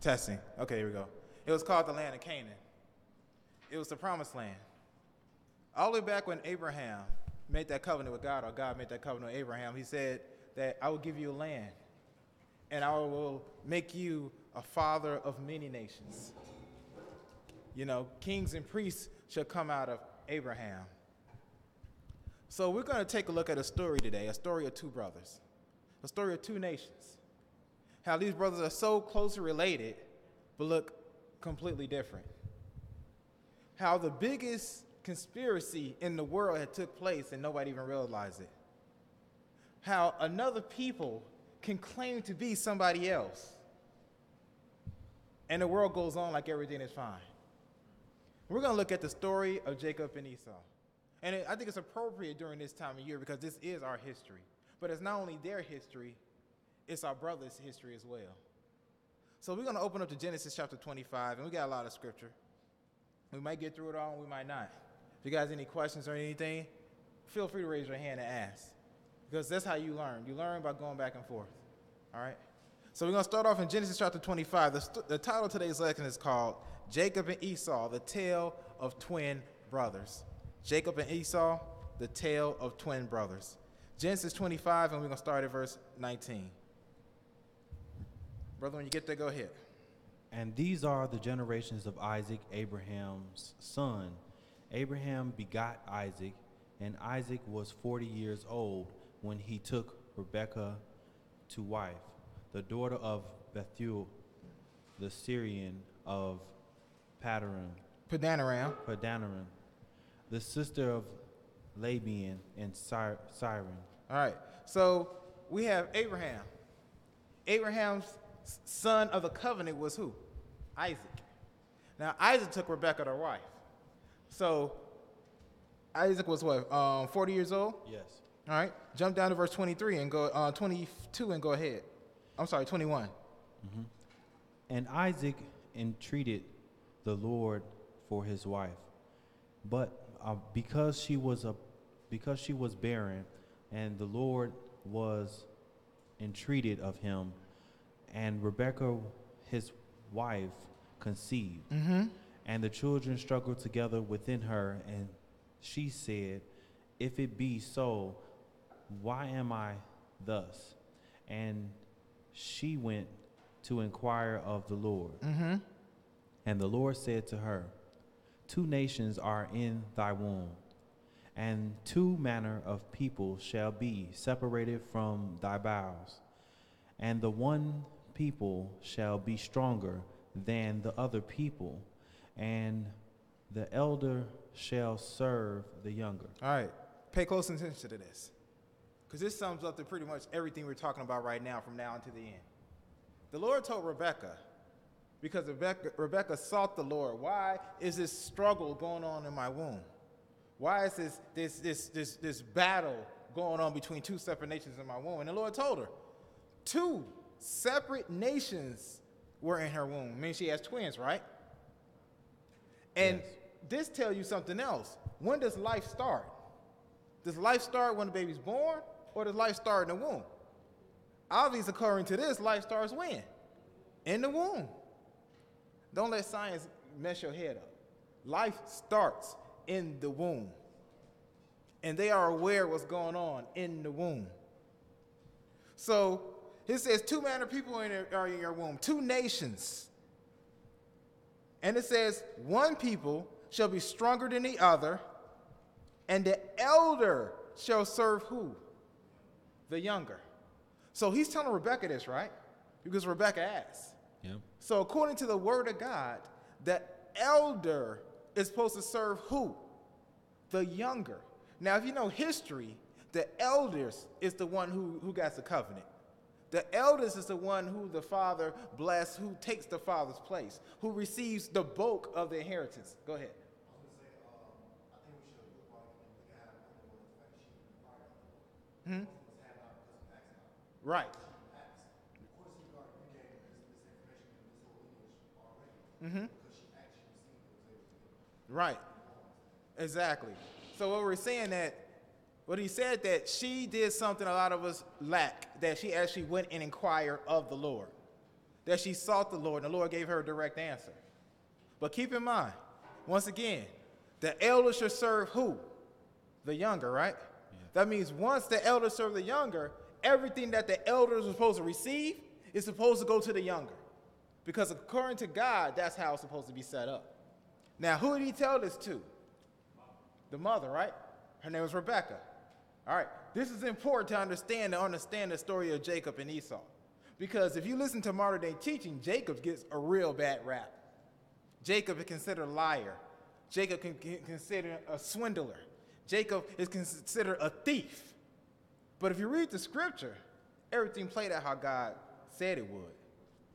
Testing. Okay, here we go. It was called the land of Canaan. It was the promised land. All the way back when Abraham made that covenant with God, or God made that covenant with Abraham, he said that I will give you a land, and I will make you a father of many nations. You know, kings and priests shall come out of Abraham. So we're going to take a look at a story today, a story of two brothers, a story of two nations. How these brothers are so closely related, but look completely different. How the biggest conspiracy in the world had took place and nobody even realized it. How another people can claim to be somebody else, and the world goes on like everything is fine. We're going to look at the story of Jacob and Esau. And I think it's appropriate during this time of year because this is our history. But it's not only their history, it's our brother's history as well. So we're going to open up to Genesis chapter 25, and we got a lot of scripture. We might get through it all, and we might not. If you guys have any questions or anything, feel free to raise your hand and ask. Because that's how you learn. You learn by going back and forth. All right? So we're going to start off in Genesis chapter 25. The title of today's lesson is called Jacob and Esau, the Tale of Twin Brothers. Jacob and Esau, the Tale of Twin Brothers. Genesis 25, and we're going to start at verse 19. Brother, when you get there, go ahead. And these are the generations of Isaac, Abraham's son. Abraham begot Isaac, and Isaac was 40 years old when he took Rebekah to wife, the daughter of Bethuel, the Syrian of Padanaram, the sister of Laban and Siren. All right, so we have Abraham. Abraham's son of the covenant was who? Isaac. Now, Isaac took Rebekah to wife. So, Isaac was what, 40 years old? Yes. All right, jump down to verse 23 and go, 22 and go ahead. I'm sorry, 21. Mm-hmm. And Isaac entreated the Lord for his wife, but because she was barren, and the Lord was entreated of him, and Rebekah, his wife, conceived. Mm-hmm. And the children struggled together within her, and she said, if it be so, why am I thus? And she went to inquire of the Lord. Mm-hmm. And the Lord said to her, 2 nations are in thy womb, and 2 manner of people shall be separated from thy bowels. And the one people shall be stronger than the other people, and the elder shall serve the younger. All right, pay close attention to this, because this sums up to pretty much everything we're talking about right now from now until the end. The Lord told Rebekah, because Rebekah sought the Lord, why is this struggle going on in my womb? Why is this battle going on between 2 separate nations in my womb? And the Lord told her, 2 separate nations were in her womb. I mean, she has twins, right? And yes. This tells you something else. When does life start? Does life start when the baby's born, or does life start in the womb? Obviously, according to this, life starts when? In the womb. Don't let science mess your head up. Life starts in the womb. And they are aware of what's going on in the womb. So, it says 2 manner of people are in your womb, 2 nations. And it says, 1 people shall be stronger than the other, and the elder shall serve who? The younger. So he's telling Rebekah this, right? Because Rebekah asked. Yep. So according to the word of God, the elder is supposed to serve who? The younger. Now, if you know history, the elders is the one who got the covenant. The eldest is the one who the father blessed, who takes the father's place, who receives the bulk of the inheritance. Go ahead. Hmm? Right. Mm-hmm. Right. Exactly. So what we're saying that, what he said that she did something a lot of us lack, that she actually went and inquired of the Lord. that she sought the Lord, and the Lord gave her a direct answer. But keep in mind, once again, the elder should serve who? The younger, right? Yeah. That means once the elder serve the younger, everything that the elders are supposed to receive is supposed to go to the younger. Because according to God, that's how it's supposed to be set up. Now, who did he tell this to? The mother, right? Her name was Rebecca. All right, this is important to understand the story of Jacob and Esau. Because if you listen to modern day teaching, Jacob gets a real bad rap. Jacob is considered a liar. Jacob can consider a swindler. Jacob is considered a thief. But if you read the scripture, everything played out how God said it would,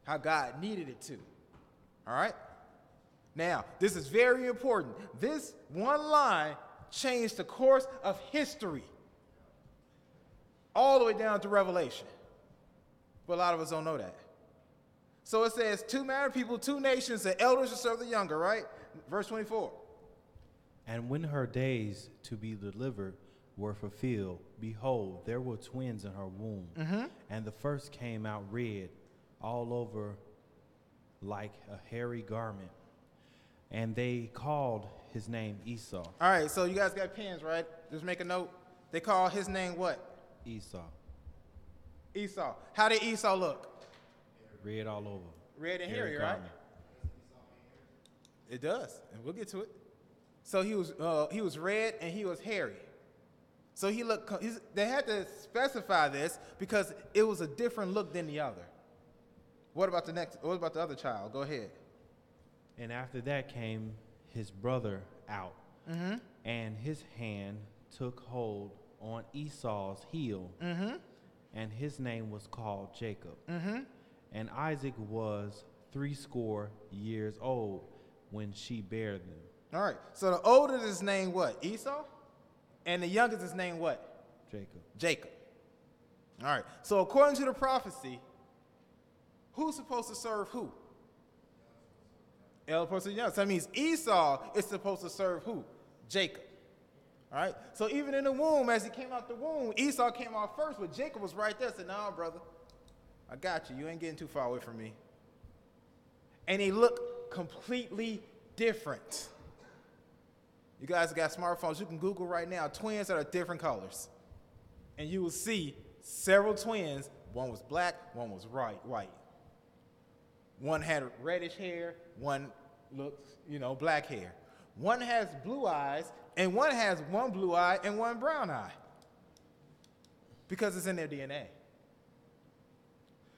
how God needed it to. All right? Now, this is very important. This one line changed the course of history all the way down to Revelation. But a lot of us don't know that. So it says, two married people, two nations, the elders shall serve the younger, right? Verse 24. And when her days to be delivered were fulfilled, behold, there were twins in her womb. Mm-hmm. And the first came out red, all over like a hairy garment. And they called his name Esau. All right, so you guys got pens, right? Just make a note. They call his name what? Esau. Esau. How did Esau look? Red all over. Red and hairy, right? It does, and we'll get to it. So he was red and he was hairy. So they had to specify this because it was a different look than the other. What about the other child? Go ahead. And after that came his brother out, mm-hmm. and his hand took hold on Esau's heel, mm-hmm. and his name was called Jacob. Mm-hmm. And Isaac was 80 years old when she bare them. All right, so the oldest is named what? Esau? And the youngest is named what? Jacob. All right, so according to the prophecy, who's supposed to serve who? Elder person young. So that means Esau is supposed to serve who? Jacob. All right? So even in the womb, as he came out the womb, Esau came out first, but Jacob was right there. Said, "No, brother, I got you. You ain't getting too far away from me." And they look completely different. You guys got smartphones. You can Google right now twins that are different colors. And you will see several twins. One was black, one was white. One had reddish hair, one looks, black hair. One has blue eyes, and one has one blue eye and one brown eye. Because it's in their DNA.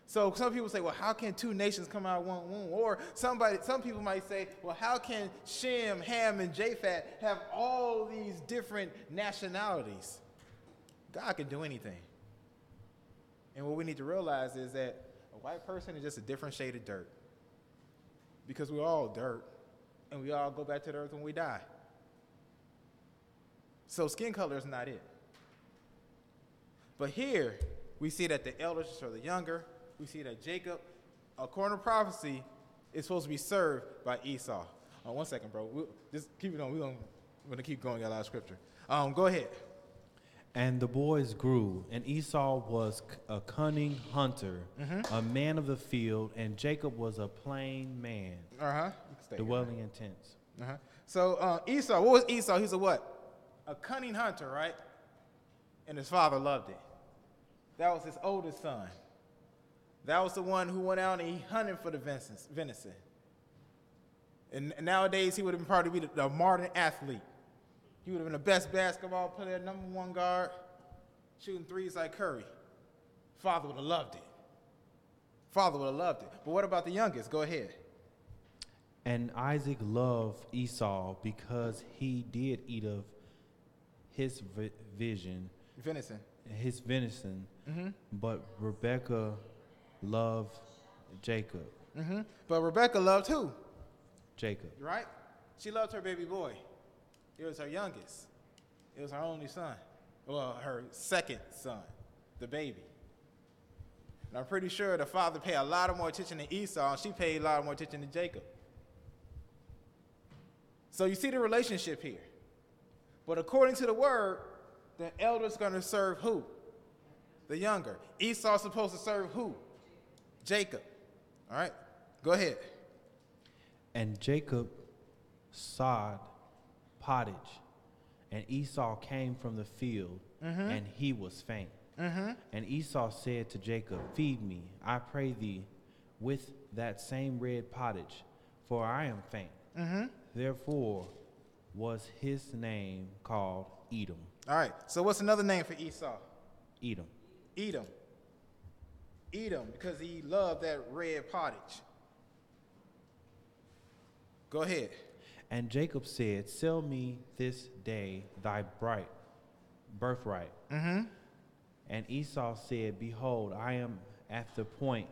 So some people say, well, how can two nations come out of one womb? Or some people might say, well, how can Shem, Ham, and Japheth have all these different nationalities? God can do anything. And what we need to realize is that a white person is just a different shade of dirt. Because we're all dirt, and we all go back to the earth when we die. So skin color is not it. But here, we see that the elders are the younger. We see that Jacob, according to prophecy, is supposed to be served by Esau. 1 second, bro. Just keep it on. We're going to keep going at a lot of scripture. Go ahead. And the boys grew, and Esau was a cunning hunter, mm-hmm. a man of the field, and Jacob was a plain man, dwelling in tents. Uh-huh. So Esau, what was Esau? He's a what? A cunning hunter, right? And his father loved it. That was his oldest son. That was the one who went out and he hunted for the venison. And nowadays he would have probably be the modern athlete. He would have been the best basketball player, number one guard, shooting threes like Curry. Father would have loved it. But what about the youngest? Go ahead. And Isaac loved Esau because he did eat of his venison. Mm-hmm. But Rebekah loved Jacob. Mm-hmm. But Rebekah loved who? Jacob. Right? She loved her baby boy. It was her youngest. It was her only son. Well, her second son, the baby. And I'm pretty sure the father paid a lot more attention to Esau, and she paid a lot more attention to Jacob. So you see the relationship here. But according to the word, the elder's going to serve who? The younger. Esau's supposed to serve who? Jacob. All right, go ahead. And Jacob sawed pottage, and Esau came from the field, and he was faint. And Esau said to Jacob, Feed me, I pray thee, with that same red pottage, for I am faint. Therefore was his name called Edom. All right, so what's another name for Esau? Edom. Edom. Edom, because he loved that red pottage. Go ahead. And Jacob said, Sell me this day thy birthright. And Esau said, Behold, I am at the point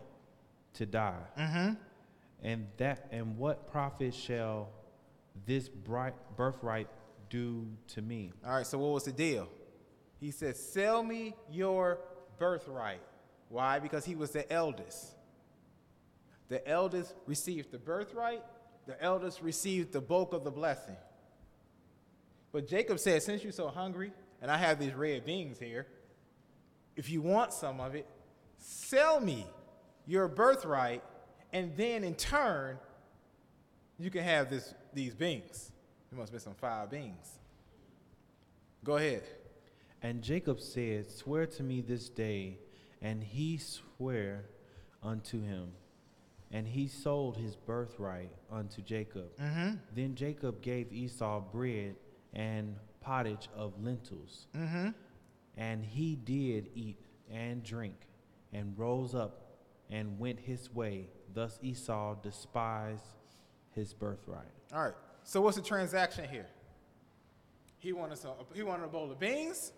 to die. And what profit shall this birthright do to me? All right, so what was the deal? He said, sell me your birthright. Why? Because he was the eldest. The eldest received the birthright. The eldest received the bulk of the blessing. But Jacob said, since you're so hungry, and I have these red beans here, if you want some of it, sell me your birthright, and then in turn, you can have these beans. There must have been some 5 beans. Go ahead. And Jacob said, Swear to me this day. And he sware unto him. And he sold his birthright unto Jacob. Then Jacob gave Esau bread and pottage of lentils. And he did eat and drink, and rose up and went his way. Thus Esau despised his birthright. All right. So what's the transaction here? He wanted a bowl of beans,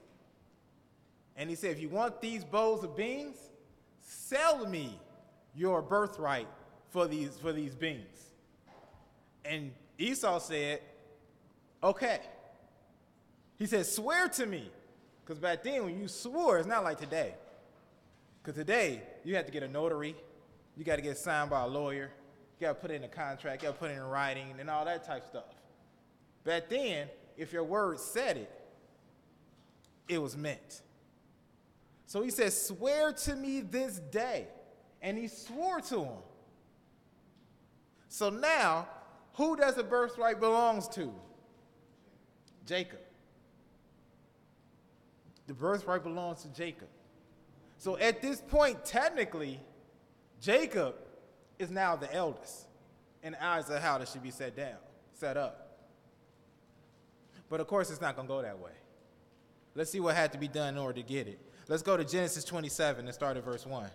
and he said, if you want these bowls of beans, sell me your birthright for these beans. And Esau said, okay. He said, swear to me. Because back then, when you swore, it's not like today. Because today, you have to get a notary. You got to get signed by a lawyer. You got to put it in a contract. You got to put it in writing and all that type of stuff. Back then, if your word said it, it was meant. So he said, swear to me this day. And he swore to him. So now, who does the birthright belongs to? Jacob. The birthright belongs to Jacob. So at this point, technically, Jacob is now the eldest in the eyes of how this should be set up. But of course, it's not going to go that way. Let's see what had to be done in order to get it. Let's go to Genesis 27 and start at verse 1.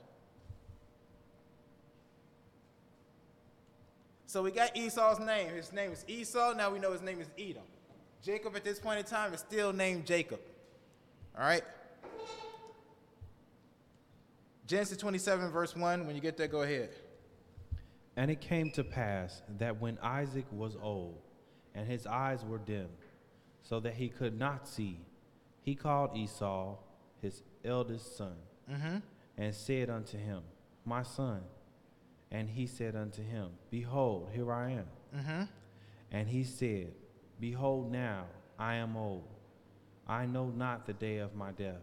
So we got Esau's name. His name is Esau. Now we know his name is Edom. Jacob at this point in time is still named Jacob. All right? Genesis 27, verse 1. When you get there, go ahead. And it came to pass that when Isaac was old, and his eyes were dim, so that he could not see, he called Esau, his eldest son, and said unto him, My son. And he said unto him, Behold, here I am. And he said, Behold, now I am old. I know not the day of my death.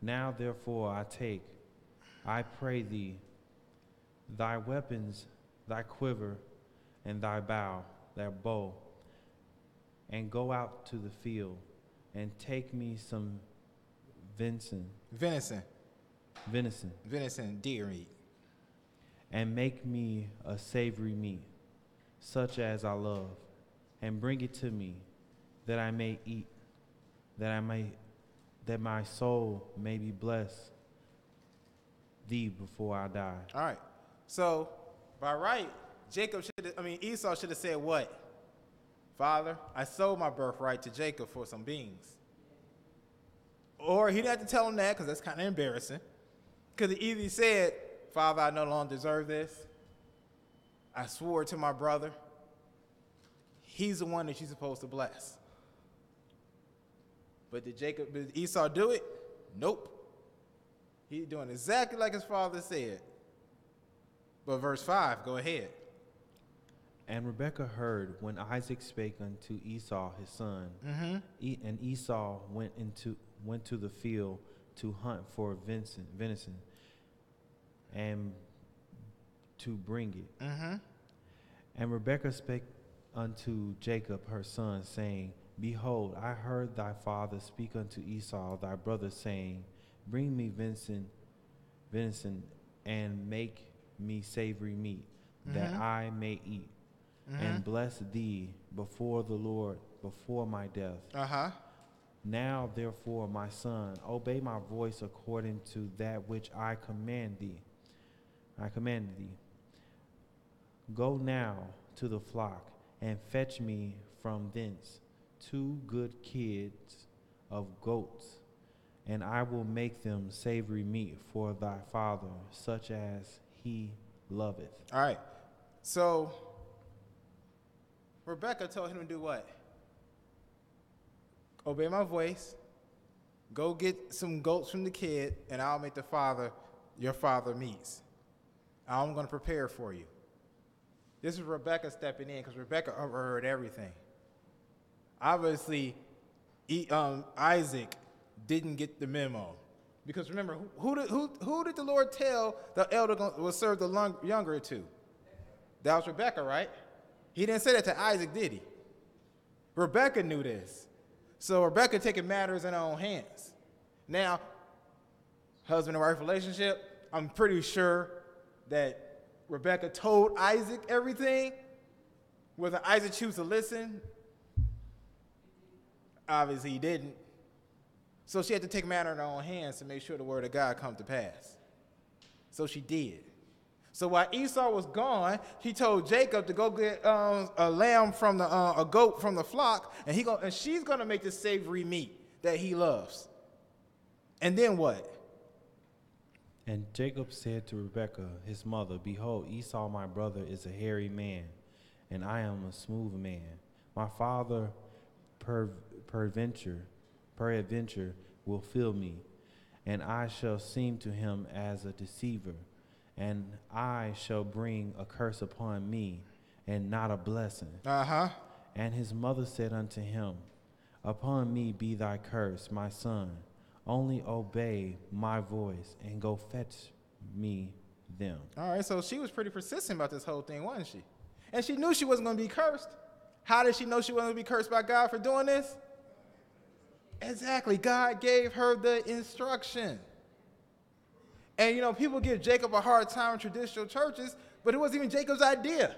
Now therefore I pray thee, thy weapons, thy quiver, and thy bow, and go out to the field, and take me some venison, deer meat, and make me a savory meat, such as I love, and bring it to me, that I may eat, that my soul may be blessed thee before I die. All right. So by right, Esau should have said what? Father, I sold my birthright to Jacob for some beans. Or he didn't have to tell him that because that's kind of embarrassing. Because he either said, Father, I no longer deserve this. I swore to my brother. He's the one that you're supposed to bless. But did Esau do it? Nope. He's doing exactly like his father said. But verse 5, go ahead. And Rebekah heard when Isaac spake unto Esau his son. And Esau went to the field to hunt for venison, and to bring it. Mm-hmm. And Rebekah spake unto Jacob her son, saying, Behold, I heard thy father speak unto Esau thy brother, saying, Bring me venison, and make me savory meat, that I may eat, and bless thee before the Lord before my death. Uh-huh. Now therefore, my son, obey my voice according to that which I command thee. Go now to the flock, and fetch me from thence 2 good kids of goats, and I will make them savory meat for thy father, such as he loveth. All right. So Rebekah told him to do what? Obey my voice. Go get some goats from the kid, and I'll make your father meats. I'm going to prepare for you. This is Rebekah stepping in, because Rebekah overheard everything. Obviously, Isaac didn't get the memo. Because remember, who did the Lord tell the elder will serve the younger to? That was Rebekah, right? He didn't say that to Isaac, did he? Rebekah knew this. So Rebekah taking matters in her own hands. Now, husband and wife relationship, I'm pretty sure that Rebekah told Isaac everything. Whether Isaac chose to listen, obviously he didn't. So she had to take matter in her own hands to make sure the word of God come to pass. So she did. So while Esau was gone, he told Jacob to go get a goat from the flock, and she's gonna make the savory meat that he loves. And then what? And Jacob said to Rebekah his mother, Behold, Esau my brother is a hairy man, and I am a smooth man. My father peradventure will fill me, and I shall seem to him as a deceiver, and I shall bring a curse upon me, and not a blessing. Uh-huh. And his mother said unto him, Upon me be thy curse, my son. Only obey my voice, and go fetch me them. All right, so she was pretty persistent about this whole thing, wasn't she? And she knew she wasn't going to be cursed. How did she know she wasn't going to be cursed by God for doing this? Exactly. God gave her the instruction. And, people give Jacob a hard time in traditional churches, but it wasn't even Jacob's idea.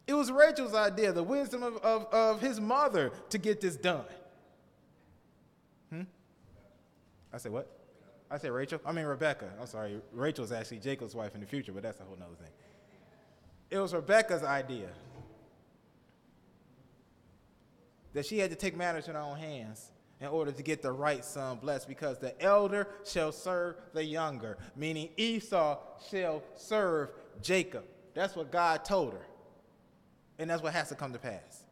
It was Rachel's idea, the wisdom of his mother to get this done. I said what? I said Rachel? I mean Rebecca. I'm sorry. Rachel's actually Jacob's wife in the future, but that's a whole nother thing. It was Rebecca's idea that she had to take matters in her own hands in order to get the right son blessed, because the elder shall serve the younger, meaning Esau shall serve Jacob. That's what God told her. And that's what has to come to pass.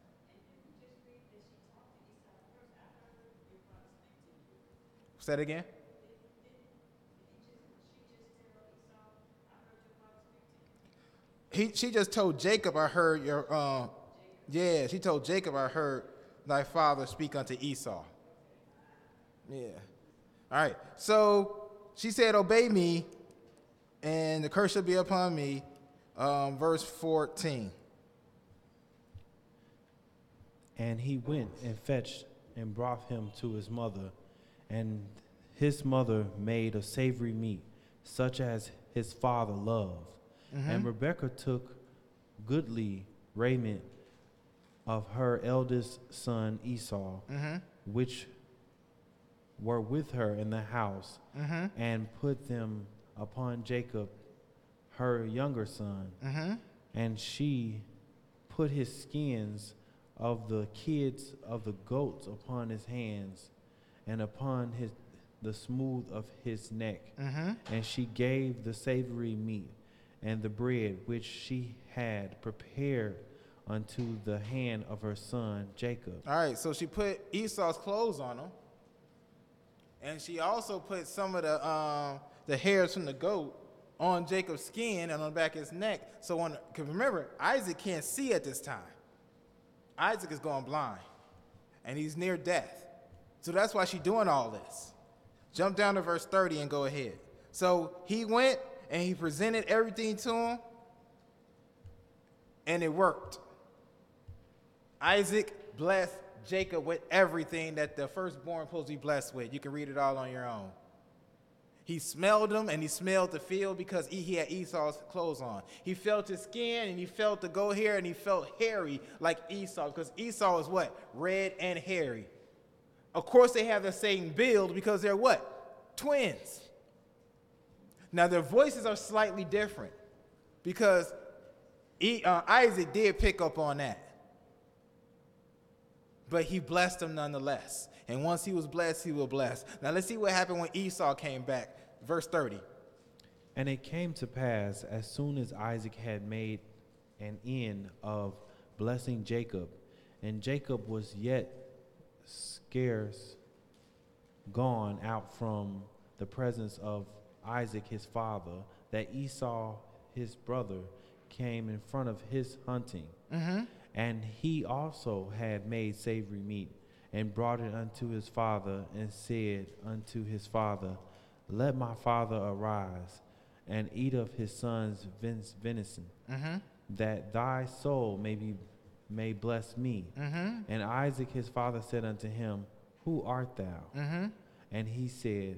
Say that again? She just told Jacob, I heard your, she told Jacob, I heard thy father speak unto Esau. Yeah. All right. So she said, obey me, and the curse shall be upon me. Verse 14. And he went and fetched and brought him to his mother, and his mother made a savory meat, such as his father loved. And Rebekah took goodly raiment of her eldest son Esau, which were with her in the house, and put them upon Jacob, her younger son. And she put his skins of the kids of the goats upon his hands, and upon the smooth of his neck. And she gave the savory meat and the bread which she had prepared unto the hand of her son Jacob. All right, so she put Esau's clothes on him, and she also put some of the hairs from the goat on Jacob's skin and on the back of his neck. So because remember, Isaac can't see at this time. Isaac is going blind, and he's near death. So that's why she's doing all this. Jump down to verse 30 and go ahead. So he went and he presented everything to him, And it worked. Isaac blessed Jacob with everything that the firstborn supposed to be blessed with. You can read it all on your own. He smelled them, and he smelled the field because he had Esau's clothes on. He felt his skin, and he felt the goat hair, and he felt hairy like Esau, because Esau is what? Red and hairy. Of course, they have the same build because they're what? Twins. Now, their voices are slightly different because Isaac did pick up on that. But he blessed him nonetheless. And once he was blessed, he was blessed. Now let's see what happened when Esau came back. Verse 30. And it came to pass, as soon as Isaac had made an end of blessing Jacob, and Jacob was yet scarce gone out from the presence of Isaac his father, that Esau his brother came in front of his hunting. And he also had made savory meat, and brought it unto his father, and said unto his father, Let my father arise, and eat of his son's venison, that thy soul may bless me. And Isaac his father said unto him, Who art thou? And he said,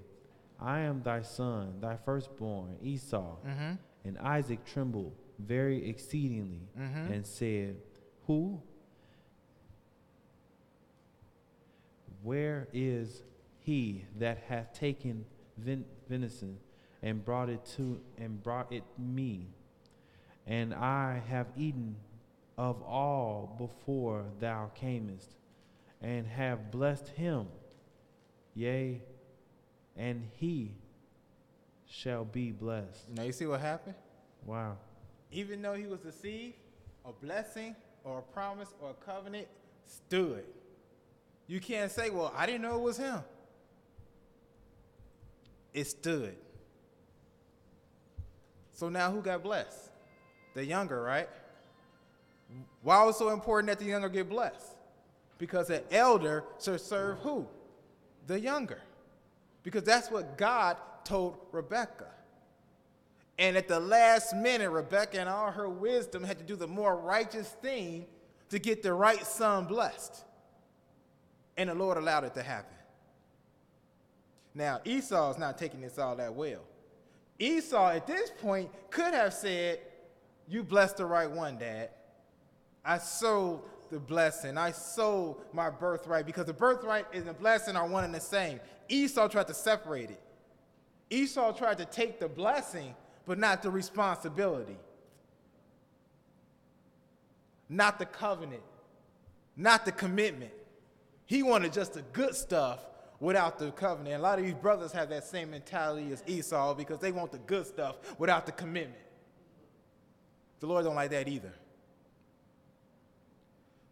I am thy son, thy firstborn, Esau. And Isaac trembled very exceedingly, and said, Who? Where is he that hath taken venison and brought it me? And I have eaten of all before thou camest, and have blessed him. Yea, and he shall be blessed. Now you see what happened? Wow. Even though he was deceived, a blessing or a promise or a covenant stood. You can't say, well, I didn't know it was him. It stood. So now who got blessed? The younger, right? Why was it so important that the younger get blessed? Because the elder should serve who? The younger. Because that's what God told Rebekah. And at the last minute, Rebekah, in all her wisdom, had to do the more righteous thing to get the right son blessed. And the Lord allowed it to happen. Now, Esau is not taking this all that well. Esau, at this point, could have said, you blessed the right one, Dad. I sold the blessing. I sold my birthright, because the birthright and the blessing are one and the same. Esau tried to separate it. Esau tried to take the blessing, but not the responsibility. Not the covenant. Not the commitment. He wanted just the good stuff without the covenant. And a lot of these brothers have that same mentality as Esau, because they want the good stuff without the commitment. The Lord don't like that either.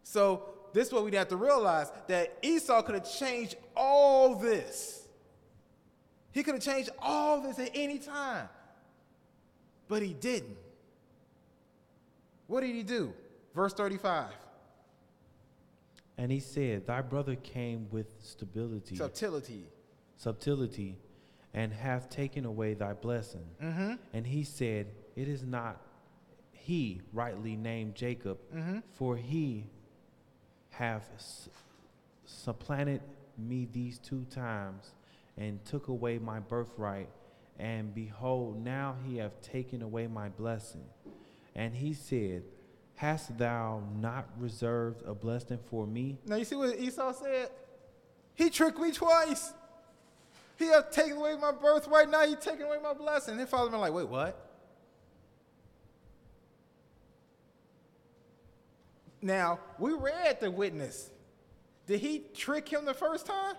So this is what we have to realize, that Esau could have changed all this. He could have changed all this at any time. But he didn't. What did he do? Verse 35. And he said, Thy brother came with subtlety, and hath taken away thy blessing. And he said, It is not he rightly named Jacob, for he hath supplanted me these 2 times, and took away my birthright. And behold, now he hath taken away my blessing. And he said, Hast thou not reserved a blessing for me? Now you see what Esau said? He tricked me twice. He hath taken away my birthright. Now he's taking away my blessing. His father been like, wait, what? Now, we read the witness. Did he trick him the first time?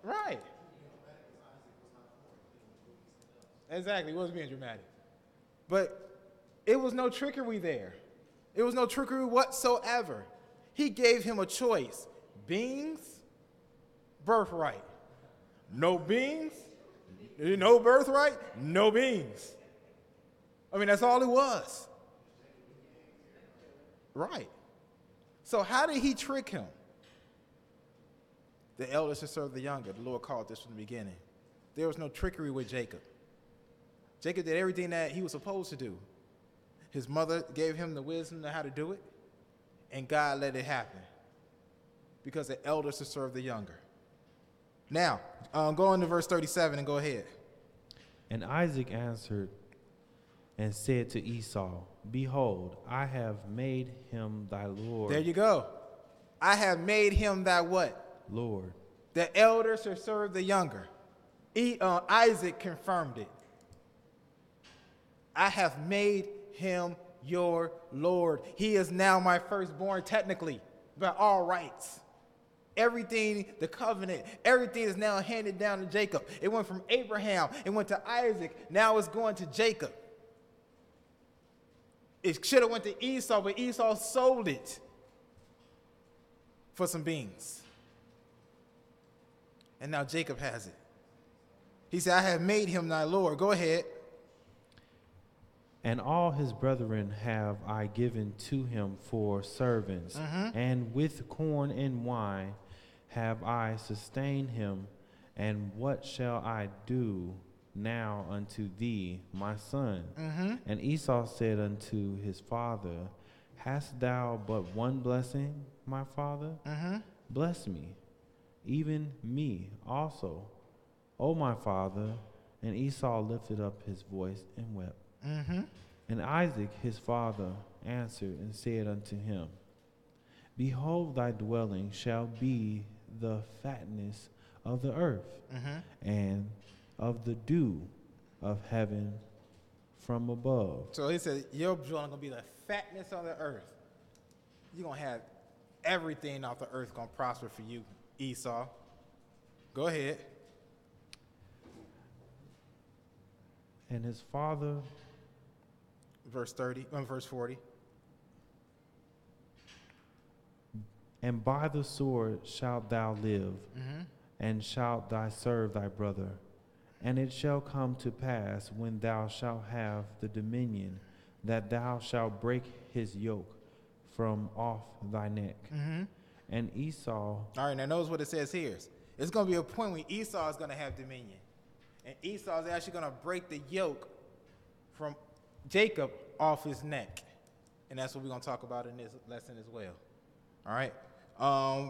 Right. Exactly. He wasn't being dramatic. But it was no trickery there. It was no trickery whatsoever. He gave him a choice. Beans, birthright. No beans, no birthright, no beans. I mean, that's all it was. Right. So how did he trick him? The elder should serve the younger. The Lord called this from the beginning. There was no trickery with Jacob. Jacob did everything that he was supposed to do. His mother gave him the wisdom on how to do it, and God let it happen because the elders to serve the younger. Now, go on to verse 37 and go ahead. And Isaac answered and said to Esau, Behold, I have made him thy Lord. There you go. I have made him thy what? Lord. The elders to serve the younger. Isaac confirmed it. I have made him your Lord. He is now my firstborn, technically, by all rights. Everything, the covenant, everything is now handed down to Jacob. It went from Abraham, it went to Isaac, now it's going to Jacob. It should have went to Esau, but Esau sold it for some beans. And now Jacob has it. He said, I have made him thy Lord. Go ahead. And all his brethren have I given to him for servants, and with corn and wine have I sustained him. And what shall I do now unto thee, my son? And Esau said unto his father, Hast thou but one blessing, my father? Bless me, even me also, O my father. And Esau lifted up his voice and wept. And Isaac his father answered and said unto him, Behold, thy dwelling shall be the fatness of the earth, and of the dew of heaven from above. So he said, your dwelling going to be the fatness of the earth. You're going to have everything off the earth going to prosper for you, Esau. Go ahead. And his father, verse 40. And by the sword shalt thou live, and shalt thou serve thy brother. And it shall come to pass, when thou shalt have the dominion, that thou shalt break his yoke from off thy neck. And Esau... All right, now notice what it says here. It's going to be a point when Esau is going to have dominion. And Esau is actually going to break the yoke from Jacob off his neck. And that's what we're going to talk about in this lesson as well. All right.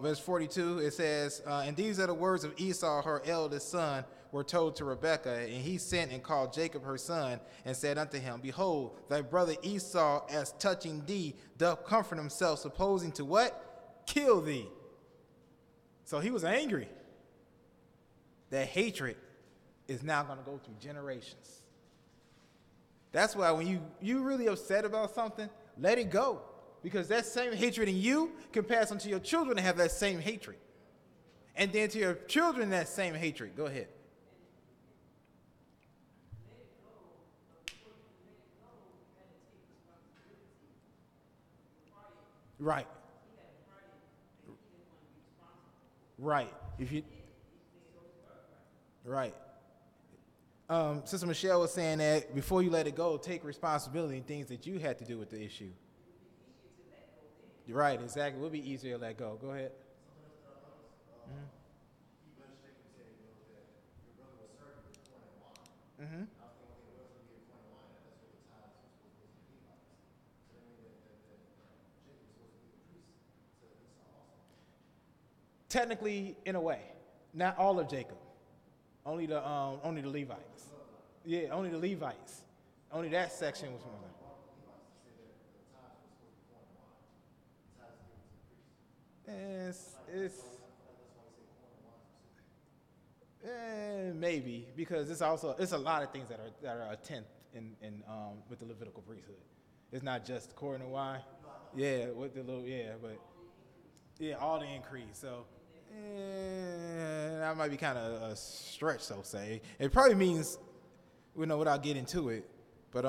Verse 42, it says, and these are the words of Esau, her eldest son, were told to Rebekah. And he sent and called Jacob her son, and said unto him, Behold, thy brother Esau, as touching thee, doth comfort himself, supposing to what? Kill thee. So he was angry. That hatred is now going to go through generations. That's why when you really upset about something, let it go. Because that same hatred in you can pass on to your children and have that same hatred. And then to your children, that same hatred. Go ahead. Right. Right. Right. Sister Michelle was saying that before you let it go, take responsibility in things that you had to do with the issue. You're right, exactly. It would be easier to let go. Go ahead. Technically, in a way, not all of Jacob, only the Levites. Yeah, only the Levites. Only that section was from them. Maybe, because it's a lot of things that are a tenth in with the Levitical priesthood. It's not just corn and wine. Yeah, with the little but all the increase. So that might be kind of a stretch, so say. It probably means without getting into it. But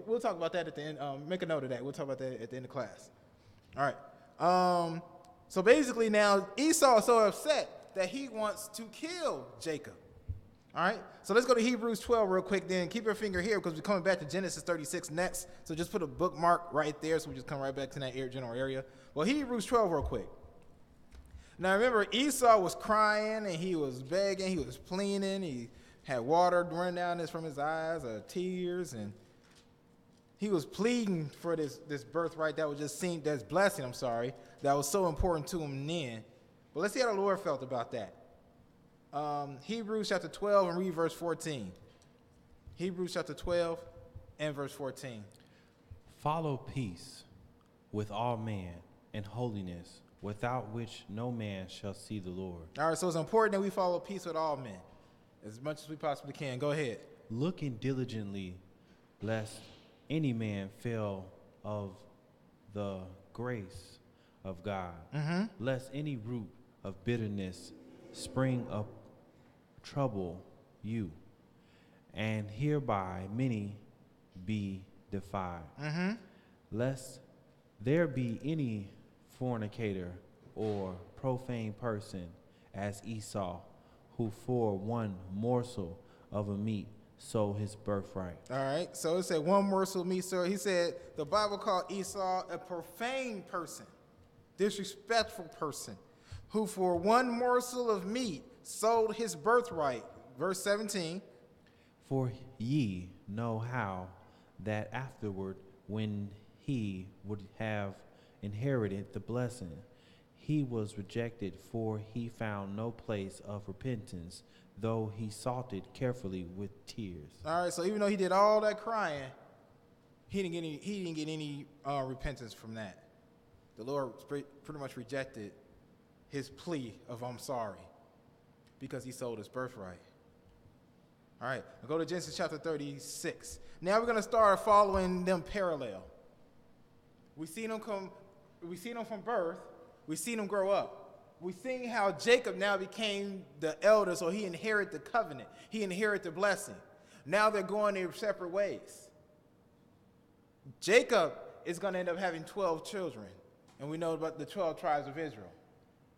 we'll talk about that at the end. Make a note of that. We'll talk about that at the end of class. All right. So basically now Esau is so upset that he wants to kill Jacob. All right. So let's go to Hebrews 12 real quick then. Keep your finger here because we're coming back to Genesis 36 next. So just put a bookmark right there so we just come right back to that general area. Well, Hebrews 12 real quick. Now remember, Esau was crying and he was begging. He was pleading. He had water running down from his eyes, tears, and He was pleading for this birthright that was just seen, that's blessing, that was so important to him then. But let's see how the Lord felt about that. Hebrews chapter 12 and read verse 14. Hebrews chapter 12 and verse 14. Follow peace with all men and holiness, without which no man shall see the Lord. All right, so it's important that we follow peace with all men as much as we possibly can. Go ahead. Looking diligently, lest any man fail of the grace of God, lest any root of bitterness spring up trouble you, and hereby many be defiled. Lest there be any fornicator or profane person as Esau, who for one morsel of a meat sold his birthright. All right, so it said one morsel of meat. So he said the Bible called Esau a profane person, disrespectful person, who for one morsel of meat sold his birthright. Verse 17. For ye know how that afterward, when he would have inherited the blessing, he was rejected, for he found no place of repentance, though he sought it carefully with tears. All right, so even though he did all that crying, he didn't get any repentance from that. The Lord pretty much rejected his plea of I'm sorry because he sold his birthright. All right, I'll go to Genesis chapter 36. Now we're going to start following them parallel. We seen them from birth. We seen them grow up. We seen how Jacob now became the elder, so he inherited the covenant. He inherited the blessing. Now they're going their separate ways. Jacob is going to end up having 12 children, and we know about the 12 tribes of Israel.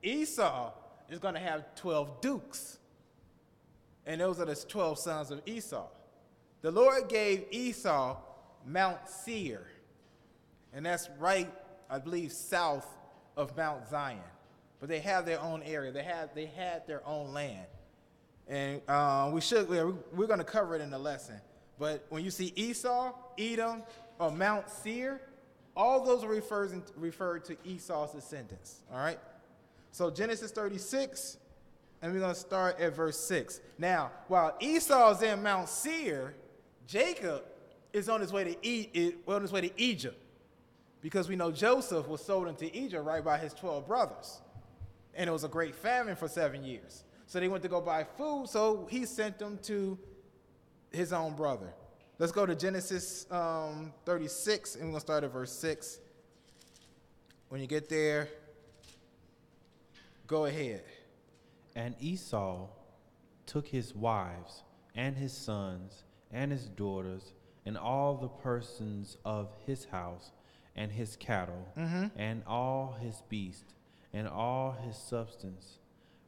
Esau is going to have 12 dukes, and those are the 12 sons of Esau. The Lord gave Esau Mount Seir, and that's right, I believe, south of Mount Zion. But they have their own area. They had their own land. And we're going to cover it in the lesson. But when you see Esau, Edom, or Mount Seir, all those are referred to Esau's descendants. All right? So Genesis 36, and we're going to start at verse 6. Now, while Esau's in Mount Seir, Jacob is on his way to Egypt. Because we know Joseph was sold into Egypt right by his 12 brothers. And it was a great famine for 7 years. So they went to go buy food, so he sent them to his own brother. Let's go to Genesis 36, and we're going to start at verse 6. When you get there, go ahead. And Esau took his wives and his sons and his daughters and all the persons of his house and his cattle, and all his beasts, and all his substance,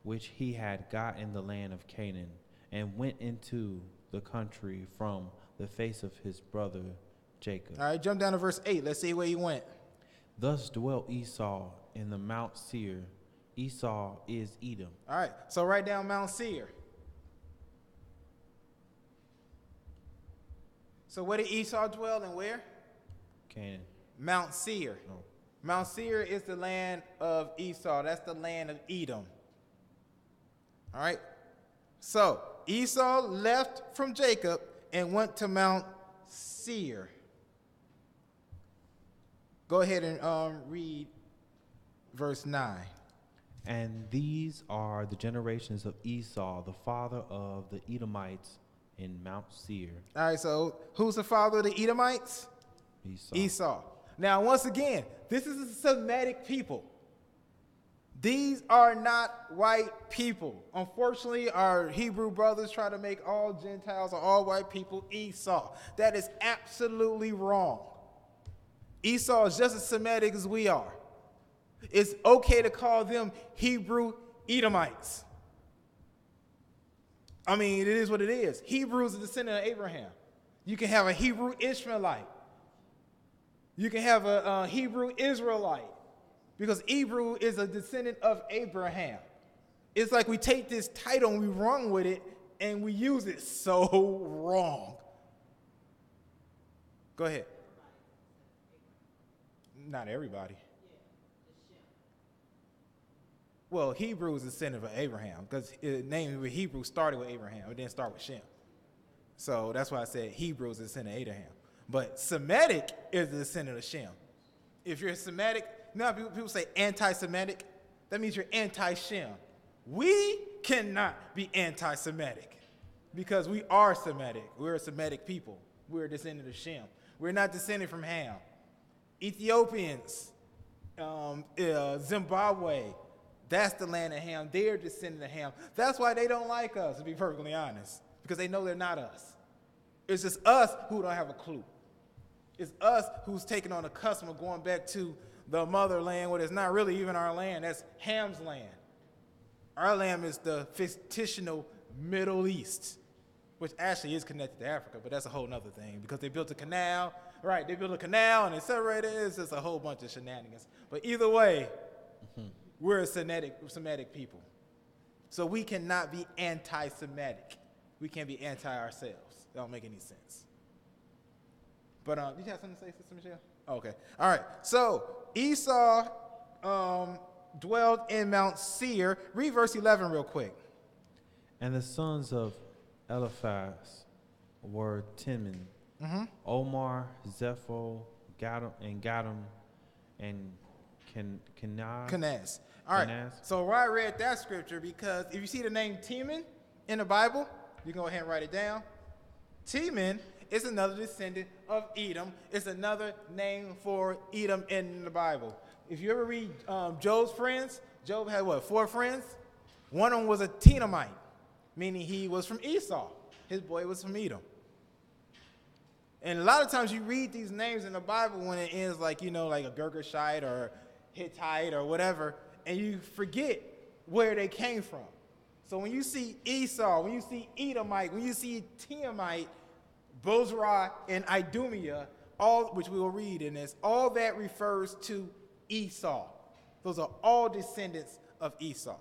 which he had got in the land of Canaan, and went into the country from the face of his brother Jacob. All right, jump down to verse 8. Let's see where he went. Thus dwelt Esau in the Mount Seir. Esau is Edom. All right, so write down Mount Seir. So where did Esau dwell and where? Canaan. Mount Seir. No. Mount Seir is the land of Esau. That's the land of Edom. All right? So Esau left from Jacob and went to Mount Seir. Go ahead and read verse 9. And these are the generations of Esau, the father of the Edomites in Mount Seir. All right, so who's the father of the Edomites? Esau. Now, once again, this is a Semitic people. These are not white people. Unfortunately, our Hebrew brothers try to make all Gentiles or all white people Esau. That is absolutely wrong. Esau is just as Semitic as we are. It's okay to call them Hebrew Edomites. I mean, it is what it is. Hebrew is a descendant of Abraham. You can have a Hebrew Ishmaelite. You can have a Hebrew Israelite, because Hebrew is a descendant of Abraham. It's like we take this title and we run with it and we use it so wrong. Go ahead. Not everybody. Well, Hebrew is the descendant of Abraham because the name of Hebrew started with Abraham. It didn't start with Shem. So that's why I said Hebrew is the descendant of Abraham. But Semitic is the descendant of Shem. If you're Semitic, now people say anti-Semitic. That means you're anti-Shem. We cannot be anti-Semitic because we are Semitic. We're a Semitic people. We're a descendant of Shem. We're not descended from Ham. Ethiopians, Zimbabwe, that's the land of Ham. They're descendant of Ham. That's why they don't like us, to be perfectly honest, because they know they're not us. It's just us who don't have a clue. It's us who's taking on the custom of going back to the motherland, where it's not really even our land. That's Ham's land. Our land is the fictional Middle East, which actually is connected to Africa, but that's a whole other thing because they built a canal. Right, they built a canal and they separated it. It's just a whole bunch of shenanigans. But either way, we're a Semitic people. So we cannot be anti-Semitic. We can't be anti-ourselves. That don't make any sense. But did you have something to say, Sister Michelle? Oh, okay. All right. So Esau dwelled in Mount Seir. Read verse 11 real quick. And the sons of Eliphaz were Timon, Omar, Zepho, Gadam, and Kenaz. All right. So why I read that scripture, because if you see the name Timon in the Bible, you can go ahead and write it down. Timon is another descendant of Edom. It's another name for Edom in the Bible. If you ever read Job's friends, Job had what, 4 friends? One of them was a Tenamite, meaning he was from Esau. His boy was from Edom. And a lot of times you read these names in the Bible when it ends like, like a Girgashite or Hittite or whatever, and you forget where they came from. So when you see Esau, when you see Edomite, when you see Teamite, Bozrah, and Idumea, all which we will read in this, all that refers to Esau. Those are all descendants of Esau.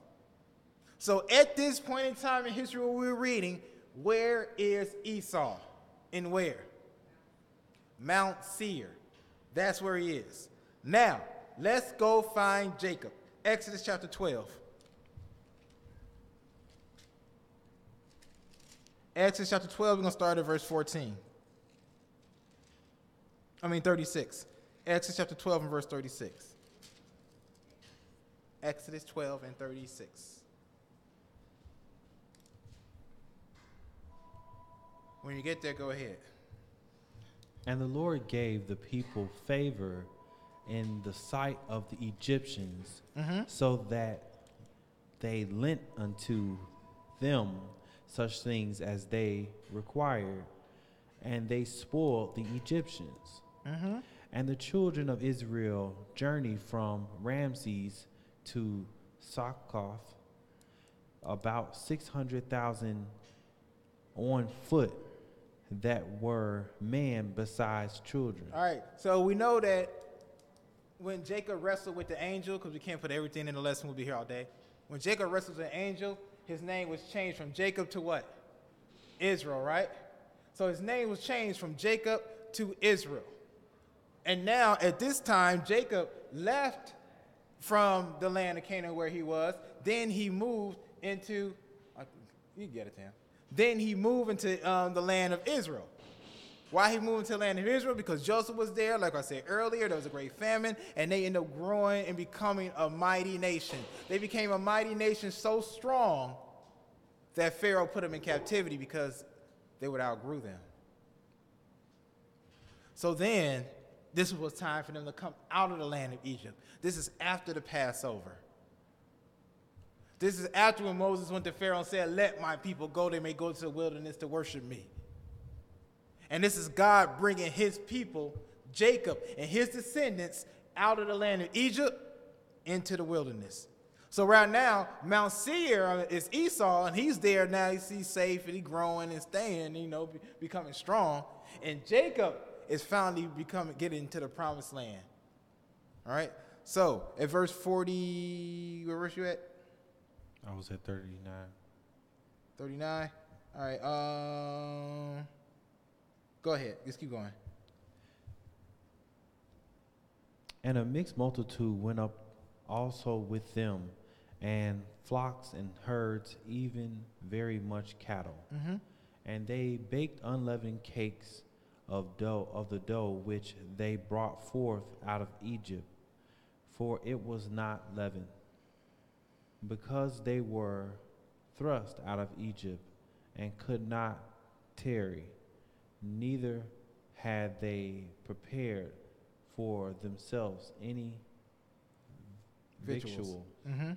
So at this point in time in history what we're reading, where is Esau? And where? Mount Seir. That's where he is. Now, let's go find Jacob. Exodus chapter 12. Exodus chapter 12, we're going to start at verse 36. Exodus chapter 12 and verse 36. Exodus 12 and 36. When you get there, go ahead. And the Lord gave the people favor in the sight of the Egyptians, so that they lent unto them such things as they required, and they spoiled the Egyptians. And the children of Israel journeyed from Ramses to Succoth, about 600,000 on foot, that were men besides children. All right, so we know that when Jacob wrestled with the angel, because we can't put everything in the lesson, we'll be here all day. When Jacob wrestled with the angel, his name was changed from Jacob to what? Israel, right? So his name was changed from Jacob to Israel. And now at this time, Jacob left from the land of Canaan where he was. Then he moved into, you get it, Tam. Then he moved into the land of Israel. Why he moved into the land of Israel? Because Joseph was there. Like I said earlier, there was a great famine, and they ended up growing and becoming a mighty nation. They became a mighty nation so strong that Pharaoh put them in captivity because they would outgrew them. So then, this was time for them to come out of the land of Egypt. This is after the Passover. This is after when Moses went to Pharaoh and said, let my people go, they may go to the wilderness to worship me. And this is God bringing his people, Jacob and his descendants, out of the land of Egypt into the wilderness. So right now, Mount Seir is Esau, and he's there now. He's safe, and he's growing and staying, becoming strong. And Jacob is finally getting into the promised land. All right? So at verse 40, where verse you at? I was at 39. 39? All right. Go ahead. Let's keep going. And a mixed multitude went up also with them, and flocks and herds, even very much cattle. Mm-hmm. And they baked unleavened cakes of the dough which they brought forth out of Egypt, for it was not leavened, because they were thrust out of Egypt and could not tarry, neither had they prepared for themselves any victual. Mm-hmm.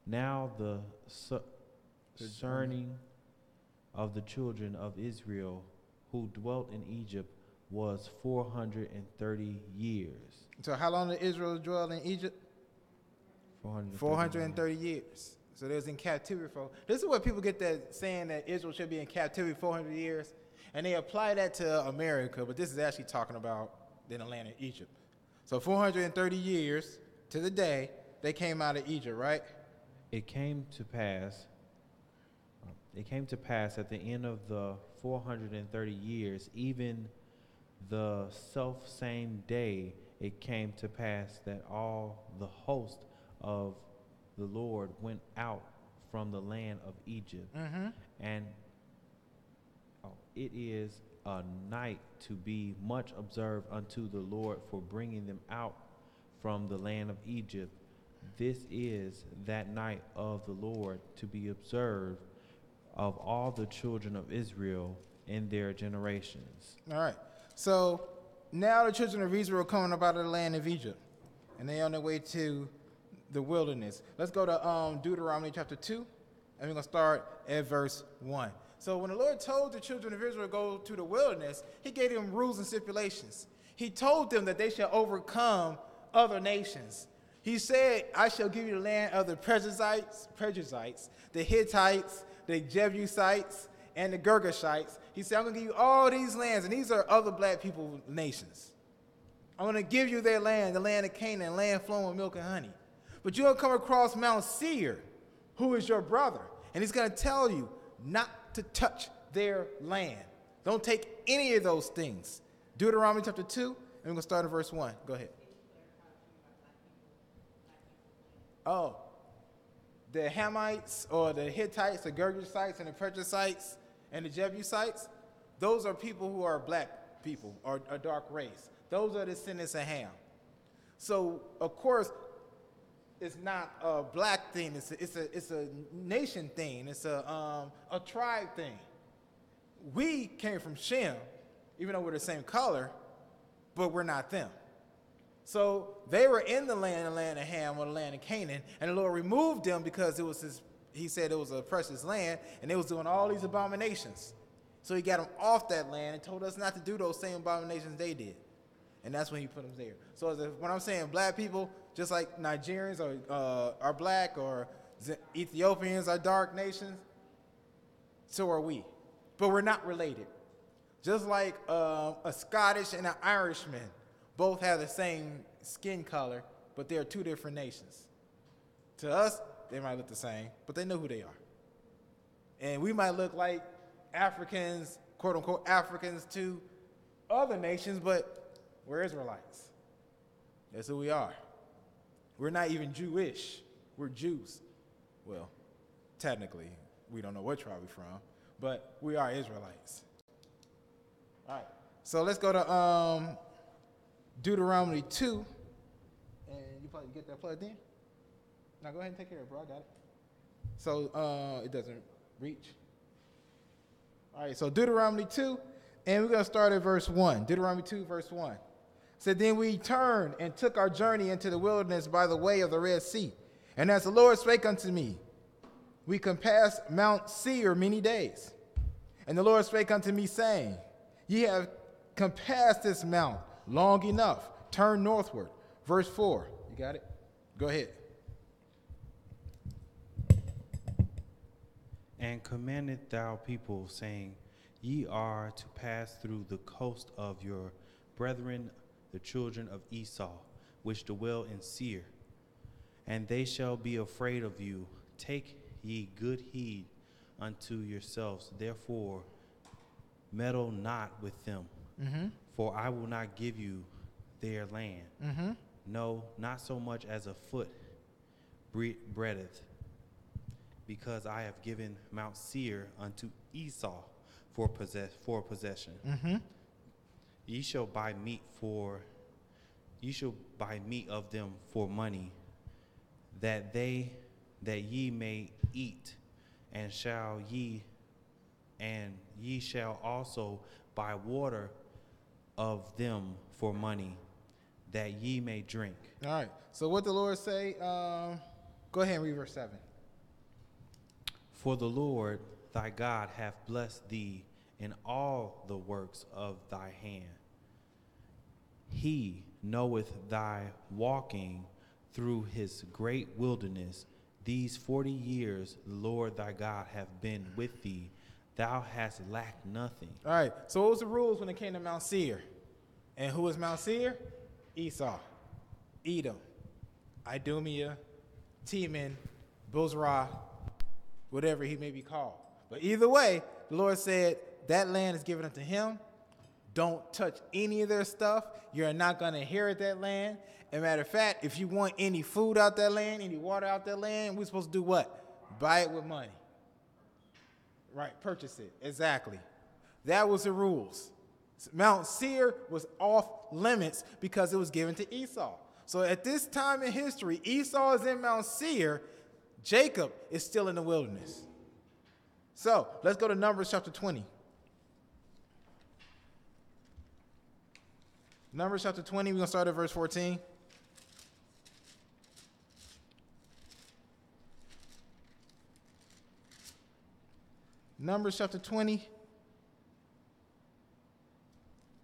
Now the concerning of the children of Israel who dwelt in Egypt was 430 years. So how long did Israel dwell in Egypt? 430 years. So they was in captivity for. This is where people get that saying that Israel should be in captivity 400 years, and they apply that to America, but this is actually talking about in the land of Egypt. So 430 years to the day they came out of Egypt, right? It came to pass at the end of the 430 years, even the self same day, it came to pass that all the host of the Lord went out from the land of Egypt. Mm-hmm. And it is a night to be much observed unto the Lord for bringing them out from the land of Egypt. This is that night of the Lord to be observed of all the children of Israel in their generations. All right. So now the children of Israel are coming up out of the land of Egypt, and they're on their way to the wilderness. Let's go to Deuteronomy chapter 2, and we're going to start at verse 1. So when the Lord told the children of Israel to go to the wilderness, he gave them rules and stipulations. He told them that they shall overcome other nations. He said, I shall give you the land of the Perizzites, the Hittites, the Jebusites, and the Girgashites. He said, I'm going to give you all these lands, and these are other black people nations. I'm going to give you their land, the land of Canaan, land flowing with milk and honey. But you're going to come across Mount Seir, who is your brother, and he's going to tell you not to touch their land. Don't take any of those things. Deuteronomy chapter 2, and we're going to start at verse 1. Go ahead. Oh, the Hamites or the Hittites, the Girgashites and the Perizzites and the Jebusites, those are people who are black people or a dark race. Those are the descendants of Ham. So, of course, it's not a black thing. It's a nation thing. It's a tribe thing. We came from Shem, even though we're the same color, but we're not them. So they were in the land of Ham or the land of Canaan, and the Lord removed them because he said it was a precious land, and they was doing all these abominations. So he got them off that land and told us not to do those same abominations they did. And that's when he put them there. So when I'm saying black people, just like Nigerians are black or Ethiopians are dark nations, so are we. But we're not related. Just like a Scottish and an Irishman both have the same skin color, but they're two different nations. To us, they might look the same, but they know who they are. And we might look like Africans, quote unquote Africans to other nations, but we're Israelites. That's who we are. We're not even Jewish. We're Jews. Well, technically, we don't know what tribe we're from, but we are Israelites. All right. So let's go to Deuteronomy 2. And you probably get that plugged in? Now go ahead and take care of it, bro. I got it. So it doesn't reach. All right, so Deuteronomy 2, and we're going to start at verse 1. Deuteronomy 2, verse 1. Said, then we turned and took our journey into the wilderness by the way of the Red Sea. And as the Lord spake unto me, we compassed Mount Seir many days. And the Lord spake unto me, saying, ye have compassed this mount long enough. Turn northward. Verse 4. You got it? Go ahead. And commanded thou people, saying, ye are to pass through the coast of your brethren, the children of Esau, which dwell in Seir. And they shall be afraid of you. Take ye good heed unto yourselves. Therefore, meddle not with them. Mm-hmm. For I will not give you their land. Mm-hmm. no, not so much as a foot breadth, because I have given Mount Seir unto Esau for possession. Mm-hmm. Ye shall buy meat of them for money, that ye may eat, and ye shall also buy water of them for money, that ye may drink. All right. So what the Lord say? Go ahead and read verse 7. For the Lord thy God hath blessed thee in all the works of thy hand. He knoweth thy walking through his great wilderness. These 40 years the Lord thy God hath been with thee. Thou hast lacked nothing. All right. So what was the rules when it came to Mount Seir? And who was Mount Seir? Esau, Edom, Idumea, Teman, Bozrah, whatever he may be called. But either way, the Lord said that land is given unto him. Don't touch any of their stuff. You're not going to inherit that land. As a matter of fact, if you want any food out that land, any water out that land, we're supposed to do what? Buy it with money. Right, purchase it. Exactly. That was the rules. Mount Seir was off limits because it was given to Esau. So at this time in history, Esau is in Mount Seir. Jacob is still in the wilderness. So let's go to Numbers chapter 20. Numbers chapter 20, we're going to start at verse 14. Numbers chapter 20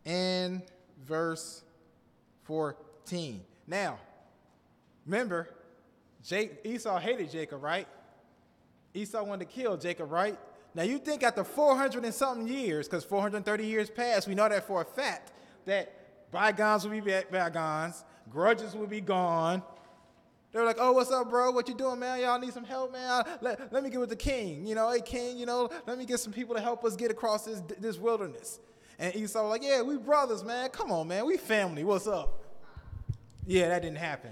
and verse 14. Now, remember, Esau hated Jacob, right? Esau wanted to kill Jacob, right? Now, you think after 400 and something years, because 430 years passed, we know that for a fact, that bygones will be bygones, grudges will be gone. They're like, oh, what's up, bro? What you doing, man? Y'all need some help, man? Let me get with the king. Hey, king, let me get some people to help us get across this wilderness. And Esau was like, yeah, we brothers, man. Come on, man. We family. What's up? Yeah, that didn't happen.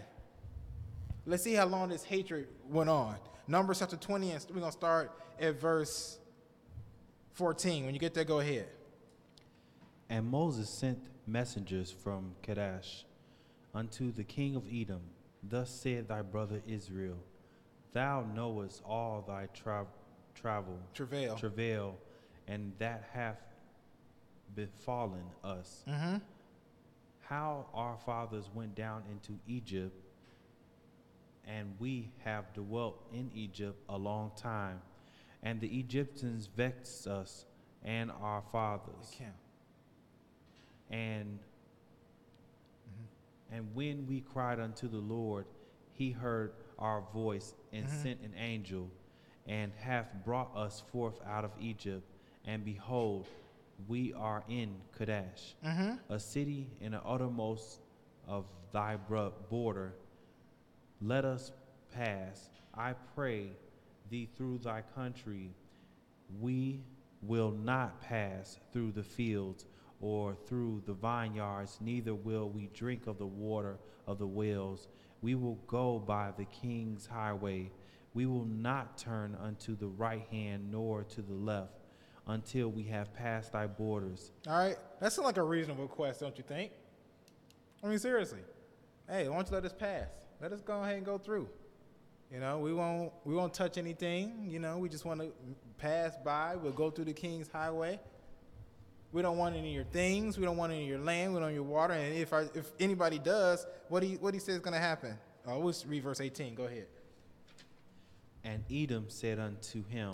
Let's see how long this hatred went on. Numbers chapter 20, and we're going to start at verse 14. When you get there, go ahead. And Moses sent messengers from Kadesh unto the king of Edom. Thus said thy brother Israel, thou knowest all thy travail, and that hath befallen us. Mm-hmm. How our fathers went down into Egypt, and we have dwelt in Egypt a long time, and the Egyptians vexed us and our fathers. And when we cried unto the Lord, he heard our voice and sent an angel, and hath brought us forth out of Egypt. And behold, we are in Kadesh, a city in the uttermost of thy border. Let us pass, I pray thee, through thy country. We will not pass through the fields or through the vineyards, neither will we drink of the water of the wells. We will go by the king's highway. We will not turn unto the right hand nor to the left until we have passed thy borders. All right, that sounds like a reasonable request, don't you think? I mean, seriously. Hey, why don't you let us pass? Let us go ahead and go through. We won't touch anything. We just want to pass by. We'll go through the king's highway. We don't want any of your things. We don't want any of your land. We don't want your water. And if anybody does, what he says is going to happen? We'll read verse 18. Go ahead. And Edom said unto him,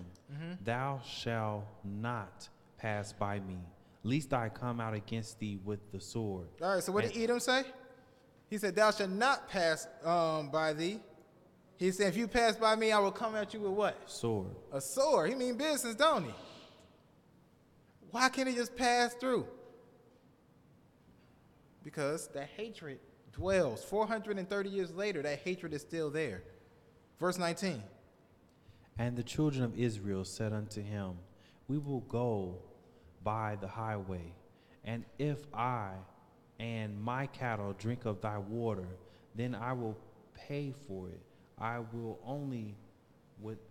Thou shalt not pass by me, lest I come out against thee with the sword. All right, so what did Edom say? He said, thou shalt not pass by thee. He said, if you pass by me, I will come at you with what? Sword. A sword. He mean business, don't he? Why can't he just pass through? Because that hatred dwells. 430 years later, that hatred is still there. Verse 19. And the children of Israel said unto him, We will go by the highway, and if I and my cattle drink of thy water, then I will pay for it. I will only,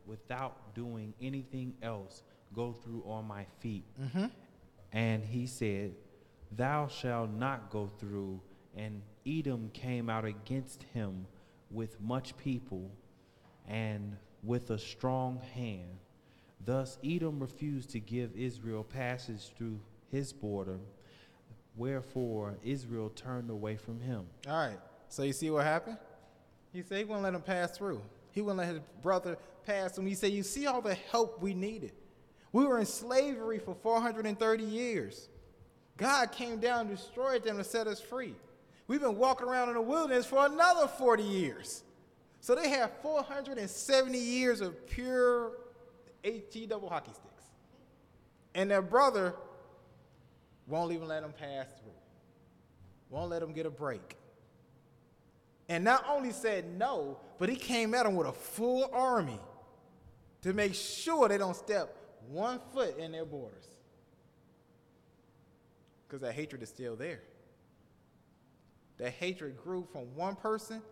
without doing anything else, go through on my feet. And he said, thou shalt not go through. And Edom came out against him with much people and with a strong hand. Thus Edom refused to give Israel passage through his border, wherefore Israel turned away from him. All right. So you see what happened? He said he wouldn't let him pass through. He wouldn't let his brother pass through. He said, you see all the help we needed. We were in slavery for 430 years. God came down and destroyed them to set us free. We've been walking around in the wilderness for another 40 years. So they have 470 years of pure HE double hockey sticks. And their brother won't even let them pass through. Won't let them get a break. And not only said no, but he came at them with a full army to make sure they don't step 1 foot in their borders. Because that hatred is still there. That hatred grew from one person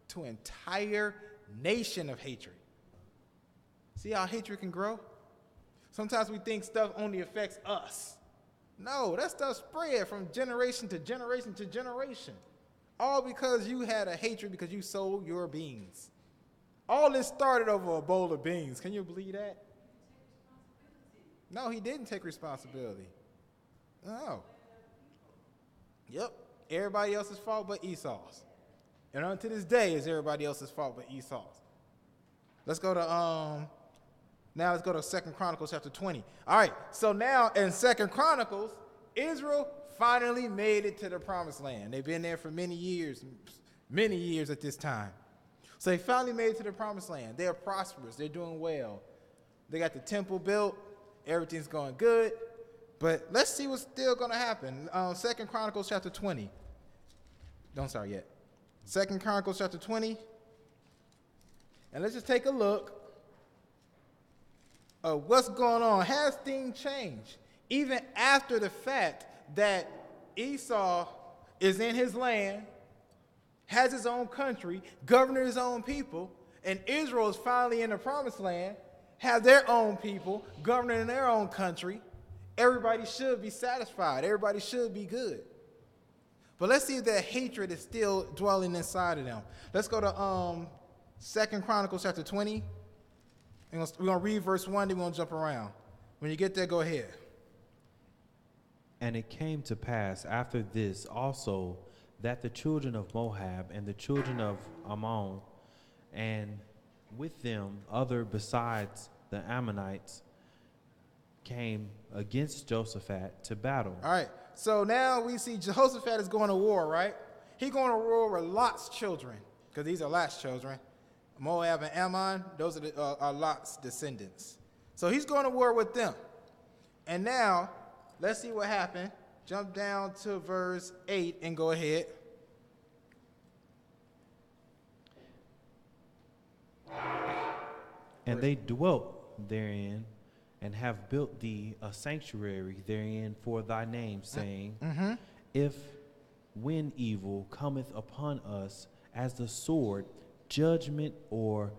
to an entire nation of hatred. See how hatred can grow? Sometimes we think stuff only affects us. No, that stuff spread from generation to generation to generation. All because you had a hatred because you sold your beans. All this started over a bowl of beans. Can you believe that? No, he didn't take responsibility. No. Yep. Everybody else's fault but Esau's. And unto this day is everybody else's fault but Esau's. Let's go to let's go to 2 Chronicles chapter 20. All right. So now in 2 Chronicles, Israel finally made it to the promised land. They've been there for many years at this time. So they finally made it to the promised land. They're prosperous. They're doing well. They got the temple built. Everything's going good. But let's see what's still going to happen. 2 Chronicles chapter 20. Don't start yet. 2 Chronicles chapter 20. And let's just take a look of what's going on. Has things changed? Even after the fact that Esau is in his land, has his own country, governing his own people, and Israel is finally in the promised land, have their own people, governing their own country, everybody should be satisfied. Everybody should be good. But let's see if that hatred is still dwelling inside of them. Let's go to 2 Chronicles chapter 20. We're going to read verse 1, then we're going to jump around. When you get there, go ahead. And it came to pass after this also that the children of Moab and the children of Ammon, and with them other besides the Ammonites, came against Jehoshaphat to battle. All right. So now we see Jehoshaphat is going to war, right? He's going to war with Lot's children, because these are Lot's children. Moab and Ammon, those are Lot's descendants. So he's going to war with them. And now, let's see what happened. Jump down to verse 8 and go ahead. And they dwelt therein, and have built thee a sanctuary therein for thy name, saying, If when evil cometh upon us as the sword, judgment, or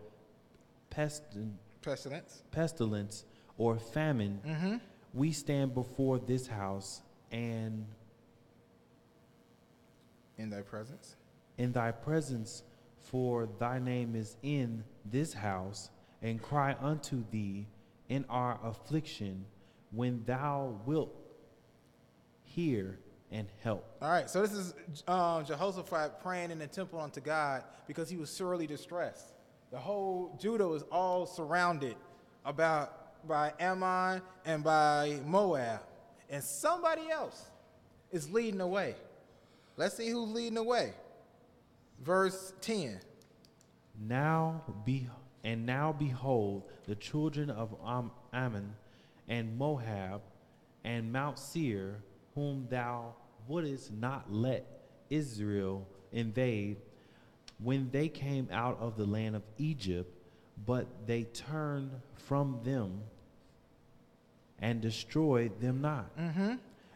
pestilence, or famine, we stand before this house and in thy presence. In thy presence, for thy name is in this house, and cry unto thee in our affliction, when thou wilt hear and help. All right, so this is Jehoshaphat praying in the temple unto God because he was sorely distressed. The whole Judah was all surrounded by Ammon and by Moab. And somebody else is leading the way. Let's see who's leading the way. Verse 10. Now behold, the children of Ammon and Moab and Mount Seir, whom thou wouldest not let Israel invade, when they came out of the land of Egypt, but they turned from them and destroyed them not.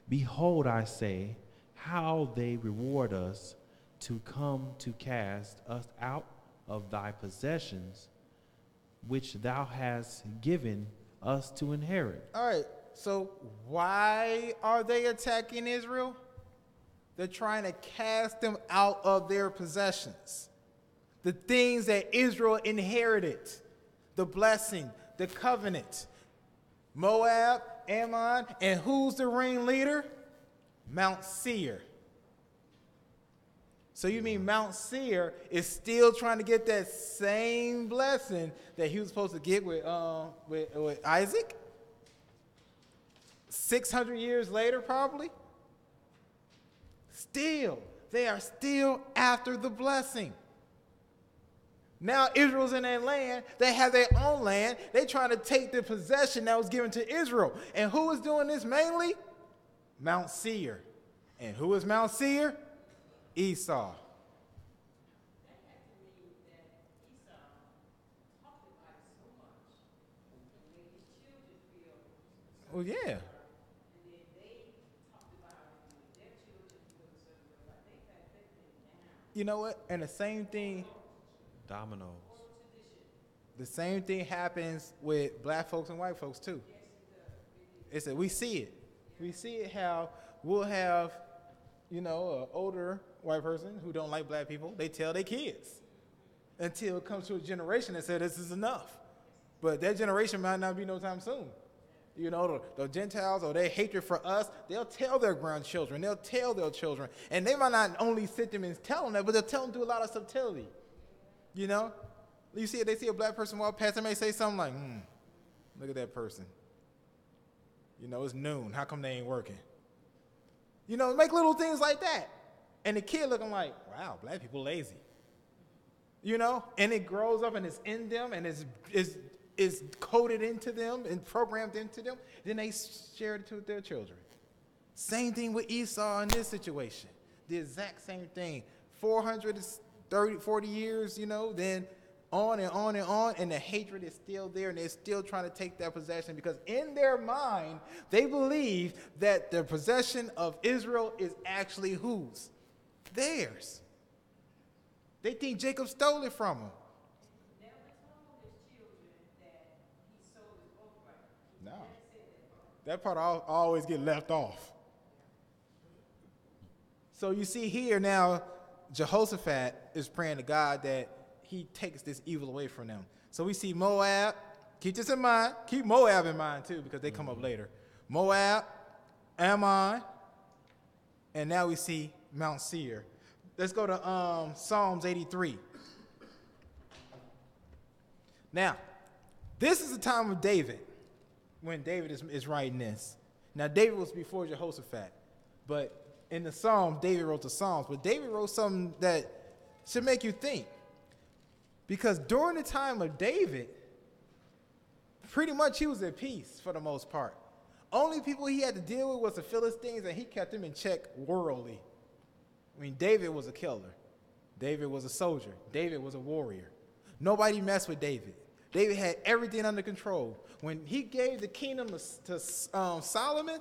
Behold, I say, how they reward us to come to cast us out of thy possessions, which thou hast given us to inherit. All right, so why are they attacking Israel? They're trying to cast them out of their possessions. The things that Israel inherited, the blessing, the covenant. Moab, Ammon, and who's the ringleader? Mount Seir. So you mean Mount Seir is still trying to get that same blessing that he was supposed to get with Isaac? 600 years later, probably? Still, they are still after the blessing. Now Israel's in their land. They have their own land. They're trying to take the possession that was given to Israel. And who is doing this mainly? Mount Seir. And who is Mount Seir? Esau. Oh, yeah. You know what? And the same thing Dominoes. The same thing happens with black folks and white folks too. It's that we see it. We see it how we'll have, an older white person who don't like black people. They tell their kids until it comes to a generation that says this is enough. But that generation might not be no time soon. The Gentiles or their hatred for us, they'll tell their grandchildren. They'll tell their children. And they might not only sit them and tell them that, but they'll tell them through a lot of subtlety. You see, they see a black person walk past, they may say something like, look at that person. It's noon. How come they ain't working? Make little things like that. And the kid looking like, wow, black people lazy. And it grows up and it's in them and it's coded into them and programmed into them. Then they share it with their children. Same thing with Esau in this situation. The exact same thing. 40 years, then on and on and on, and the hatred is still there, and they're still trying to take that possession because in their mind, they believe that the possession of Israel is actually whose? Theirs. They think Jacob stole it from them. He never told his children that he sold his birthright. No. That part always get left off. So you see here now, Jehoshaphat is praying to God that he takes this evil away from them. So we see Moab. Keep this in mind. Keep Moab in mind too because they come up later. Moab, Ammon, and now we see Mount Seir. Let's go to Psalms 83. Now, this is the time of David when David is writing this. Now, David was before Jehoshaphat, but in the Psalms, David wrote the Psalms. But David wrote something that should make you think. Because during the time of David, pretty much he was at peace for the most part. Only people he had to deal with was the Philistines, and he kept them in check worldly. David was a killer. David was a soldier. David was a warrior. Nobody messed with David. David had everything under control. When he gave the kingdom to Solomon,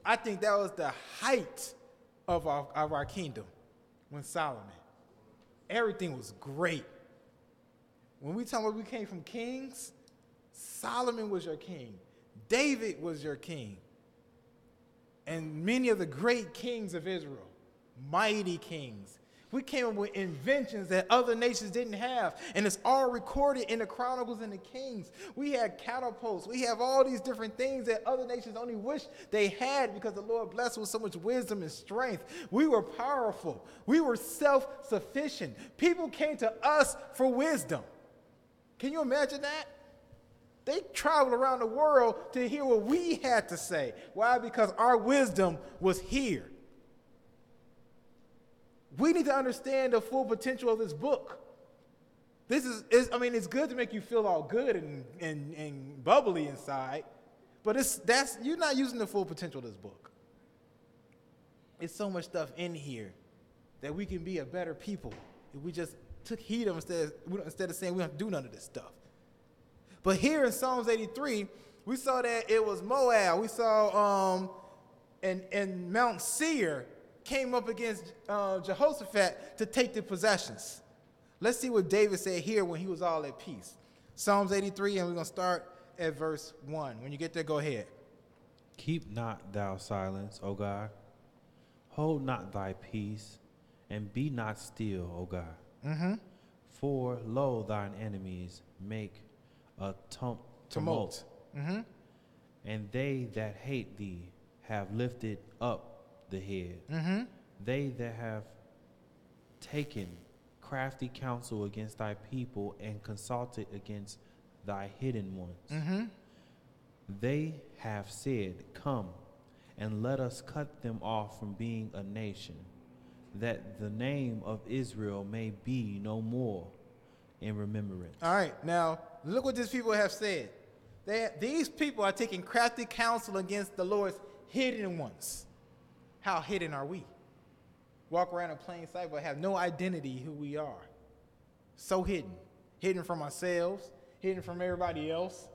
I think that was the height of our kingdom when Solomon. Everything was great. When we talk about we came from kings, Solomon was your king. David was your king. And many of the great kings of Israel, mighty kings. We came up with inventions that other nations didn't have. And it's all recorded in the Chronicles and the Kings. We had catapults. We have all these different things that other nations only wish they had because the Lord blessed us with so much wisdom and strength. We were powerful. We were self-sufficient. People came to us for wisdom. Can you imagine that? They traveled around the world to hear what we had to say. Why? Because our wisdom was here. We need to understand the full potential of this book. It's good to make you feel all good and bubbly inside, but you're not using the full potential of this book. It's so much stuff in here that we can be a better people if we just took heed of instead of saying we don't have to do none of this stuff. But here in Psalms 83, we saw that it was Moab. We saw and Mount Seir came up against Jehoshaphat to take the possessions. Let's see what David said here when he was all at peace. Psalms 83, and we're going to start at verse 1. When you get there, go ahead. Keep not thou silence, O God. Hold not thy peace, and be not still, O God. Mm-hmm. For lo, thine enemies make a tumult. Mm-hmm. And they that hate thee have lifted up the head. Mm-hmm. They that have taken crafty counsel against thy people and consulted against thy hidden ones. Mm-hmm. They have said, come, and let us cut them off from being a nation, that the name of Israel may be no more in remembrance. All right, now look what these people have said. These people are taking crafty counsel against the Lord's hidden ones. How hidden are we? Walk around in plain sight but have no identity who we are. So hidden. Hidden from ourselves, hidden from everybody else.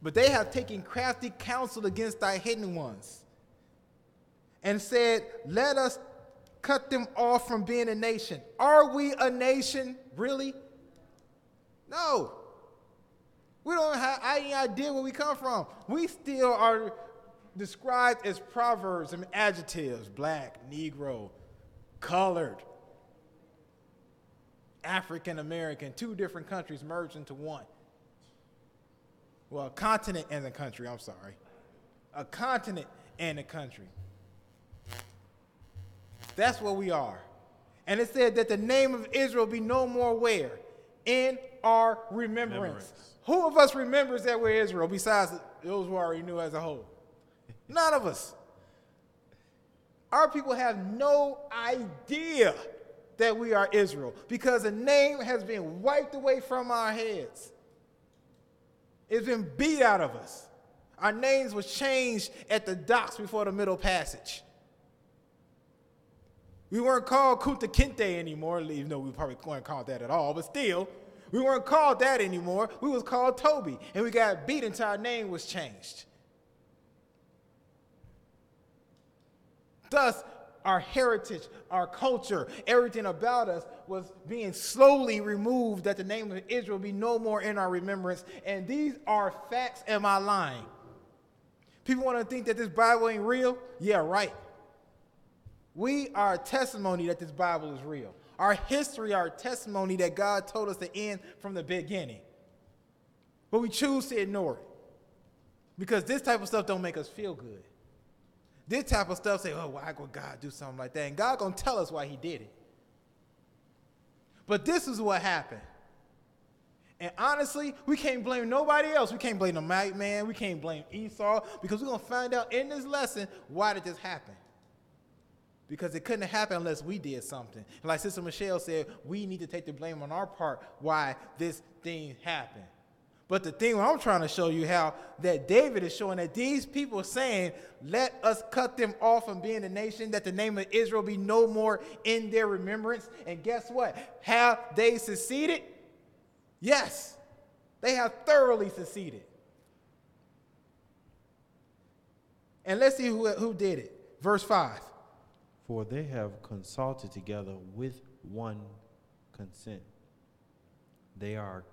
But they have taken crafty counsel against thy hidden ones and said, let us cut them off from being a nation. Are we a nation, really? No. We don't have any idea where we come from. We still are described as proverbs and adjectives: black, Negro, colored, African American, two different countries merged into one. Well, a continent and a country, I'm sorry. A continent and a country. That's what we are. And it said that the name of Israel be no more where? In our remembrance. Who of us remembers that we're Israel besides those who already knew as a whole? None of us. Our people have no idea that we are Israel because the name has been wiped away from our heads. It's been beat out of us. Our names were changed at the docks before the Middle Passage. We weren't called Kunta Kinte anymore, even though we probably weren't called that at all, but still, we weren't called that anymore. We was called Toby, and we got beat until our name was changed. Thus, our heritage, our culture, everything about us was being slowly removed that the name of Israel be no more in our remembrance. And these are facts. Am I lying? People want to think that this Bible ain't real? Yeah, right. We are a testimony that this Bible is real. Our history, our testimony that God told us to end from the beginning. But we choose to ignore it because this type of stuff don't make us feel good. This type of stuff say, oh, why would God do something like that? And God gonna tell us why he did it. But this is what happened. And honestly, we can't blame nobody else. We can't blame the white man. We can't blame Esau because we're gonna find out in this lesson why did this happen. Because it couldn't happen unless we did something. And like Sister Michelle said, we need to take the blame on our part why this thing happened. But the thing I'm trying to show you how that David is showing that these people are saying, let us cut them off from being a nation, that the name of Israel be no more in their remembrance. And guess what? Have they succeeded? Yes, they have thoroughly succeeded. And let's see who did it. Verse 5. For they have consulted together with one consent. They are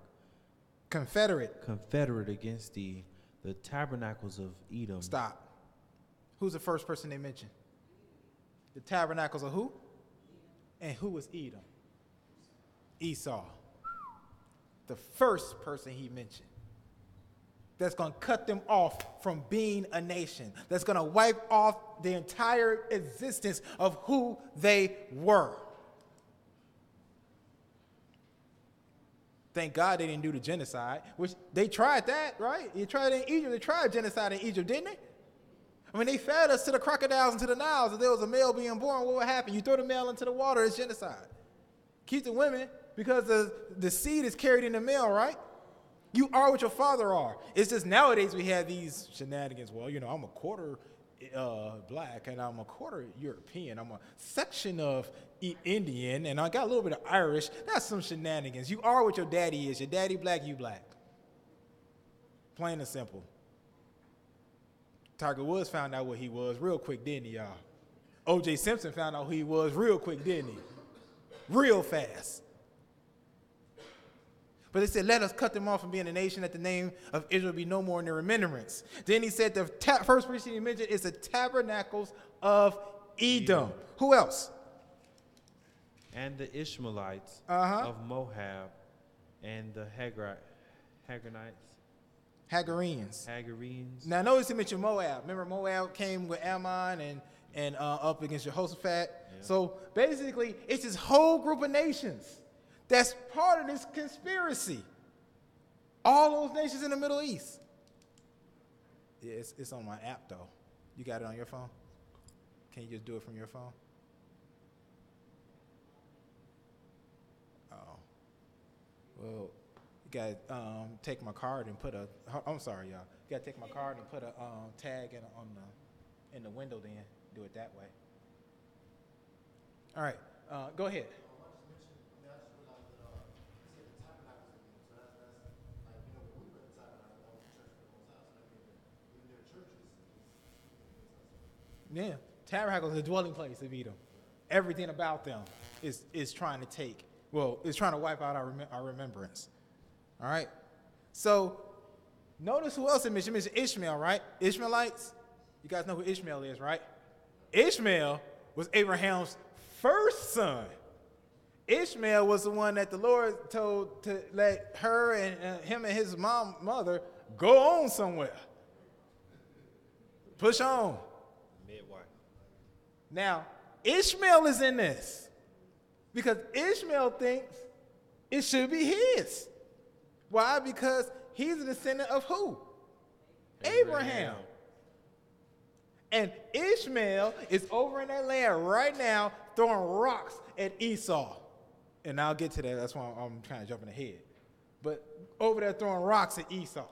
confederate against the tabernacles of Edom. Stop. Who's the first person they mentioned? The tabernacles of who? And who was Edom? Esau. The first person he mentioned. That's going to cut them off from being a nation. That's going to wipe off the entire existence of who they were. Thank God they didn't do the genocide, which they tried that, right? You tried it in Egypt. They tried genocide in Egypt, didn't they? I mean, they fed us to the crocodiles and to the Niles. If there was a male being born, what would happen? You throw the male into the water, it's genocide. Keep the women because the seed is carried in the male, right? You are what your father are. It's just nowadays we have these shenanigans. Well, you know, I'm a quarter black and I'm a quarter European. I'm a section of Indian and I got a little bit of Irish. That's some shenanigans. You are what your daddy is. Your daddy black, you black. Plain and simple. Tiger Woods found out what he was real quick, didn't he, y'all? O.J. Simpson found out who he was real quick, didn't he? Real fast. But they said, let us cut them off from being a nation, that the name of Israel be no more in their remembrance. Then he said the first person he mentioned is the tabernacles of Edom. Who else? And the Ishmaelites of Moab, and the Hagarenes. Hagarenes. Now notice he mentioned Moab. Remember Moab came with Ammon and up against Jehoshaphat. Yeah. So basically, it's this whole group of nations that's part of this conspiracy. All those nations in the Middle East. Yeah, it's on my app, though. You got it on your phone? Can you just do it from your phone? Oh. Well, you got to take my card and put a... I'm sorry, y'all. You got to take my card and put a tag in the window then. Do it that way. All right. Go ahead. Yeah, tabernacle is a dwelling place of Edom. Everything about them is trying to is trying to wipe out our remembrance. All right? So, notice who else it mentioned. It mentioned Ishmael, right? Ishmaelites. You guys know who Ishmael is, right? Ishmael was Abraham's first son. Ishmael was the one that the Lord told to let her and him and his mother go on somewhere. Push on. Now, Ishmael is in this because Ishmael thinks it should be his. Why? Because he's a descendant of who? Abraham. And Ishmael is over in that land right now throwing rocks at Esau. And I'll get to that. That's why I'm kind of jumping ahead. But over there throwing rocks at Esau.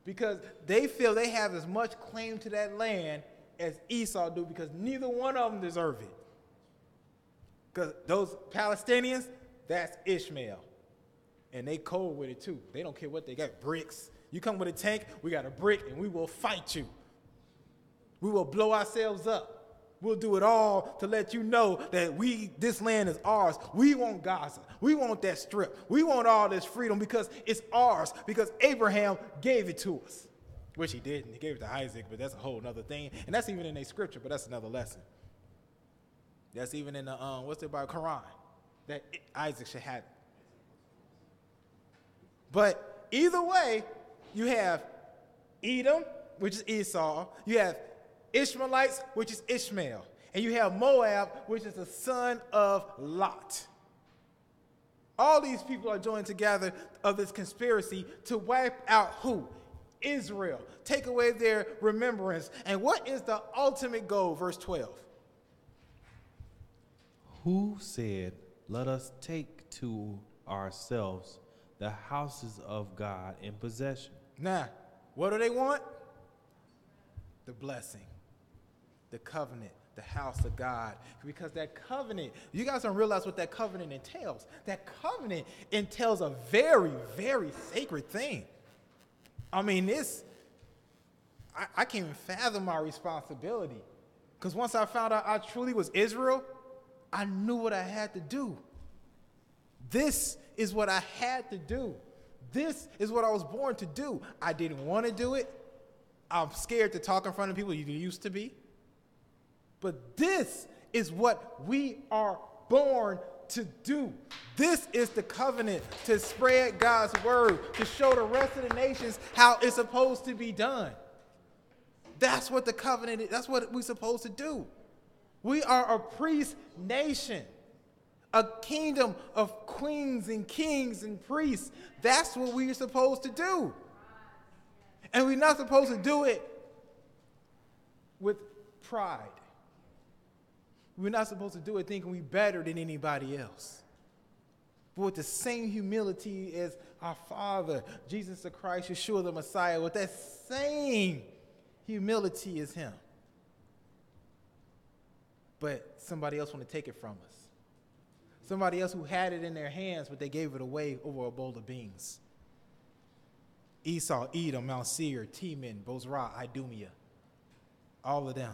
Because they feel they have as much claim to that land as Esau do, because neither one of them deserve it. Because those Palestinians, that's Ishmael. And they cold with it too. They don't care what they got. Bricks. You come with a tank, we got a brick, and we will fight you. We will blow ourselves up. We'll do it all to let you know that this land is ours. We want Gaza. We want that strip. We want all this freedom because it's ours, because Abraham gave it to us. Which he didn't. He gave it to Isaac, but that's a whole other thing. And that's even in a scripture, but that's another lesson. That's even in the, what's it about Quran? That Isaac should have it. But either way, you have Edom, which is Esau. You have Ishmaelites, which is Ishmael. And you have Moab, which is the son of Lot. All these people are joined together of this conspiracy to wipe out who? Israel. Take away their remembrance. And what is the ultimate goal? Verse 12. Who said, let us take to ourselves the houses of God in possession? Now, what do they want? The blessing, the covenant, the house of God. Because that covenant, you guys don't realize what that covenant entails. That covenant entails a very, very sacred thing. I mean, I can't even fathom my responsibility. Because once I found out I truly was Israel, I knew what I had to do. This is what I had to do. This is what I was born to do. I didn't want to do it. I'm scared to talk in front of people. You used to be. But this is what we are born to do. This is the covenant, to spread God's word, to show the rest of the nations how it's supposed to be done. That's what the covenant is. That's what we're supposed to do. We are a priest nation, a kingdom of queens and kings and priests. That's what we're supposed to do. And we're not supposed to do it with pride. We're not supposed to do it thinking we're better than anybody else. But with the same humility as our Father, Jesus the Christ, Yeshua the Messiah, with that same humility as him. But somebody else want to take it from us. Somebody else who had it in their hands, but they gave it away over a bowl of beans. Esau, Edom, Mount Seir, Teman, Bozrah, Idumea. All of them.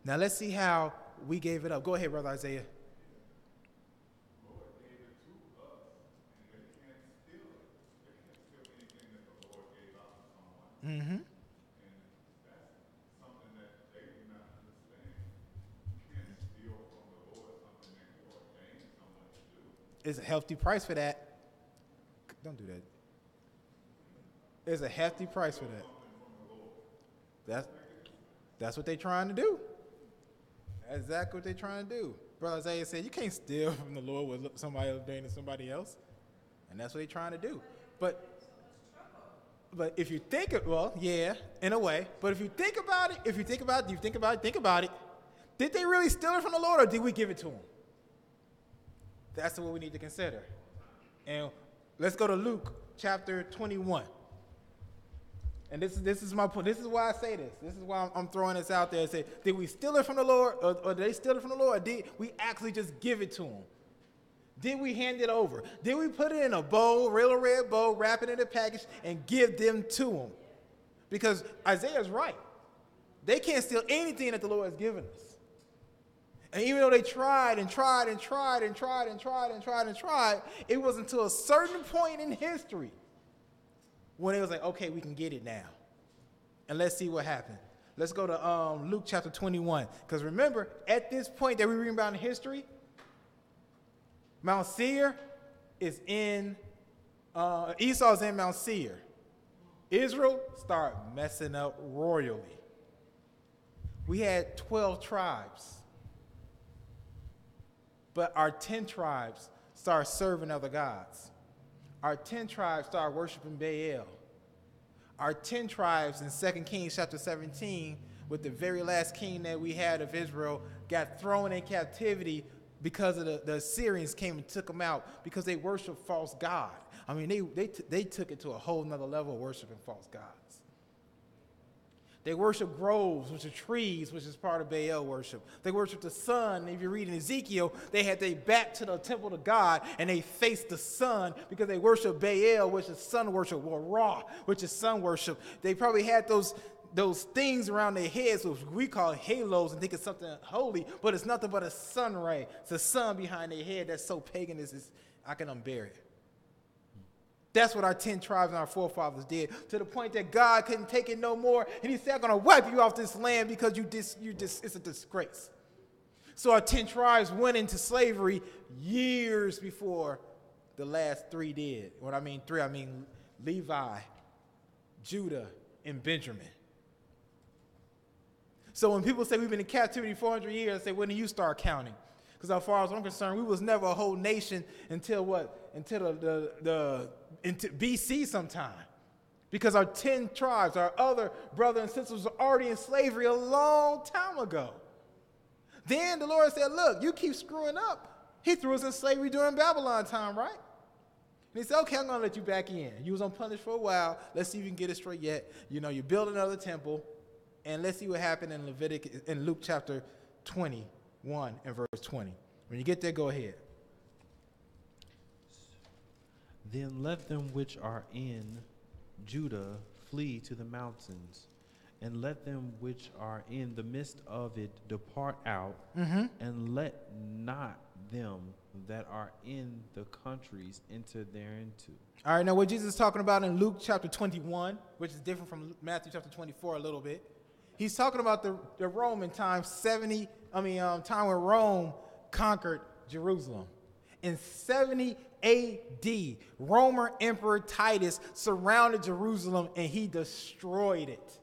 Now let's see how we gave it up. Go ahead, Brother Isaiah. Lord gave it to us, and they can't steal it. They can't steal anything that the Lord gave out to someone. Mm-hmm. And that's something that they do not understand. You can't steal from the Lord something that you ordained someone to do. It's a hefty price for that. Don't do that. There's a hefty price for that. That's what they're trying to do. That's exactly what they're trying to do. Brother Isaiah said, you can't steal from the Lord with somebody ordained to somebody else. And that's what they're trying to do. But if you think it, well, yeah, in a way. But if you think about it, did they really steal it from the Lord, or did we give it to them? That's what we need to consider. And let's go to Luke chapter 21. And this is my point. This is why I say this. This is why I'm throwing this out there and say, did we steal it from the Lord, or did they steal it from the Lord, or did we actually just give it to them? Did we hand it over? Did we put it in a bowl, real red bowl, wrap it in a package, and give them to them? Because Isaiah's right. They can't steal anything that the Lord has given us. And even though they tried, it was until a certain point in history when it was like, okay, we can get it now. And let's see what happened. Let's go to Luke chapter 21. Because remember, at this point that we're reading about in history, Mount Seir is in, Esau's in Mount Seir. Israel started messing up royally. We had 12 tribes. But our 10 tribes started serving other gods. Our 10 tribes started worshiping Baal. Our 10 tribes in 2 Kings chapter 17, with the very last king that we had of Israel, got thrown in captivity because of the Assyrians came and took them out because they worshiped false God. I mean, they took it to a whole nother level of worshiping false gods. They worship groves, which are trees, which is part of Baal worship. They worship the sun. If you read in Ezekiel, they had their back to the temple of God, and they faced the sun because they worship Baal, which is sun worship, or Ra, which is sun worship. They probably had those things around their heads, which we call halos, and think it's something holy, but it's nothing but a sun ray. It's the sun behind their head that's so pagan, I can unbear it. That's what our 10 tribes and our forefathers did, to the point that God couldn't take it no more, and he said, I'm going to wipe you off this land because it's a disgrace. So our 10 tribes went into slavery years before the last 3 did. When I mean 3, I mean Levi, Judah, and Benjamin. So when people say we've been in captivity 400 years, I say, when do you start counting? Because as far as I'm concerned, we was never a whole nation until what? Until into BC sometime. Because our 10 tribes, our other brothers and sisters were already in slavery a long time ago. Then the Lord said, look, you keep screwing up. He threw us in slavery during Babylon time, right? And he said, okay, I'm going to let you back in. You was on punish for a while. Let's see if you can get it straight yet. You know, you build another temple. And let's see what happened in Luke chapter 21 and verse 20. When you get there, go ahead. Then let them which are in Judah flee to the mountains, and let them which are in the midst of it depart out, and let not them that are in the countries enter thereinto. All right, now what Jesus is talking about in Luke chapter 21, which is different from Matthew chapter 24 a little bit. He's talking about the Roman time, time when Rome conquered Jerusalem. In 70 AD, Roman Emperor Titus surrounded Jerusalem and he destroyed it.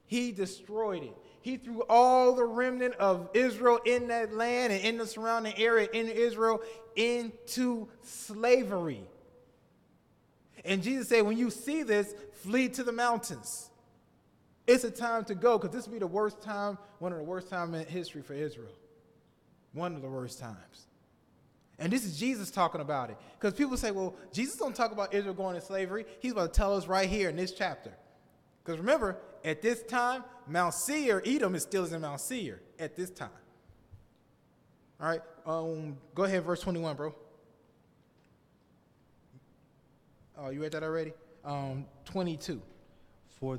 He destroyed it. He threw all the remnant of Israel in that land and in the surrounding area in Israel into slavery. And Jesus said, when you see this, flee to the mountains. It's a time to go, because this will be the worst time, one of the worst times in history for Israel. One of the worst times. And this is Jesus talking about it. Because people say, well, Jesus don't talk about Israel going into slavery. He's about to tell us right here in this chapter. Because remember, at this time, Mount Seir, Edom is still in Mount Seir at this time. All right, go ahead, verse 21, bro. Oh, you read that already? 22. For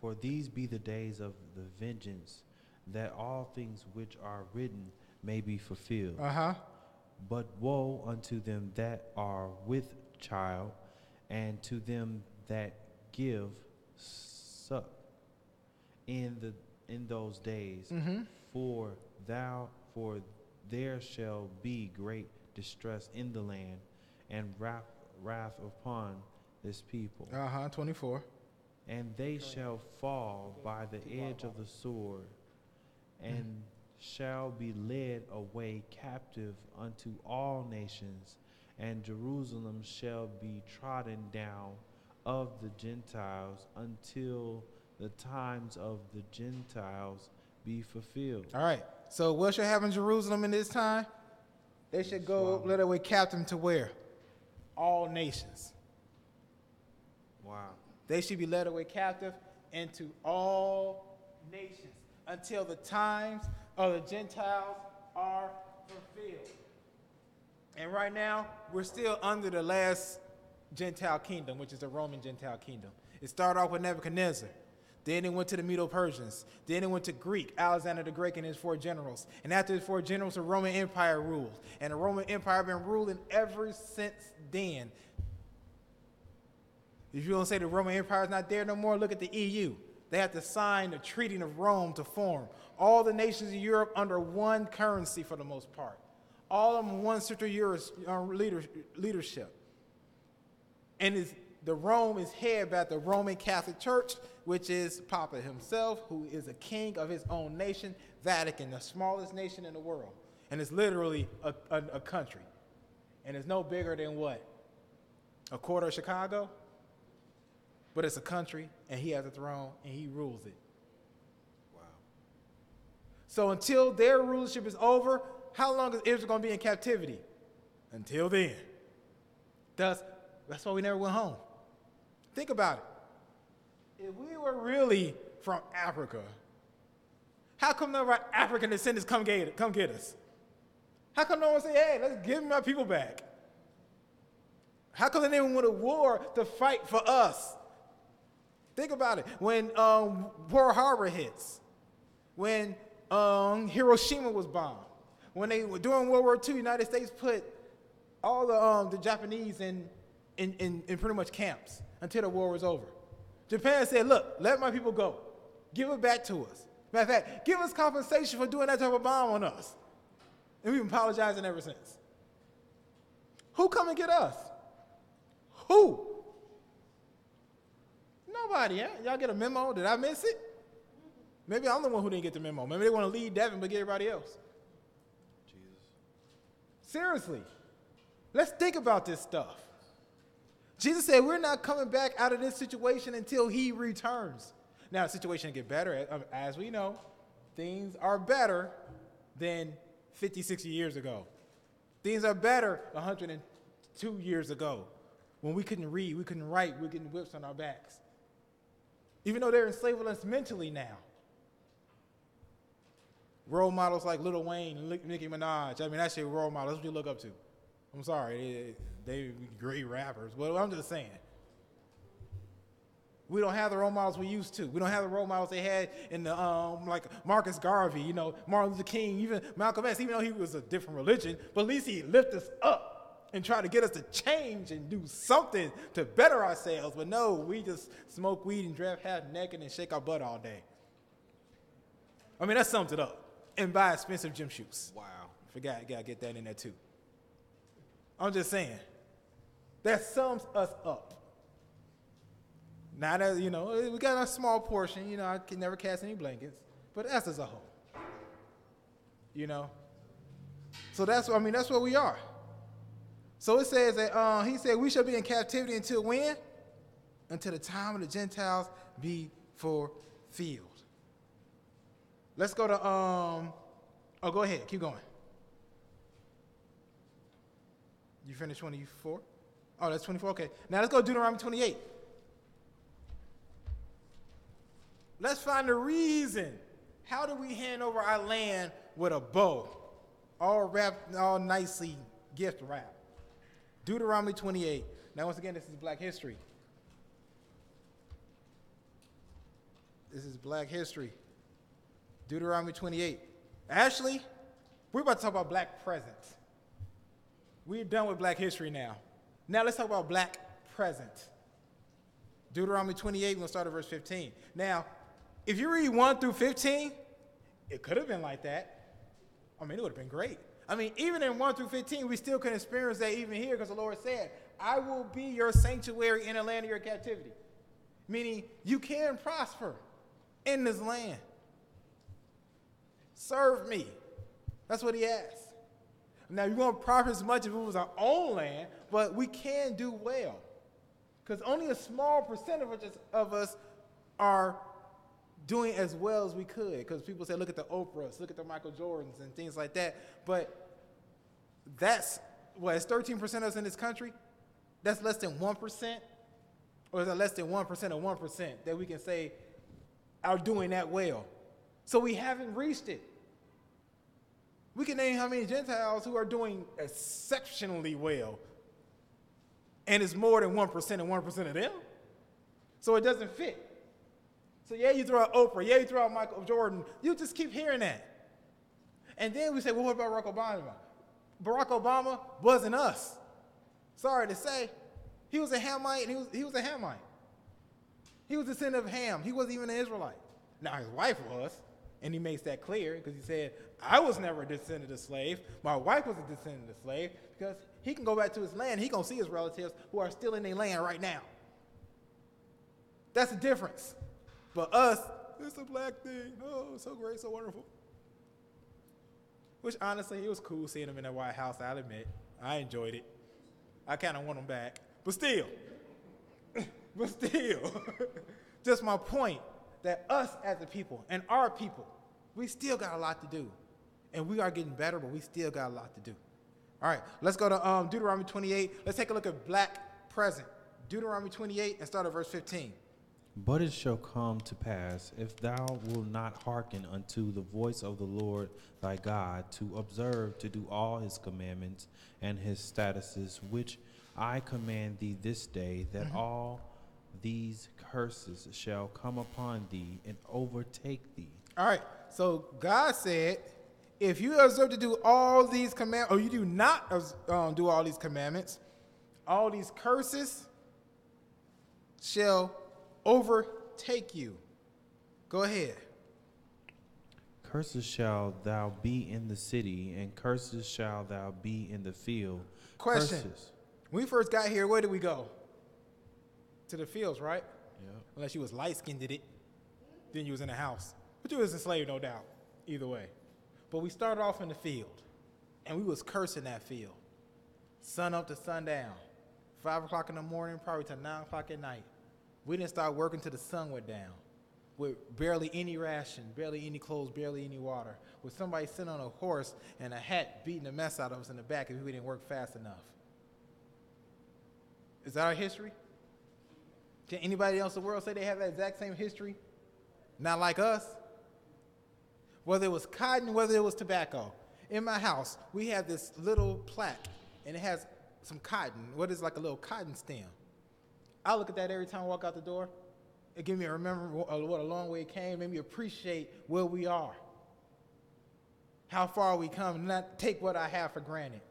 For these be the days of the vengeance, that all things which are written may be fulfilled. But woe unto them that are with child, and to them that give suck in those days. For there shall be great distress in the land, and wrath upon this people. 24. And they shall fall by the edge of the sword, and shall be led away captive unto all nations, and Jerusalem shall be trodden down of the Gentiles until the times of the Gentiles be fulfilled. All right. So what should happen in Jerusalem in this time? They should go led away captive to where? All nations. Wow. They should be led away captive into all nations until the times of the Gentiles are fulfilled. And right now, we're still under the last Gentile kingdom, which is the Roman Gentile kingdom. It started off with Nebuchadnezzar. Then it went to the Medo-Persians. Then it went to Greek, Alexander the Great and his 4 generals. And after his 4 generals, the Roman Empire ruled. And the Roman Empire has been ruling ever since then. If you don't say the Roman Empire is not there no more, look at the EU. They have to sign the Treaty of Rome to form all the nations of Europe under one currency for the most part. All of them one central leadership. And Rome is headed by the Roman Catholic Church, which is Papa himself, who is a king of his own nation, Vatican, the smallest nation in the world. And it's literally a country. And it's no bigger than what? A quarter of Chicago? But it's a country, and he has a throne, and he rules it. Wow. So until their rulership is over, how long is Israel going to be in captivity? Until then. That's why we never went home. Think about it. If we were really from Africa, how come none of our African descendants come get us? How come no one say, hey, let's give my people back? How come they didn't win a war to fight for us? Think about it. When Pearl Harbor hits, when Hiroshima was bombed, when during World War II, United States put all the Japanese in pretty much camps until the war was over. Japan said, look, let my people go. Give it back to us. Matter of fact, give us compensation for doing that type of bomb on us. And we've been apologizing ever since. Who come and get us? Who? Nobody, yeah? Y'all get a memo? Did I miss it? Maybe I'm the one who didn't get the memo. Maybe they want to lead Devin but get everybody else. Jesus. Seriously. Let's think about this stuff. Jesus said we're not coming back out of this situation until he returns. Now, the situation will get better. As we know, things are better than 50, 60 years ago. Things are better 102 years ago when we couldn't read, we couldn't write, we were getting whips on our backs. Even though they're enslaving us mentally now. Role models like Lil Wayne and Nicki Minaj, I mean, that's your role model. That's what you look up to. I'm sorry, they're great rappers, but I'm just saying. We don't have the role models we used to. We don't have the role models they had in the, like Marcus Garvey, Martin Luther King, even Malcolm X, even though he was a different religion, but at least he lifted us up and tried to get us to change and do something to better ourselves. But no, we just smoke weed and drive half naked and shake our butt all day. I mean, that sums it up. And buy expensive gym shoes. Wow. Forgot, gotta get that in there too. I'm just saying, that sums us up. Now that, we got a small portion, I can never cast any blankets, but us as a whole. So that's where we are. So it says that, he said, we shall be in captivity until when? Until the time of the Gentiles be fulfilled. Let's go to, go ahead, keep going. You finished 24? Oh, that's 24, okay. Now let's go to Deuteronomy 28. Let's find the reason. How do we hand over our land with a bow? All wrapped, all nicely gift wrapped. Deuteronomy 28. Now once again, this is Black history. This is Black history. Deuteronomy 28. Actually, we're about to talk about Black present. We're done with Black history now. Now let's talk about Black present. Deuteronomy 28, we're going to start at verse 15. Now, if you read 1 through 15, it could have been like that. I mean, it would have been great. I mean, even in 1 through 15, we still can experience that even here because the Lord said, I will be your sanctuary in the land of your captivity. Meaning, you can prosper in this land. Serve me. That's what he asked. Now, you won't prosper as much if it was our own land, but we can do well. Because only a small percentage of us are doing as well as we could. Because people say, look at the Oprahs, look at the Michael Jordans and things like that. But that's, what, it's 13% of us in this country? That's less than 1%? Or is that less than 1% of 1% that we can say are doing that well? So we haven't reached it. We can name how many Gentiles who are doing exceptionally well. And it's more than 1% and 1% of them. So it doesn't fit. So yeah, you throw out Oprah, yeah, you throw out Michael Jordan. You just keep hearing that. And then we say, well, what about Barack Obama? Barack Obama wasn't us. Sorry to say. He was a Hamite, and he was a Hamite. He was a descendant of Ham. He wasn't even an Israelite. Now, his wife was, and he makes that clear because he said, I was never a descendant of slave. My wife was a descendant of slave because he can go back to his land. He going to see his relatives who are still in their land right now. That's the difference. But us, it's a black thing. Oh, so great, so wonderful. Which, honestly, it was cool seeing him in that White House, I'll admit. I enjoyed it. I kind of want him back. But still, just my point that us as a people and our people, we still got a lot to do. And we are getting better, but we still got a lot to do. All right, let's go to Deuteronomy 28. Let's take a look at Black present. Deuteronomy 28 and start at verse 15. But it shall come to pass, if thou wilt not hearken unto the voice of the Lord thy God, to observe to do all his commandments and his statutes, which I command thee this day, that all these curses shall come upon thee and overtake thee. All right, so God said, if you observe to do all these commandments, or you do not do all these commandments, all these curses shall overtake you. Go ahead. Curses shall thou be in the city, and curses shall thou be in the field. Question. Curses. When we first got here, where did we go? To the fields, right? Yep. Unless you was light-skinned, did it? Then you was in the house. But you was enslaved, no doubt. Either way. But we started off in the field, and we was cursing that field. Sun up to sundown. 5 o'clock in the morning, probably to 9 o'clock at night. We didn't start working till the sun went down. With barely any ration, barely any clothes, barely any water. With somebody sitting on a horse and a hat beating the mess out of us in the back if we didn't work fast enough. Is that our history? Can anybody else in the world say they have that exact same history? Not like us. Whether it was cotton, whether it was tobacco. In my house, we have this little plaque, and it has some cotton. What is like a little cotton stem? I look at that every time I walk out the door. It gives me a remember what a long way it came, made me appreciate where we are, how far we come, and not take what I have for granted.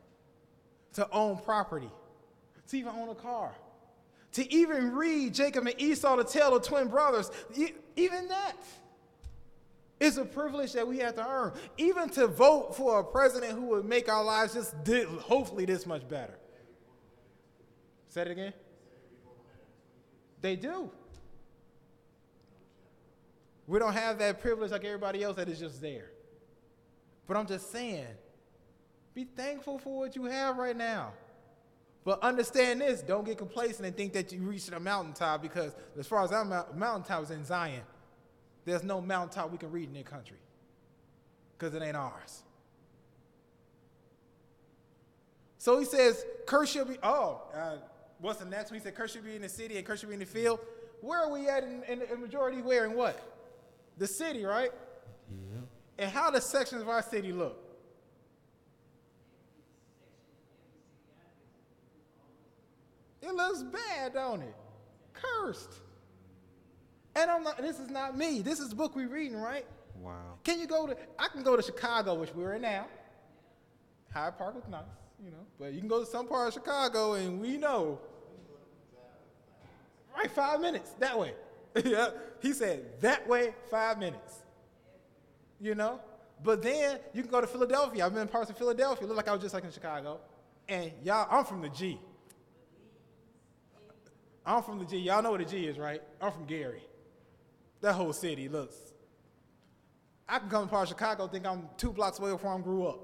To own property, to even own a car, to even read Jacob and Esau, the tale of twin brothers, even that is a privilege that we have to earn. Even to vote for a president who would make our lives just hopefully this much better. Say it again. They do. We don't have that privilege like everybody else that is just there. But I'm just saying, be thankful for what you have right now. But understand this, don't get complacent and think that you reached the mountaintop, because as far as our mountaintop is in Zion, there's no mountaintop we can read in their country because it ain't ours. So he says, curse shall be, what's the next one? He said, curse shall be in the city and curse shall be in the field. Where are we at in the majority? Where and what? The city, right? Yeah. And how do sections of our city look? It looks bad, don't it? Cursed. And I'm not, this is not me. This is the book we're reading, right? Wow. I can go to Chicago, which we're in now. Hyde Park was nice, you know. But you can go to some part of Chicago and we know. Right, 5 minutes, that way. Yeah. He said, that way, 5 minutes. You know? But then you can go to Philadelphia. I've been in parts of Philadelphia. It looked like I was just like in Chicago. And y'all, I'm from the G. I'm from the G. Y'all know what the G is, right? I'm from Gary. That whole city looks. I can come to part of Chicago, think I'm 2 blocks away from where I grew up.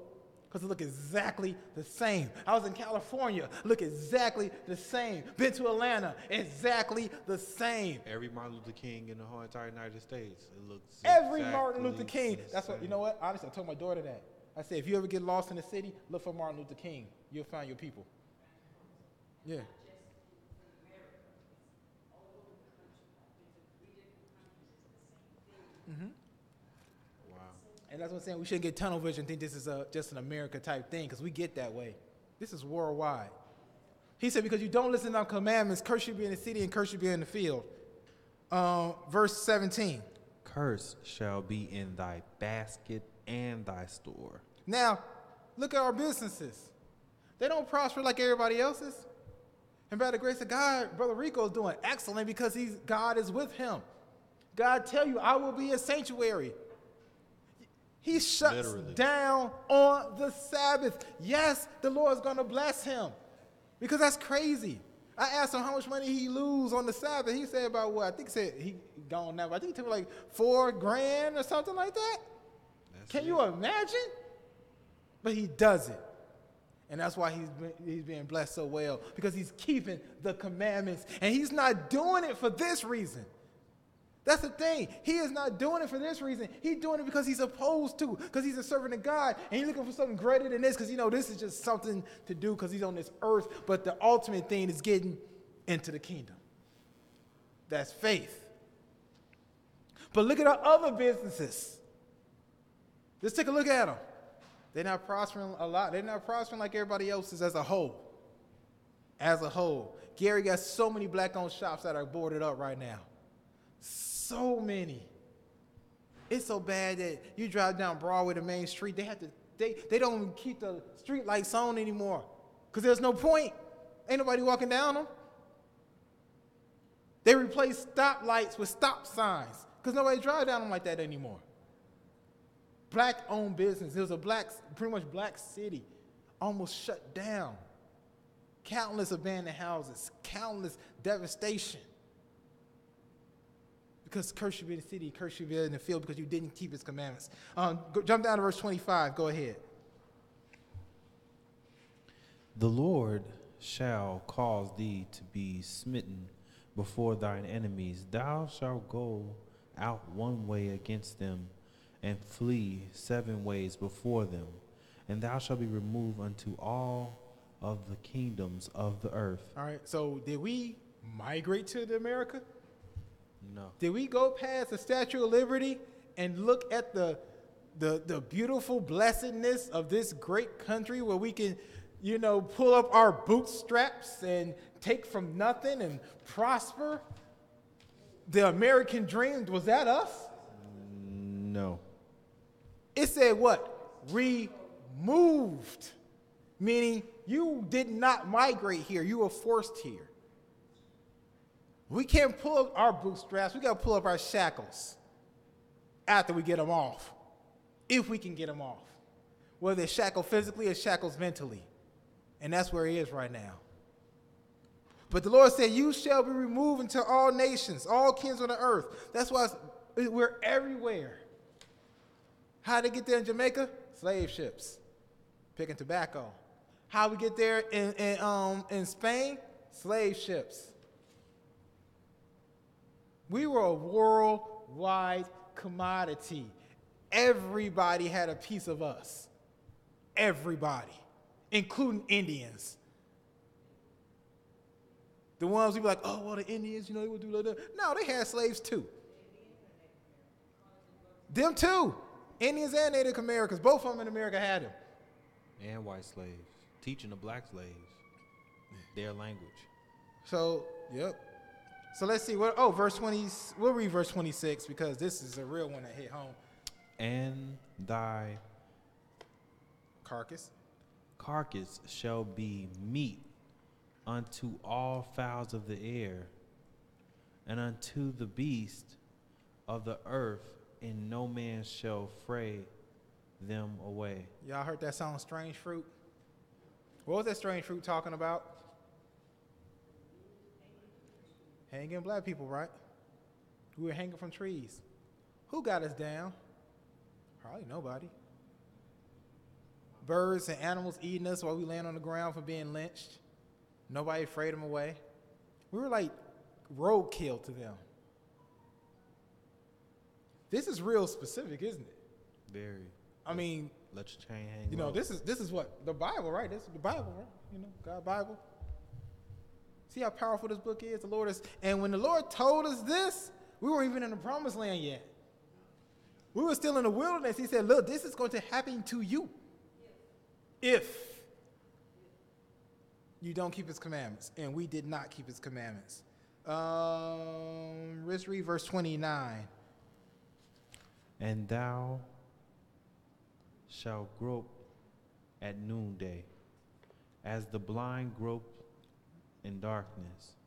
Because it look exactly the same. I was in California, look exactly the same. Been to Atlanta, exactly the same. Every Martin Luther King in the whole entire United States, it looks Every Martin Luther King. the That's what, you same. know what? Honestly, I told my daughter that. I said, if you ever get lost in the city, look for Martin Luther King. You'll find your people. Yeah. Wow. And that's what I'm saying. We shouldn't get tunnel vision and think this is just an America type thing, because we get that way. This is worldwide. He said, because you don't listen to our commandments, curse you be in the city and curse you be in the field. Verse 17. Curse shall be in thy basket and thy store. Now, look at our businesses. They don't prosper like everybody else's. And by the grace of God, Brother Rico is doing excellent because God is with him. God tell you, I will be a sanctuary. He shuts Literally. down on the Sabbath. Yes, the Lord's going to bless him because that's crazy. I asked him how much money he lose on the Sabbath. He said about what? I think he said he gone now, but I think he took like $4,000 or something like that. Can you imagine? But he does it. And that's why he's being blessed so well, because he's keeping the commandments. And he's not doing it for this reason. That's the thing. He is not doing it for this reason. He's doing it because he's supposed to, because he's a servant of God. And he's looking for something greater than this, because, this is just something to do because he's on this earth. But the ultimate thing is getting into the kingdom. That's faith. But look at our other businesses. Let's take a look at them. They're not prospering a lot. They're not prospering like everybody else's as a whole. As a whole. Gary got so many black-owned shops that are boarded up right now. So many. It's so bad that you drive down Broadway to Main Street, they don't even keep the street lights on anymore because there's no point. Ain't nobody walking down them. They replace stop lights with stop signs because nobody drives down them like that anymore. Black-owned business. It was pretty much black city, almost shut down. Countless abandoned houses, countless devastation. Because curse you be in the city, curse you be in the field because you didn't keep his commandments. Jump down to verse 25. Go ahead. The Lord shall cause thee to be smitten before thine enemies. Thou shalt go out one way against them, and flee 7 ways before them. And thou shalt be removed unto all of the kingdoms of the earth. All right, so did we migrate to America? No. Did we go past the Statue of Liberty and look at the beautiful blessedness of this great country where we can, pull up our bootstraps and take from nothing and prosper? The American dream, was that us? No. It said what? Removed. Meaning you did not migrate here. You were forced here. We can't pull up our bootstraps. We got to pull up our shackles after we get them off, if we can get them off. Whether it's shackled physically or shackles mentally. And that's where he is right now. But the Lord said, you shall be removed into all nations, all kings on the earth. That's why we're everywhere. How did they get there in Jamaica? Slave ships, picking tobacco. How we get there in Spain? Slave ships. We were a worldwide commodity. Everybody had a piece of us. Everybody, including Indians. The ones we be like, oh, well, the Indians, they would do that. No, they had slaves too. Them too. Indians and Native Americans, both of them in America had them. And white slaves. Teaching the black slaves their language. So, yep. So let's see. Verse 20. We'll read verse 26 because this is a real one that hit home. And thy Carcass. carcass shall be meat unto all fowls of the air, and unto the beast of the earth, and no man shall fray them away. Y'all heard that song, Strange Fruit? What was that strange fruit talking about? Hanging black people, right? We were hanging from trees. Who got us down? Probably nobody. Birds and animals eating us while we laying on the ground for being lynched. Nobody afraid them away. We were like roadkill to them. This is real specific, isn't it? Very. I mean, Let your chain hang you know, low. this is what the Bible, right? This is the Bible, right? You know, God's Bible. See how powerful this book is? The Lord is, and when the Lord told us this, we weren't even in the promised land yet. We were still in the wilderness. He said, look, this is going to happen to you if you don't keep his commandments. And we did not keep his commandments. Let's read verse 29. And thou shalt grope at noonday, as the blind grope in darkness.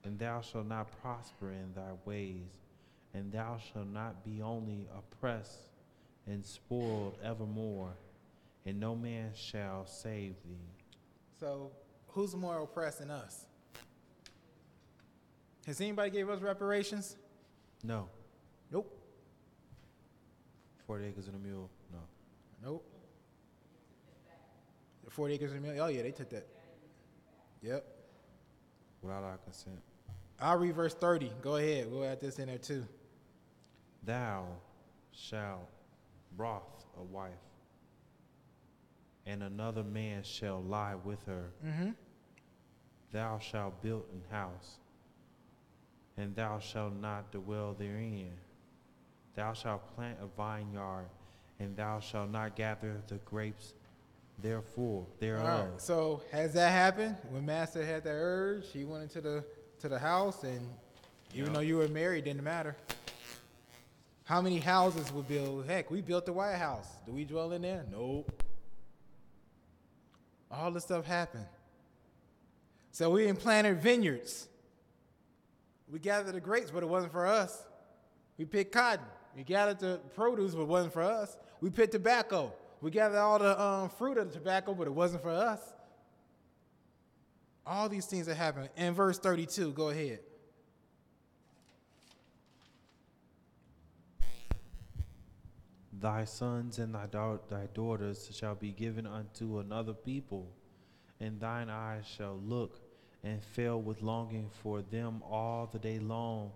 And thou shalt not prosper in thy ways, and thou shalt not be only oppressed and spoiled evermore, and no man shall save thee. So who's more oppressed than us? Has anybody gave us reparations? No. Nope. 40 acres and a mule? No. Nope. The 40 acres and a mule? Oh, yeah, they took that. Yep. Without our consent. I'll read verse 30. Go ahead. We'll add this in there too. Thou shalt broth a wife, and another man shall lie with her. Mm-hmm. Thou shalt build an house, and thou shalt not dwell therein. Thou shalt plant a vineyard, and thou shalt not gather the grapes thereof. All right. So has that happened? When Master had that urge, he went into the house, and even though you were married, didn't matter. How many houses were built? Heck, we built the White House. Do we dwell in there? Nope. All this stuff happened. So we planted vineyards. We gathered the grapes, but it wasn't for us. We picked cotton. We gathered the produce, but it wasn't for us. We picked tobacco. We gathered all the fruit of the tobacco, but it wasn't for us. All these things that happened. In verse 32, go ahead. Thy sons and thy daughters shall be given unto another people, and thine eyes shall look and fail with longing for them all the day long,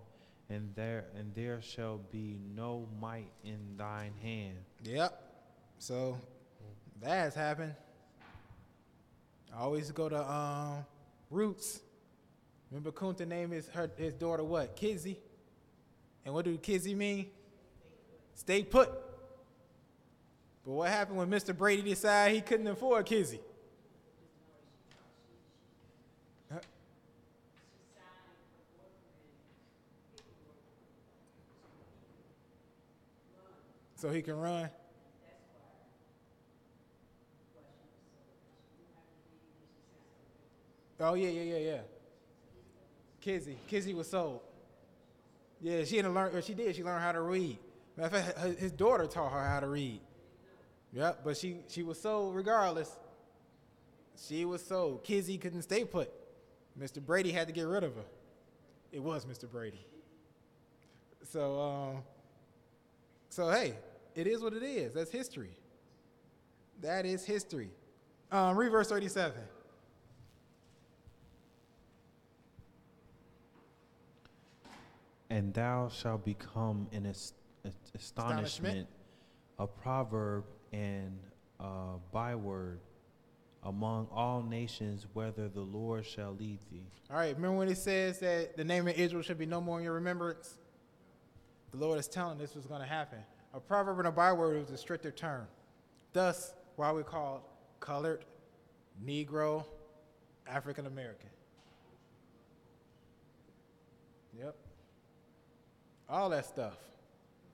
and there shall be no might in thine hand. Yep. So that has happened. I always go to Roots. Remember Kunta named his daughter what? Kizzy. And what do Kizzy mean? Stay put. But what happened when Mr. Brady decided he couldn't afford Kizzy? So he can run. Oh, yeah. Kizzy was sold. Yeah, she didn't learn, or she did. She learned how to read. Matter of fact, his daughter taught her how to read. Yep, but she was sold regardless. She was sold. Kizzy couldn't stay put. Mr. Brady had to get rid of her. It was Mr. Brady. So hey, it is what it is. That's history. That is history. Read verse 37. And thou shalt become an astonishment, a proverb, and a byword among all nations, whether the Lord shall lead thee. All right, remember when it says that the name of Israel should be no more in your remembrance? The Lord is telling this was going to happen. A proverb and a byword was a stricter term. Thus, why we called colored, Negro, African American. Yep. All that stuff.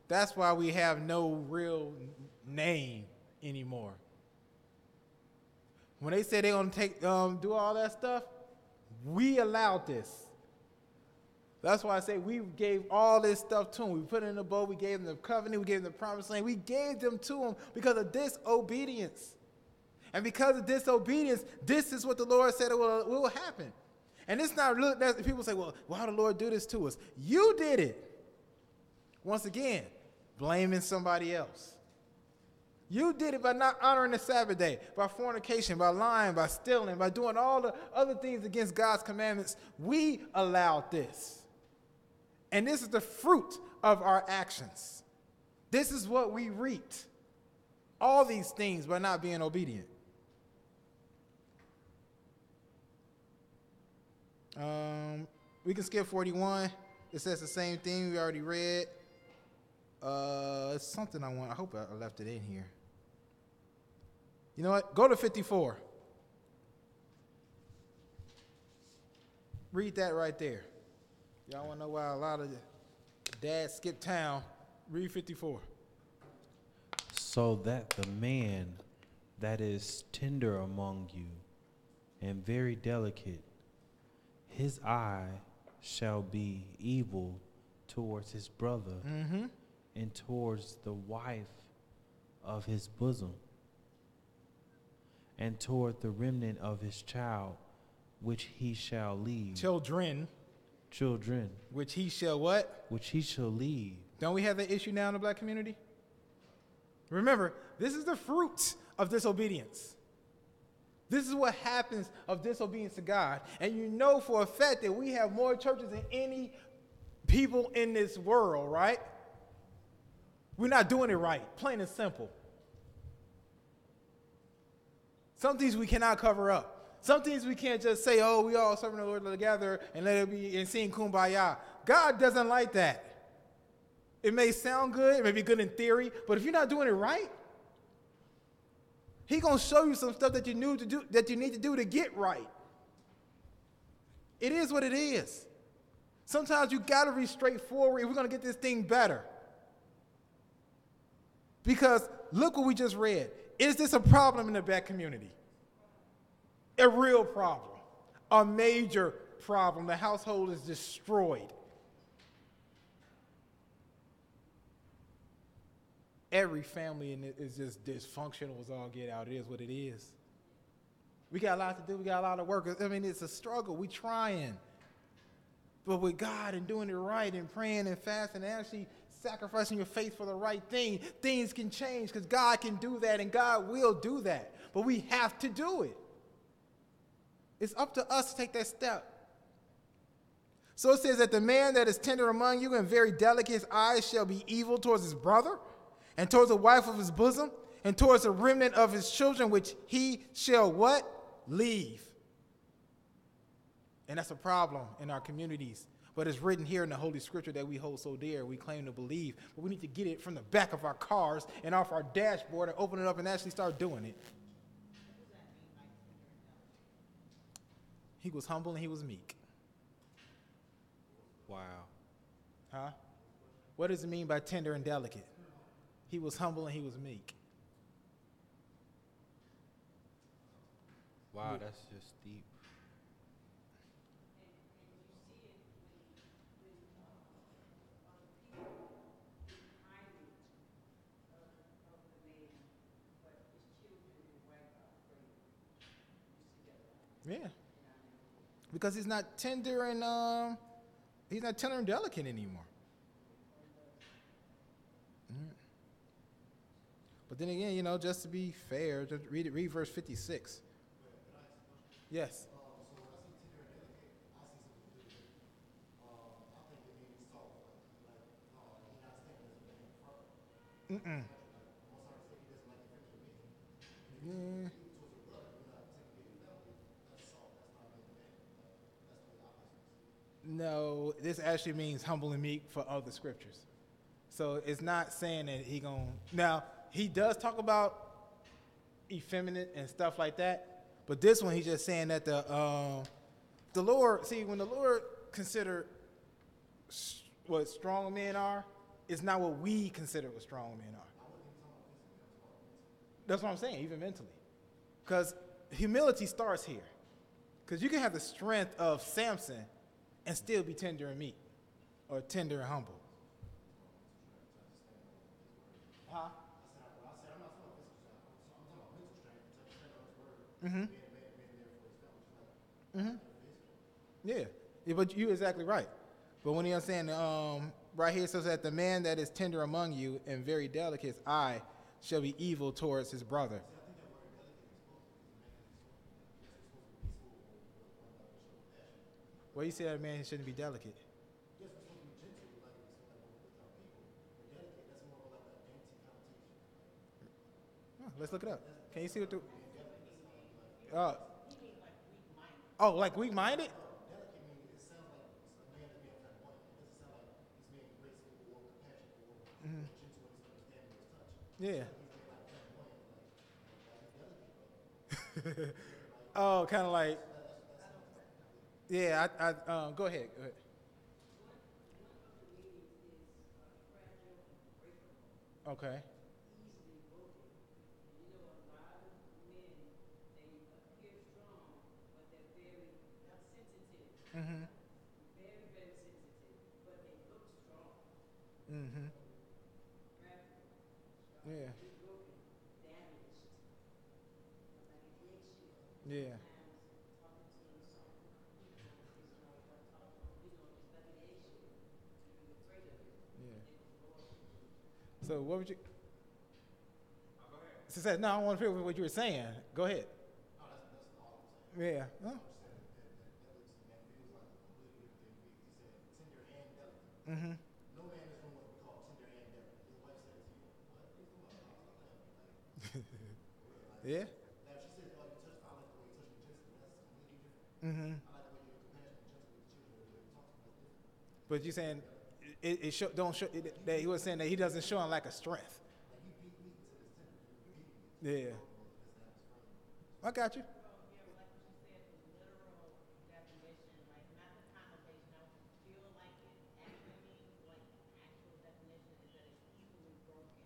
That's why we have no real name anymore. When they say they're going to do all that stuff, we allowed this. That's why I say we gave all this stuff to them. We put it in the boat. We gave them the covenant. We gave them the promised land. We gave them to them because of disobedience. And because of disobedience, this is what the Lord said will happen. And it's not really, people say, well, why did the Lord do this to us? You did it. Once again, blaming somebody else. You did it by not honoring the Sabbath day, by fornication, by lying, by stealing, by doing all the other things against God's commandments. We allowed this. And this is the fruit of our actions. This is what we reaped. All these things by not being obedient. We can skip 41. It says the same thing we already read. It's something I want. I hope I left it in here. You know what? Go to 54. Read that right there. Y'all want to know why a lot of dads skip town? Read 54. So that the man that is tender among you and very delicate, his eye shall be evil towards his brother and towards the wife of his bosom, and toward the remnant of his child, which he shall leave. Children. Which he shall what? Which he shall leave. Don't we have that issue now in the black community? Remember, this is the fruit of disobedience. This is what happens of disobedience to God. And you know for a fact that we have more churches than any people in this world, right? We're not doing it right, plain and simple. Some things we cannot cover up. Some things we can't just say, oh, we all serving the Lord together and let it be and sing kumbaya. God doesn't like that. It may sound good, it may be good in theory, but if you're not doing it right, He's going to show you some stuff that you need to do to get right. It is what it is. Sometimes you got to be straightforward if we're going to get this thing better. Because look what we just read. Is this a problem in the black community? A real problem. A major problem. The household is destroyed. Every family in it is just dysfunctional as all get out. It is what it is. We got a lot to do. We got a lot of work. I mean, it's a struggle. We trying. But with God and doing it right and praying and fasting and actually sacrificing your faith for the right thing, things can change because God can do that and God will do that. But we have to do it. It's up to us to take that step. So it says that the man that is tender among you and very delicate, his eyes shall be evil towards his brother and towards the wife of his bosom and towards the remnant of his children, which he shall what? Leave. And that's a problem in our communities. But it's written here in the Holy Scripture that we hold so dear, we claim to believe. But we need to get it from the back of our cars and off our dashboard and open it up and actually start doing it. He was humble and he was meek. Wow. Huh? What does it mean by tender and delicate? He was humble and he was meek. Wow, that's just deep. Yeah. Because he's not tender and delicate anymore. But then again, just to be fair, just read verse 56. Yes. Mm-mm. Yeah. No, this actually means humble and meek for other scriptures. So it's not saying that now, he does talk about effeminate and stuff like that, but this one he's just saying that the Lord, see, when the Lord considered what strong men are is not what we consider what strong men are. That's what I'm saying, even mentally. Because humility starts here. Because you can have the strength of Samson and still be tender and meek, or tender and humble. Huh? Mm-hmm. Mm-hmm. Yeah. Yeah, but you're exactly right. But when you're saying, right here it says that the man that is tender among you and very delicate, his eye shall be evil towards his brother. Well, you say that man shouldn't be delicate. Huh, let's look it up. Can you see what the? Uh, oh, like weak-minded? Yeah. Oh, kind of like. Yeah. Go ahead. Go ahead. Okay. Easily broken. And you know, a lot of men, they appear strong, but they're very sensitive. Mm-hmm. Very, very sensitive. But they look strong. Mm-hmm. Fragile. Yeah. Easily broken. Damaged. Like an eggshell. Yeah. Sometimes talking to some people, it's like talking, just like an eggshell. You're afraid of it. Yeah. They will blow up. So what would you? She said, "No, I want to hear what you were saying. Go ahead." Yeah. Huh? Mm-hmm. Yeah. Mm-hmm. But you saying it don't show that he was saying that he doesn't show him like a strength. Yeah. I got you. Well, yeah, like what you said, the literal definition, like not the connotation. I would feel like it actually means like actual definition is that it's easily broken.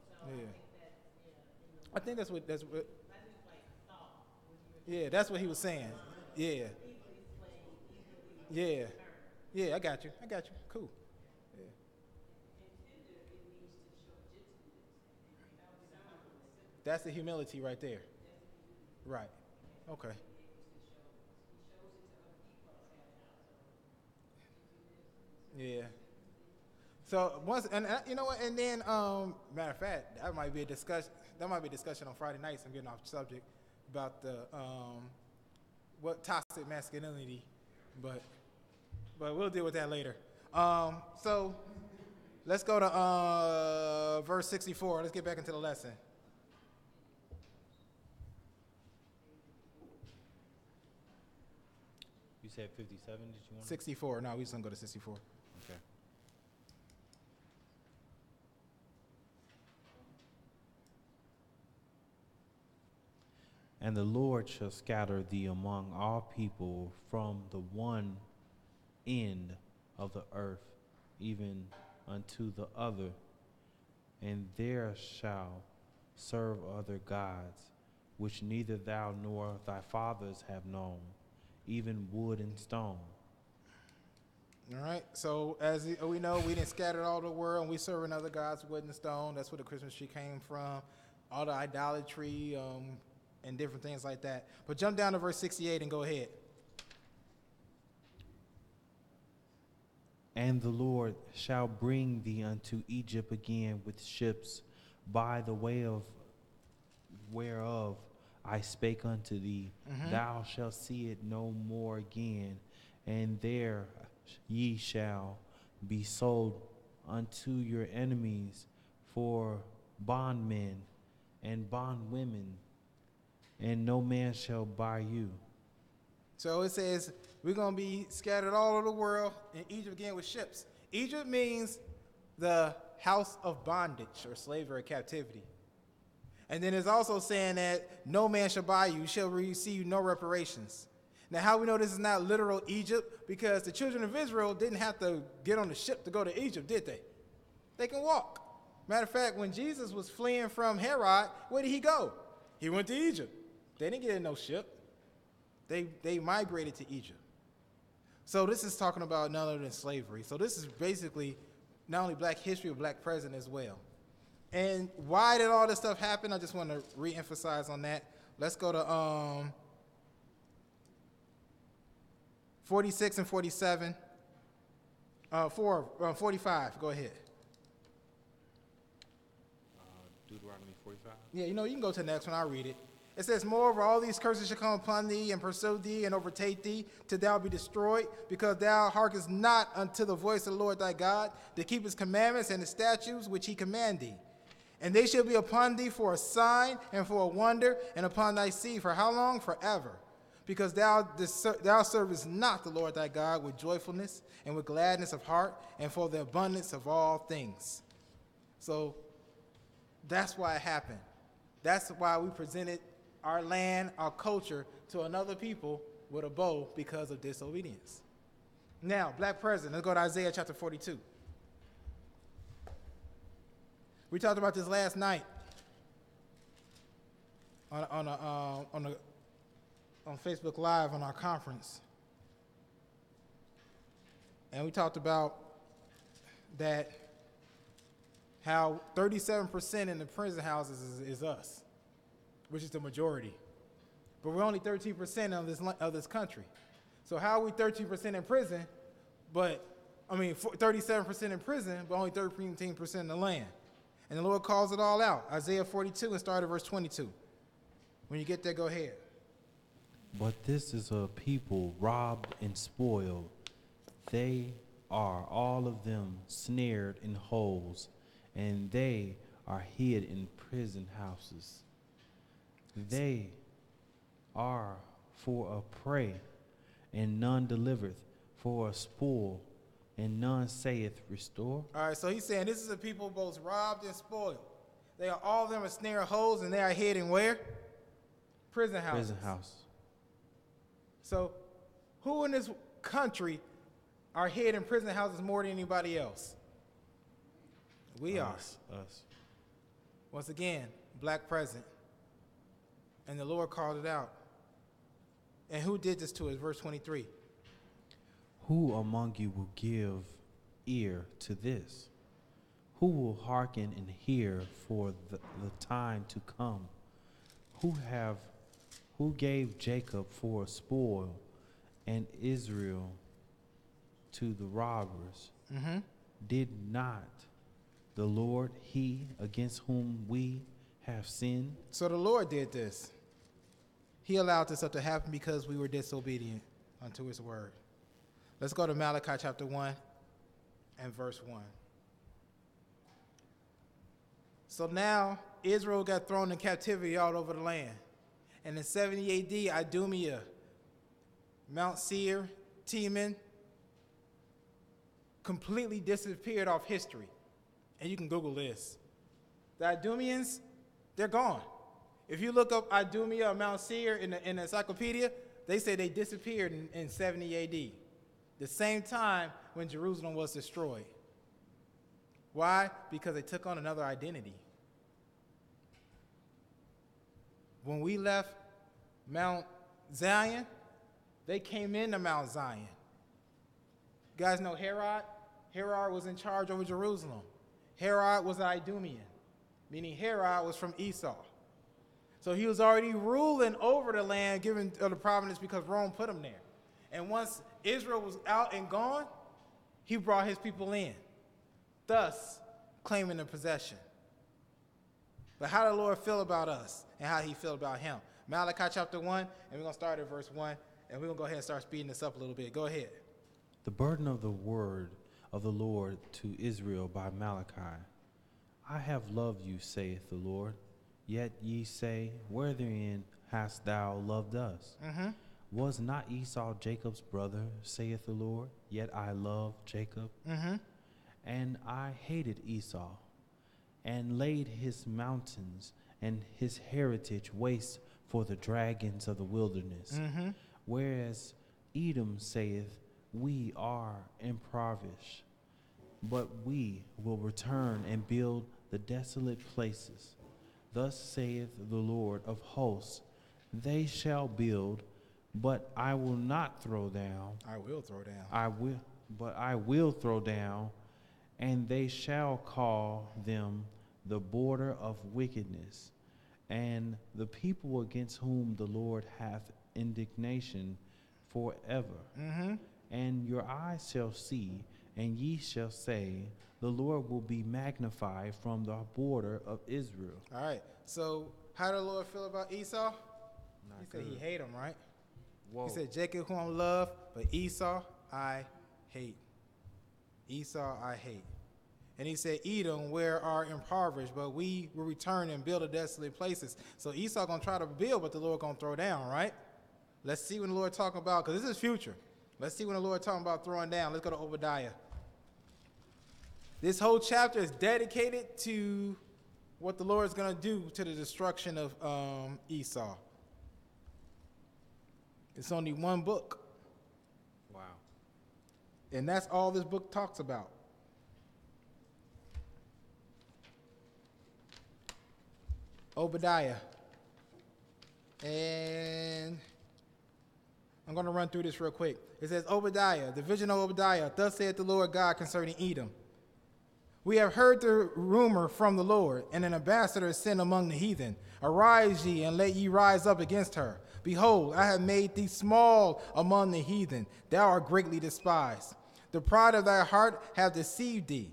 So Yeah. I think that's in the I think that's what I think like thought when you were yeah, that's what he was saying. Yeah. easily slayed, easily Yeah. turned. Yeah, I got you. Cool. Yeah. And tender, it means to show gentleness and humbleness. That's the humility right there. Right. Okay. He shows it to other people outside the household. Yeah. So once and you know what, and then matter of fact, that might be a discussion. That might be a discussion on Friday nights. I'm getting off subject about the what toxic masculinity, but we'll deal with that later. So let's go to verse 64. Let's get back into the lesson. You said 57, did you want 64. No, we just gonna go to 64. Okay. And the Lord shall scatter thee among all people from the one end of the earth even unto the other, and there shall serve other gods, which neither thou nor thy fathers have known, even wood and stone. All right. So as we know, we didn't scatter all the world, and we serving other gods, wood and stone. That's where the Christmas tree came from. All the idolatry and different things like that. But jump down to verse 68 and go ahead. And the Lord shall bring thee unto Egypt again with ships, by the way of whereof I spake unto thee. Thou shalt see it no more again, and there ye shall be sold unto your enemies for bondmen and bondwomen, and no man shall buy you. So it says we're going to be scattered all over the world, in Egypt again with ships. Egypt means the house of bondage or slavery or captivity. And then it's also saying that no man shall buy you, shall receive no reparations. Now, how we know this is not literal Egypt? Because the children of Israel didn't have to get on the ship to go to Egypt, did they? They can walk. Matter of fact, when Jesus was fleeing from Herod, where did he go? He went to Egypt. They didn't get in no ship. They migrated to Egypt. So this is talking about none other than slavery. So this is basically not only black history, but black present as well. And why did all this stuff happen? I just want to re-emphasize on that. Let's go to 46 and 47. 45, go ahead. Deuteronomy 45. Yeah, you can go to the next one. I'll read it. It says, moreover, all these curses shall come upon thee and pursue thee and overtake thee till thou be destroyed, because thou hearkenest not unto the voice of the Lord thy God, to keep his commandments and his statutes which he command thee. And they shall be upon thee for a sign and for a wonder, and upon thy seed for how long? Forever. Because thou servest not the Lord thy God with joyfulness and with gladness of heart, and for the abundance of all things. So that's why it happened. That's why we presented our land, our culture, to another people with a bow because of disobedience. Now, black president, let's go to Isaiah chapter 42. We talked about this last night on Facebook Live on our conference. And we talked about that how 37% in the prison houses is us, which is the majority. But we're only 13% of this country. So how are we 13% in prison, 37% in prison, but only 13% in the land? And the Lord calls it all out. Isaiah 42 and start at verse 22. When you get there, go ahead. But this is a people robbed and spoiled. They are all of them snared in holes, and they are hid in prison houses. They are for a prey, and none delivereth, for a spoil, and none saith, restore. All right, so he's saying this is a people both robbed and spoiled. They are all of them are snare holes, and they are hid in where? Prison houses. Prison house. So who in this country are hid in prison houses more than anybody else? We are. Us. Once again, black present. And the Lord called it out. And who did this to us? Verse 23. Who among you will give ear to this? Who will hearken and hear for the time to come? Who gave Jacob for a spoil and Israel to the robbers? Mm-hmm. Did not the Lord, he against whom we have sinned? So the Lord did this. He allowed this up to happen because we were disobedient unto his word. Let's go to Malachi chapter 1 and verse 1. So now Israel got thrown in captivity all over the land. And in 70 AD, Idumea, Mount Seir, Teman, completely disappeared off history. And you can Google this. The Idumeans, they're gone. If you look up Idumea or Mount Seir in the encyclopedia, they say they disappeared in 70 AD, the same time when Jerusalem was destroyed. Why? Because they took on another identity. When we left Mount Zion, they came into Mount Zion. You guys know Herod? Herod was in charge over Jerusalem. Herod was an Idumean, meaning Herod was from Esau. So he was already ruling over the land given to the province because Rome put him there. And once Israel was out and gone, he brought his people in, thus claiming the possession. But how did the Lord feel about us and how he felt about him? Malachi chapter 1, and we're going to start at verse 1, and we're going to go ahead and start speeding this up a little bit. Go ahead. The burden of the word of the Lord to Israel by Malachi. I have loved you, saith the Lord. Yet ye say, wherein hast thou loved us? Mm-hmm. Was not Esau Jacob's brother, saith the Lord? Yet I loved Jacob. Mm-hmm. And I hated Esau, and laid his mountains and his heritage waste for the dragons of the wilderness. Mm-hmm. Whereas Edom saith, we are impoverished, but we will return and build the desolate places. Thus saith the Lord of hosts, they shall build, but I will not throw down. I will throw down. I will throw down, and they shall call them the border of wickedness, and the people against whom the Lord hath indignation forever. Mm-hmm. And your eyes shall see, and ye shall say, the Lord will be magnified from the border of Israel. All right. So how did the Lord feel about Esau? Not He said he good. hate him, right? Whoa. He said, Jacob whom I love, but Esau I hate. Esau I hate. And he said, Edom, where are impoverished, but we will return and build the desolate places. So Esau going to try to build, but the Lord going to throw down, right? Let's see when the Lord talking about, because this is future. Let's see when the Lord talking about throwing down. Let's go to Obadiah. This whole chapter is dedicated to what the Lord is going to do to the destruction of Esau. It's only one book. Wow. And that's all this book talks about. Obadiah. And I'm going to run through this real quick. It says, Obadiah, the vision of Obadiah, thus saith the Lord God concerning Edom. We have heard the rumor from the Lord, and an ambassador is sent among the heathen. Arise ye, and let ye rise up against her. Behold, I have made thee small among the heathen. Thou art greatly despised. The pride of thy heart hath deceived thee.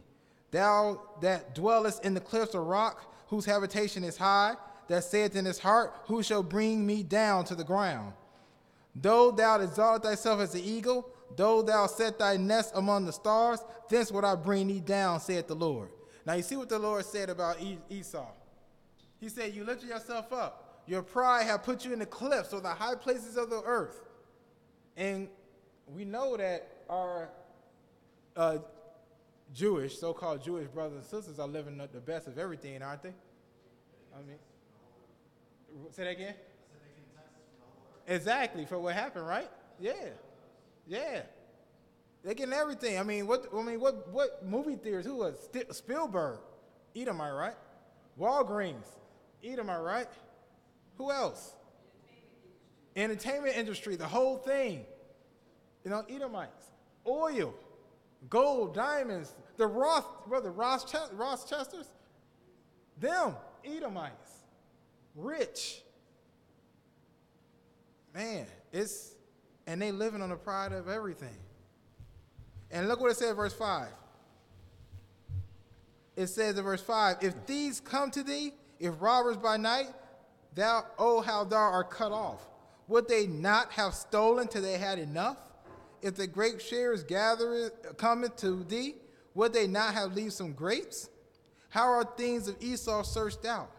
Thou that dwellest in the cliffs of rock, whose habitation is high, that saith in his heart, who shall bring me down to the ground? Though thou exalt thyself as an eagle, though thou set thy nest among the stars, thence would I bring thee down, saith the Lord. Now you see what the Lord said about Esau. He said, you lifted yourself up. Your pride hath put you in the cliffs or the high places of the earth. And we know that our Jewish, so-called Jewish brothers and sisters are living the best of everything, aren't they? I mean, say that again? Exactly, for what happened, right? Yeah. Yeah. They're getting everything. I mean, what movie theaters? Who was Spielberg? Edomite, right? Walgreens. Edomite, right? Who else? Entertainment industry, the whole thing. You know, Edomites. Oil, gold, diamonds, the Rochesters, them, Edomites. Rich. Man, and they living on the pride of everything. And look what it said in verse 5. It says in verse 5, if thieves come to thee, if robbers by night, thou, oh, how thou art cut off. Would they not have stolen till they had enough? If the grape shearers cometh to thee, would they not have leave some grapes? How are things of Esau searched out?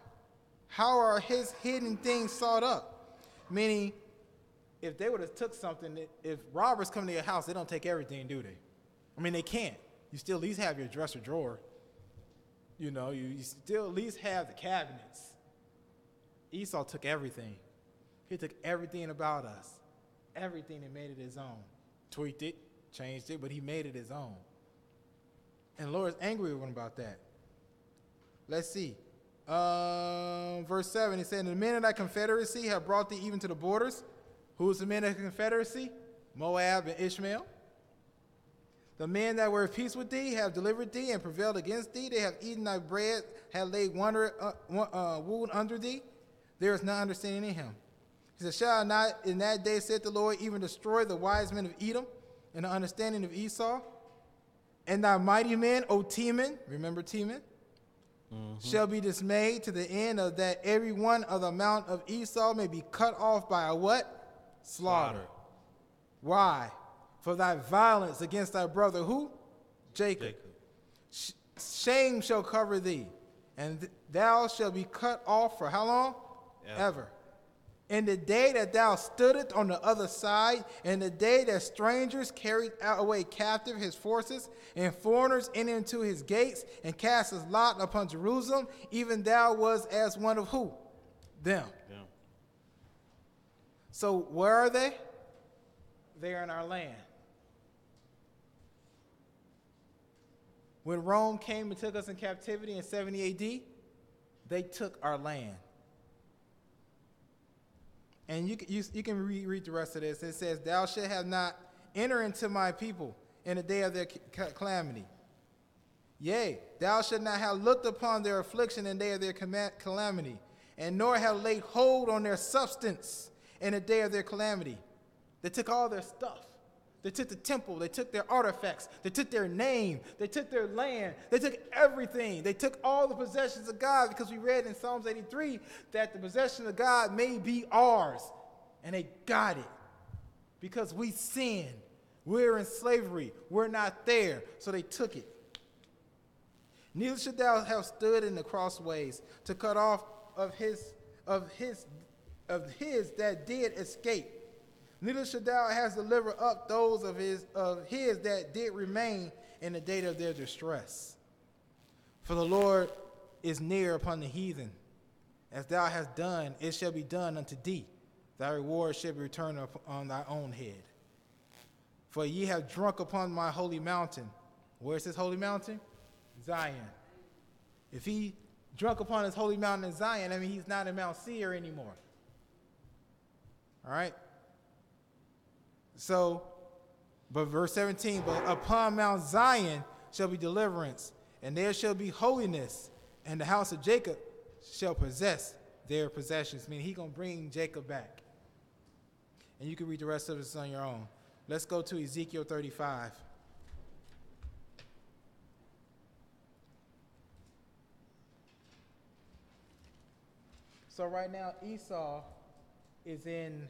How are his hidden things sought up? Meaning, if they would have took something, if robbers come to your house, they don't take everything, do they? I mean, they can't. You still at least have your dresser drawer. You know, you still at least have the cabinets. Esau took everything. He took everything about us. Everything and made it his own. Tweaked it, changed it, but he made it his own. And the Lord is angry with him about that. Let's see. Verse 7, he said, and the men of thy confederacy have brought thee even to the borders. Who is the men of the confederacy? Moab and Ishmael. The men that were at peace with thee have delivered thee and prevailed against thee. They have eaten thy bread, have laid wound under thee. There is none understanding in him. He said, shall I not in that day, said the Lord, even destroy the wise men of Edom and the understanding of Esau? And thy mighty men, O Teman, remember Teman, shall be dismayed to the end of that every one of the mount of Esau may be cut off by a what? Slaughter. Why? For thy violence against thy brother, who? Jacob. Shame shall cover thee, and thou shalt be cut off for how long? Ever. In the day that thou stoodest on the other side, in the day that strangers carried away captive his forces, and foreigners entered into his gates, and cast his lot upon Jerusalem, even thou was as one of who? Them. Yeah. So where are they? there in our land. When Rome came and took us in captivity in 70 AD, they took our land. And you can read the rest of this. It says, thou shalt have not entered into my people in the day of their calamity. Yea, thou shalt not have looked upon their affliction in the day of their calamity, and nor have laid hold on their substance in the day of their calamity. They took all their stuff. They took the temple. They took their artifacts. They took their name. They took their land. They took everything. They took all the possessions of God, because we read in Psalms 83 that the possession of God may be ours. And they got it because we sinned. We're in slavery. We're not there. So they took it. Neither should thou have stood in the crossways to cut off of his that did escape. Neither should thou have delivered up those of his that did remain in the day of their distress. For the Lord is near upon the heathen. As thou hast done, it shall be done unto thee. Thy reward shall be returned on thy own head. For ye have drunk upon my holy mountain. Where's this holy mountain? Zion. If he drunk upon his holy mountain in Zion, I mean, he's not in Mount Seir anymore. All right? So, but verse 17, but upon Mount Zion shall be deliverance, and there shall be holiness, and the house of Jacob shall possess their possessions. Meaning he's going to bring Jacob back. And you can read the rest of this on your own. Let's go to Ezekiel 35. So right now, Esau is in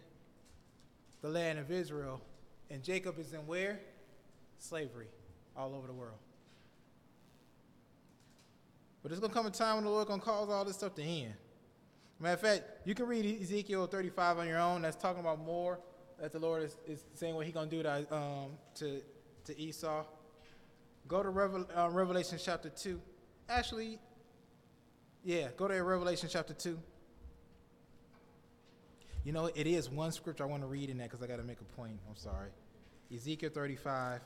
the land of Israel, and Jacob is in where? Slavery, all over the world. But there's going to come a time when the Lord going to cause all this stuff to end. Matter of fact, you can read Ezekiel 35 on your own. That's talking about more that the Lord is saying what he's going to do to Esau. Go to Revelation chapter 2. Actually, yeah, go to Revelation chapter 2. You know, it is one scripture I want to read in that because I got to make a point. I'm sorry. Ezekiel 35.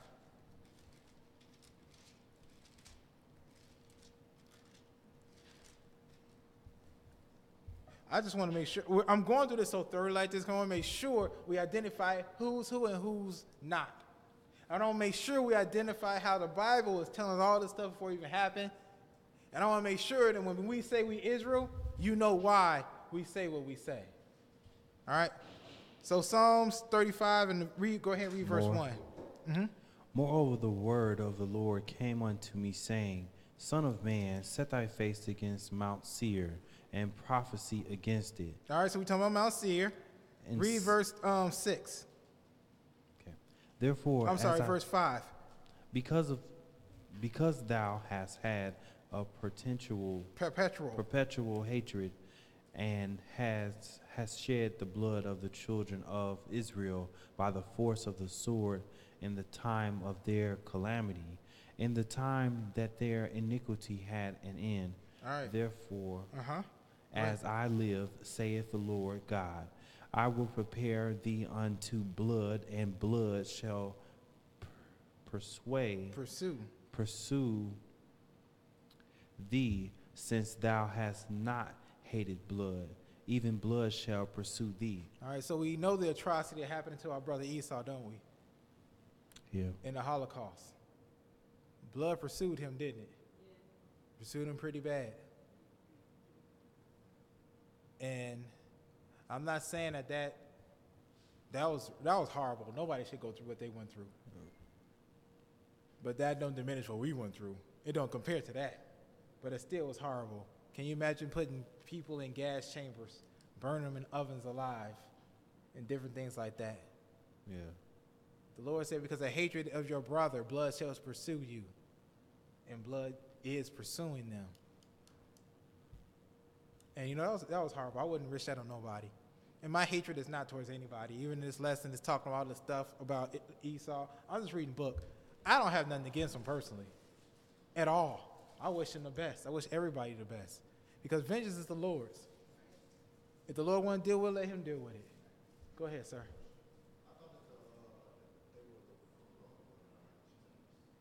I just want to make sure. I'm going through this so thoroughly like this. I want to make sure we identify who's who and who's not. I want to make sure we identify how the Bible is telling us all this stuff before it even happened. And I want to make sure that when we say we Israel, you know why we say what we say. All right? So Psalms 35, and go ahead and read verse 1. Mm-hmm. Moreover, the word of the Lord came unto me, saying, Son of man, set thy face against Mount Seir, and prophesy against it. All right, so we're talking about Mount Seir. And read verse 6. Okay. Therefore, verse 5. Because thou hast had a perpetual hatred, and has shed the blood of the children of Israel by the force of the sword in the time of their calamity, in the time that their iniquity had an end. All right. Therefore, as I live, saith the Lord God, I will prepare thee unto blood, and blood shall pursue thee, since thou hast not hated blood. Even blood shall pursue thee. All right, so we know the atrocity that happened to our brother Esau, don't we? Yeah. In the Holocaust. Blood pursued him, didn't it? Yeah. Pursued him pretty bad. And I'm not saying that was horrible. Nobody should go through what they went through. But that don't diminish what we went through. It don't compare to that. But it still was horrible. Can you imagine putting people in gas chambers, burning them in ovens alive, and different things like that? Yeah. The Lord said, because of hatred of your brother, blood shall pursue you. And blood is pursuing them. And you know, that was horrible. I wouldn't wish that on nobody. And my hatred is not towards anybody. Even this lesson is talking about all this stuff about Esau. I'm just reading a book. I don't have nothing against him personally. At all. I wish him the best. I wish everybody the best. Because vengeance is the Lord's. If the Lord want to deal with it, let him deal with it. Go ahead, sir. I thought that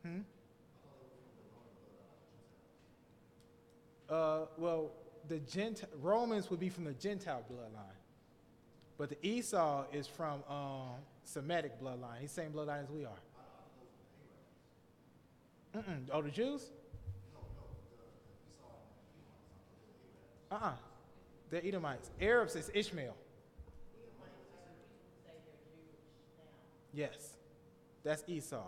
Hmm? Well, the Romans would be from the Gentile bloodline, but the Esau is from Semitic bloodline. He's the same bloodline as we are. Oh, the Jews? They're Edomites. Arabs is Ishmael. Say they're Jewish now. Yes, that's Esau.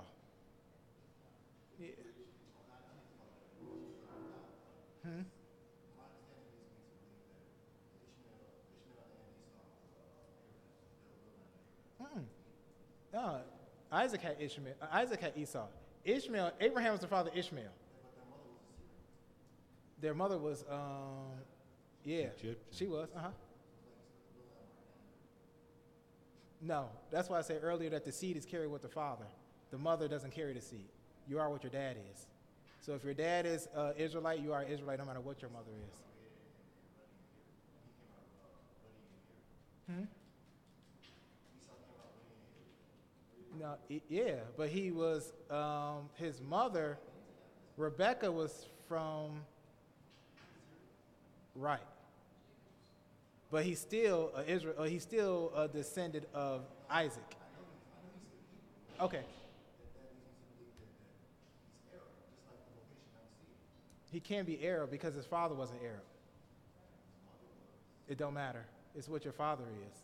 Yeah. Hmm? No, Isaac had Ishmael. Isaac had Esau. Abraham was the father of Ishmael. Their mother was, yeah, Egyptian. she was. No, that's why I said earlier that the seed is carried with the father. The mother doesn't carry the seed. You are what your dad is. So if your dad is Israelite, you are Israelite no matter what your mother is. Hmm? No, yeah, but he was, his mother, Rebecca was from, right. But he's still he's still a descendant of Isaac. Okay. He can be Arab because his father wasn't Arab. It don't matter. It's what your father is.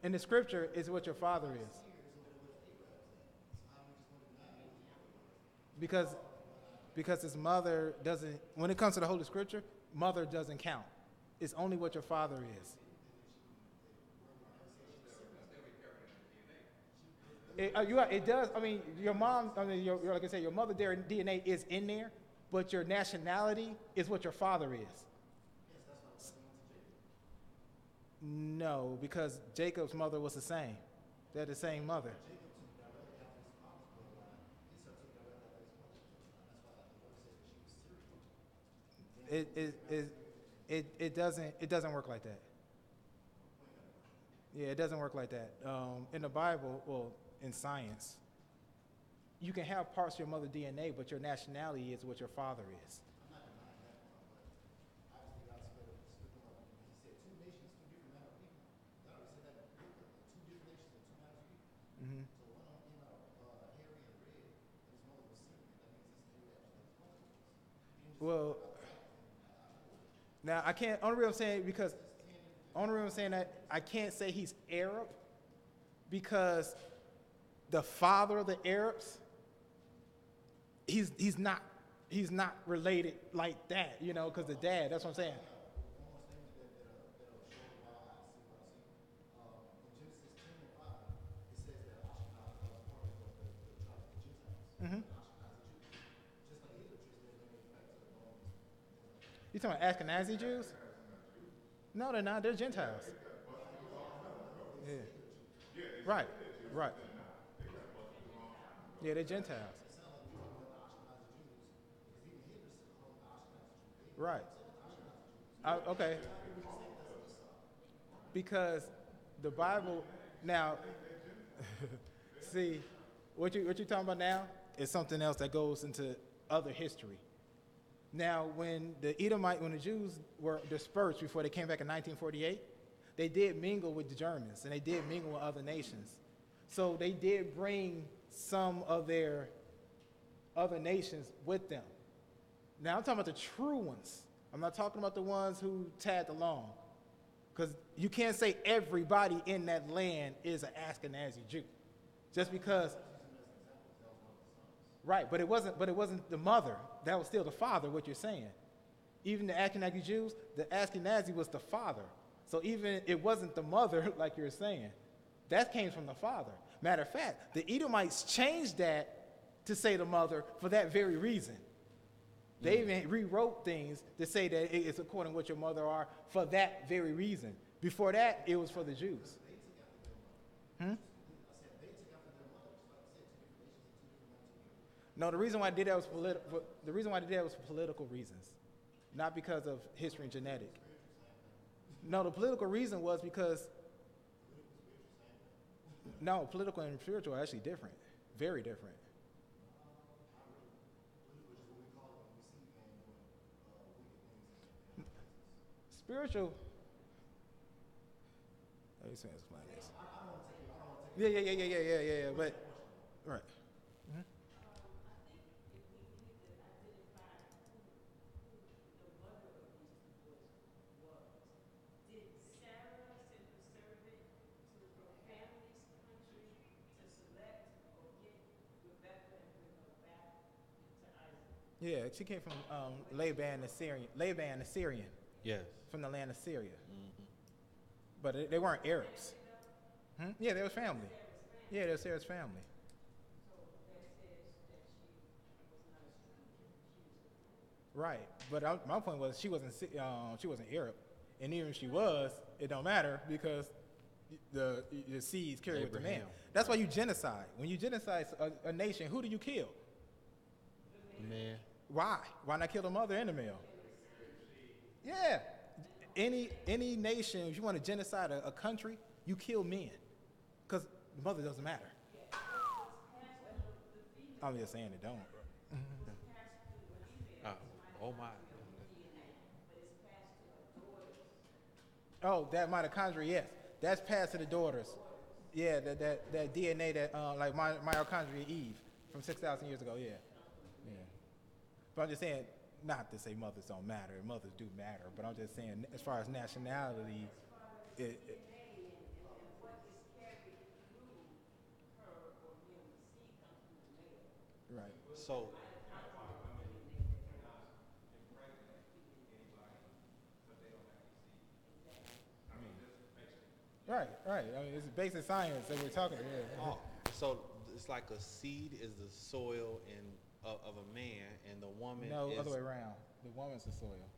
In the scripture, it's what your father is. Because his mother doesn't, when it comes to the Holy Scripture, mother doesn't count. It's only what your father is. It does. I mean, your mom. I mean, like I said, your mother DNA is in there, but your nationality is what your father is. No, because Jacob's mother was the same. They're the same mother. It doesn't work like that. Yeah, it doesn't work like that. In the Bible, well, in science, you can have parts of your mother DNA, but your nationality is what your father is. Hmm. Well, now I can't. Only reason I'm saying because only reason I'm saying that I can't say he's Arab because the father of the Arabs, he's not related like that, you know, because the dad. That's what I'm saying. Hmm. You talking about Ashkenazi Jews? No, they're not. They're Gentiles. Yeah. Right. Right. Yeah, they're Gentiles. Right. Okay. Because the Bible now, see, what you're talking about now is something else that goes into other history. Now, when the Jews were dispersed before they came back in 1948, they did mingle with the Germans and they did mingle with other nations. So they did bring some of their other nations with them. Now I'm talking about the true ones. I'm not talking about the ones who tagged along. Because you can't say everybody in that land is an Ashkenazi Jew. Just because. Right, but it wasn't the mother. That was still the father, what you're saying. Even the Ashkenazi Jews, the Ashkenazi was the father. So even it wasn't the mother, like you're saying. That came from the father. Matter of fact, the Edomites changed that to say the mother for that very reason. They even rewrote things to say that it's according to what your mother are for that very reason. Before that, it was for the Jews. No, the reason why I did that was for political reasons, not because of history and genetic. No, the political reason was because political and spiritual are actually different, very different. spiritual. Let me explain this. Yeah. But right. Mhm. Did Sarah send her servant to her family's country to select or get Rebecca and bring her back to Isaac? Yeah, she came from Laban the Syrian. Laban the Syrian, Yes. from the land of Syria. Mm-hmm. But they weren't Arabs. Hmm? Yeah, they was family. Yeah, they was Sarah's family. So that says that she was not a stranger. She was the family. Right. But my point was she wasn't Arab, and even if she was, it don't matter because the seeds carry with the man. Abraham. That's why you genocide. When you genocide a nation, who do you kill? Man. Why? Why not kill the mother and the male? Yeah. Any nation, if you want to genocide a country, you kill men, because the mother doesn't matter. I'm just saying it don't. Oh my. Oh, that mitochondria, yes, that's passed to the daughters. Yeah, that DNA that like mitochondria Eve from 6,000 years ago. Yeah. But I'm just saying, not to say mothers don't matter. Mothers do matter. But I'm just saying, as far as nationality, right. So Right. I mean, it's basic science that we're talking. Yeah. oh, so it's like a seed is the soil of a man, and the woman No, is other way around. The woman's the soil.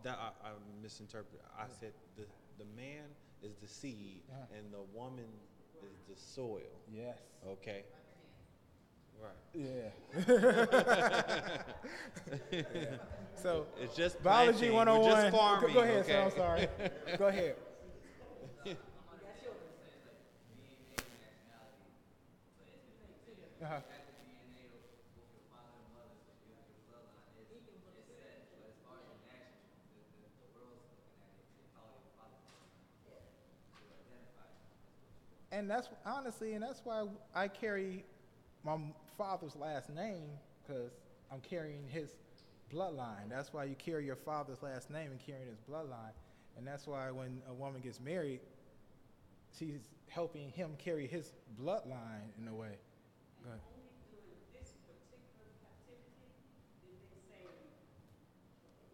that I misinterpreted. I said the man is the seed, and the woman is the soil. Yes. Okay. Right. Yeah. Yeah. So It's just biology planting. 101. We're just farming. Go ahead, okay? sir. I'm sorry. Go ahead. Uh-huh. And that's honestly, and that's why I carry my father's last name, because I'm carrying his bloodline. That's why you carry your father's last name and carrying his bloodline. And that's why when a woman gets married, she's helping him carry his bloodline in a way. Go ahead. Only during this particular captivity did they say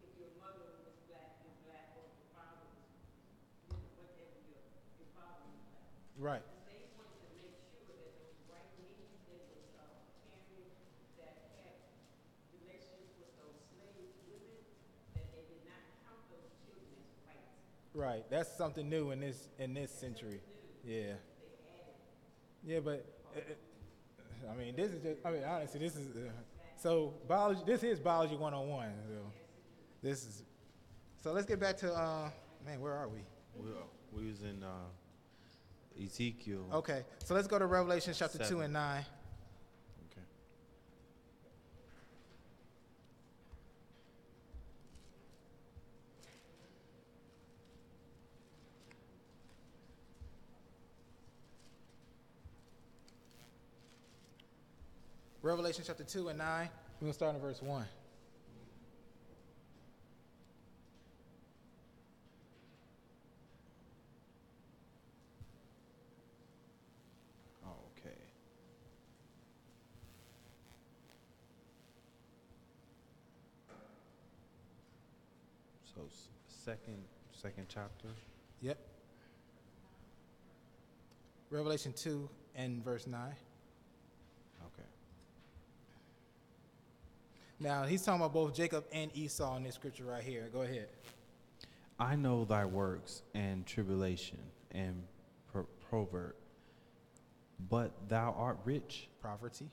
if your mother was black, you're black, or if your father was, whatever your father was black. Right. They wanted to make sure that those white men, there was parents that had relations with those slave women, that they did not count those children as white. Right. That's something new in this century. Yeah. Yeah, but I mean, this is just. I mean, honestly, this is so biology. This is biology 101. So this is. So let's get back to man. Where are we? We was in Ezekiel. Okay. So let's go to Revelation chapter 2 7. and 9. Okay. Revelation chapter 2 and 9. We're gonna start in verse 1. Okay. So second chapter. Yep. Revelation 2 and verse 9. Okay. Now he's talking about both Jacob and Esau in this scripture right here. Go ahead. I know thy works and tribulation and pervert, but thou art rich. Poverty.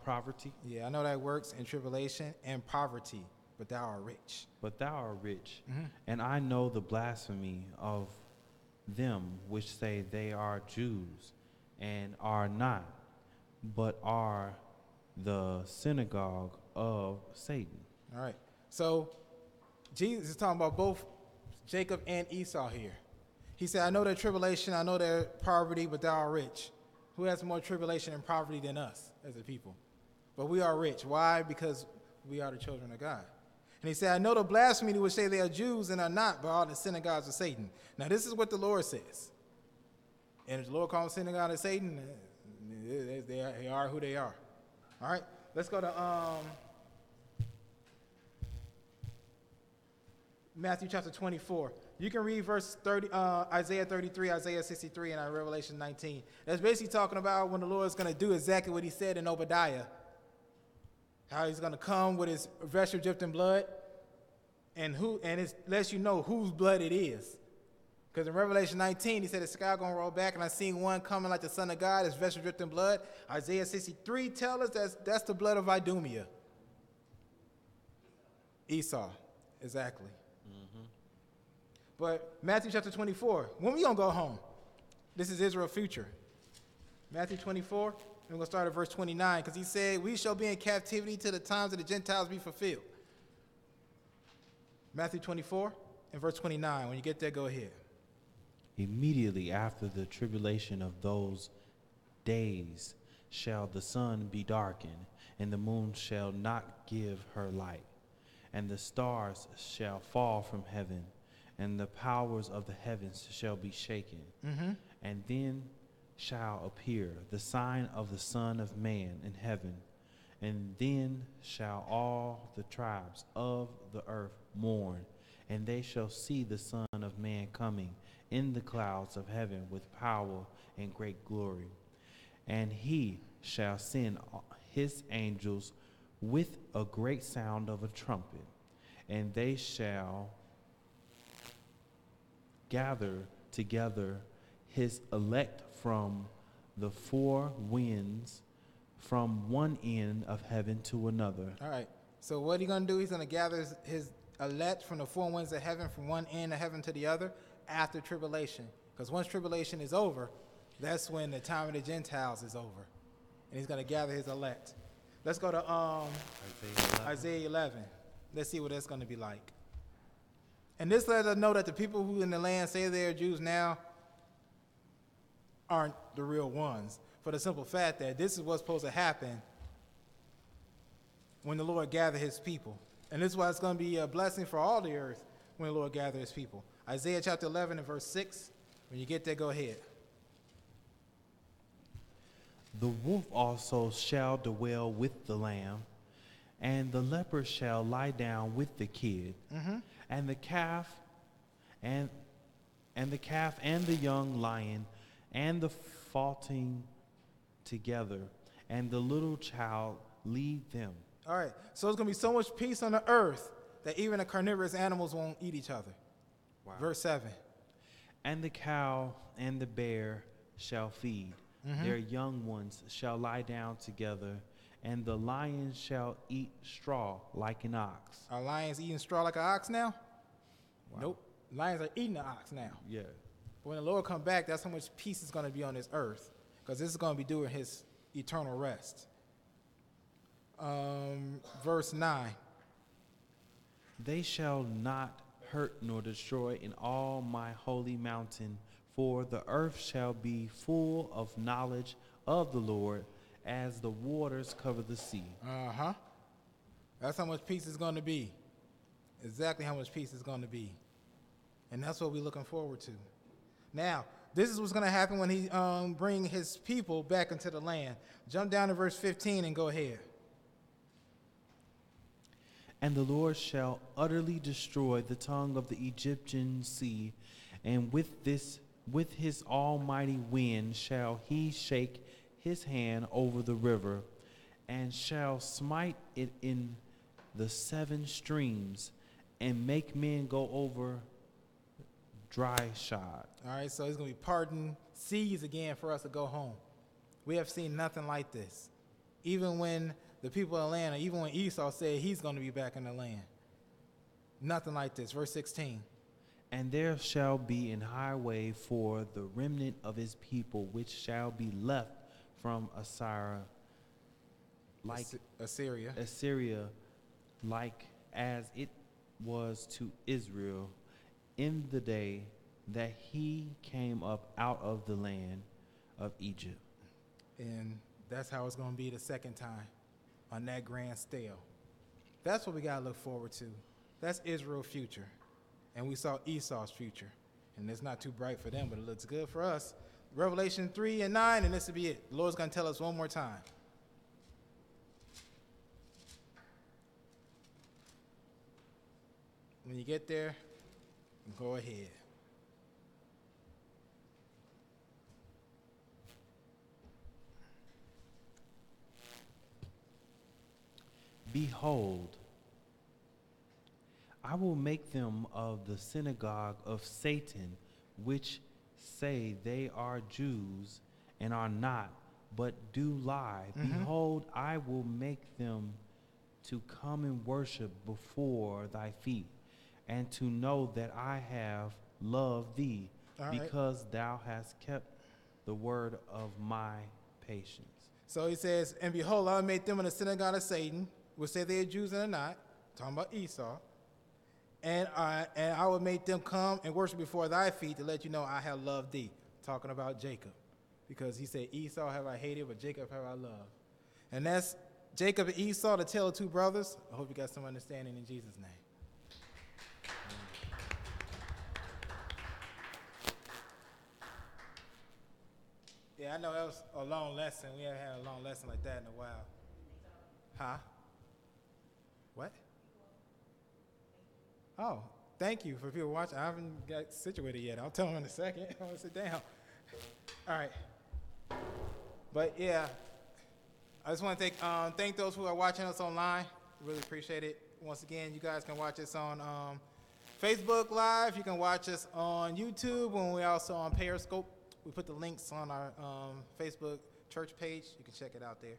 Poverty, Yeah, I know that works in tribulation and poverty, but thou art rich. but thou art rich. Mm-hmm. And I know the blasphemy of them which say they are Jews and are not, but are the synagogue of Satan. All right. So Jesus is talking about both Jacob and Esau here. He said, I know their tribulation, I know their poverty, but thou art rich. Who has more tribulation and poverty than us as a people? But we are rich. Why? Because we are the children of God. And he said, I know the blasphemy which say they are Jews and are not, but are the synagogues of Satan. Now this is what the Lord says. And if the Lord calls synagogue of Satan, they are who they are. All right, let's go to Matthew chapter 24. You can read verse 30, Isaiah 33, Isaiah 63, and Revelation 19. That's basically talking about when the Lord is going to do exactly what he said in Obadiah. How he's going to come with his vesture dipped in blood. And it lets you know whose blood it is. Because in Revelation 19, he said the sky going to roll back, and I seen one coming like the Son of God, his vesture dripped in blood. Isaiah 63 tells us that's the blood of Idumea. Esau, exactly. But Matthew chapter 24, when we going to go home? This is Israel's future. Matthew 24, and we're going to start at verse 29, because he said, we shall be in captivity till the times of the Gentiles be fulfilled. Matthew 24 and verse 29. When you get there, go ahead. Immediately after the tribulation of those days shall the sun be darkened, and the moon shall not give her light, and the stars shall fall from heaven, and the powers of the heavens shall be shaken. And then shall appear the sign of the Son of Man in heaven. And then shall all the tribes of the earth mourn, and they shall see the Son of Man coming in the clouds of heaven with power and great glory. And he shall send his angels with a great sound of a trumpet, and they shall gather together his elect from the four winds, from one end of heaven to another. All right. So what he's going to do, he's going to gather his elect from the four winds of heaven, from one end of heaven to the other, after tribulation. Because once tribulation is over, that's when the time of the Gentiles is over. And he's going to gather his elect. Let's go to Isaiah 11. Let's see what that's going to be like. And this lets us know that the people who in the land say they're Jews now aren't the real ones. For the simple fact that this is what's supposed to happen when the Lord gathers his people. And this is why it's going to be a blessing for all the earth when the Lord gathers his people. Isaiah chapter 11 and verse 6. When you get there, go ahead. The wolf also shall dwell with the lamb, and the leopard shall lie down with the kid, and the calf and the young lion and the faulting together, and the little child lead them. All right. So there's going to be so much peace on the earth that even the carnivorous animals won't eat each other. Wow. Verse 7. And the cow and the bear shall feed. Their young ones shall lie down together, and the lion shall eat straw like an ox. Are lions eating straw like an ox now? Wow. Nope. Lions are eating the ox now. Yeah. But when the Lord come back, that's how much peace is going to be on this earth, because this is going to be during his eternal rest. Verse 9. They shall not hurt nor destroy in all my holy mountain, for the earth shall be full of knowledge of the Lord as the waters cover the sea. That's how much peace is going to be. Exactly how much peace is going to be. And that's what we're looking forward to. Now, this is what's going to happen when he bring his people back into the land. Jump down to verse 15 and go ahead. And the Lord shall utterly destroy the tongue of the Egyptian sea, and with his almighty wind shall he shake his hand over the river, and shall smite it in the seven streams, and make men go over dry shod. All right, so he's going to be parting seas again for us to go home. We have seen nothing like this. Even when the people of the land, or even when Esau said he's going to be back in the land. Nothing like this. Verse 16. And there shall be an highway for the remnant of his people, which shall be left from Assyria, like Assyria, like as it was to Israel in the day that he came up out of the land of Egypt. And that's how it's going to be the second time on that grand scale. That's what we got to look forward to. That's Israel's future. And we saw Esau's future. And it's not too bright for them, but it looks good for us. Revelation 3 and 9, and this will be it. The Lord's going to tell us one more time. When you get there, go ahead. Behold, I will make them of the synagogue of Satan, which say they are Jews and are not, but do lie. Behold, I will make them to come and worship before thy feet, and to know that I have loved thee, because thou hast kept the word of my patience. So he says, and behold, I will make them in the synagogue of Satan, which say they are Jews and are not, talking about Esau, and I will make them come and worship before thy feet to let you know I have loved thee, talking about Jacob, because he said, Esau have I hated, but Jacob have I loved. And that's Jacob and Esau, the tale of two brothers. I hope you got some understanding in Jesus' name. Yeah, I know that was a long lesson. We haven't had a long lesson like that in a while. Huh? What? Oh, thank you for people watching. I haven't got situated yet. I'll tell them in a second. I want to sit down. All right. But yeah, I just want to thank those who are watching us online. Really appreciate it. Once again, you guys can watch us on Facebook Live. You can watch us on YouTube, and we're also on Periscope. We put the links on our Facebook church page. You can check it out there.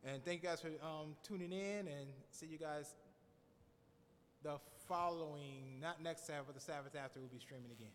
And thank you guys for tuning in, and see you guys the following, not next Sabbath, but the Sabbath after, we'll be streaming again.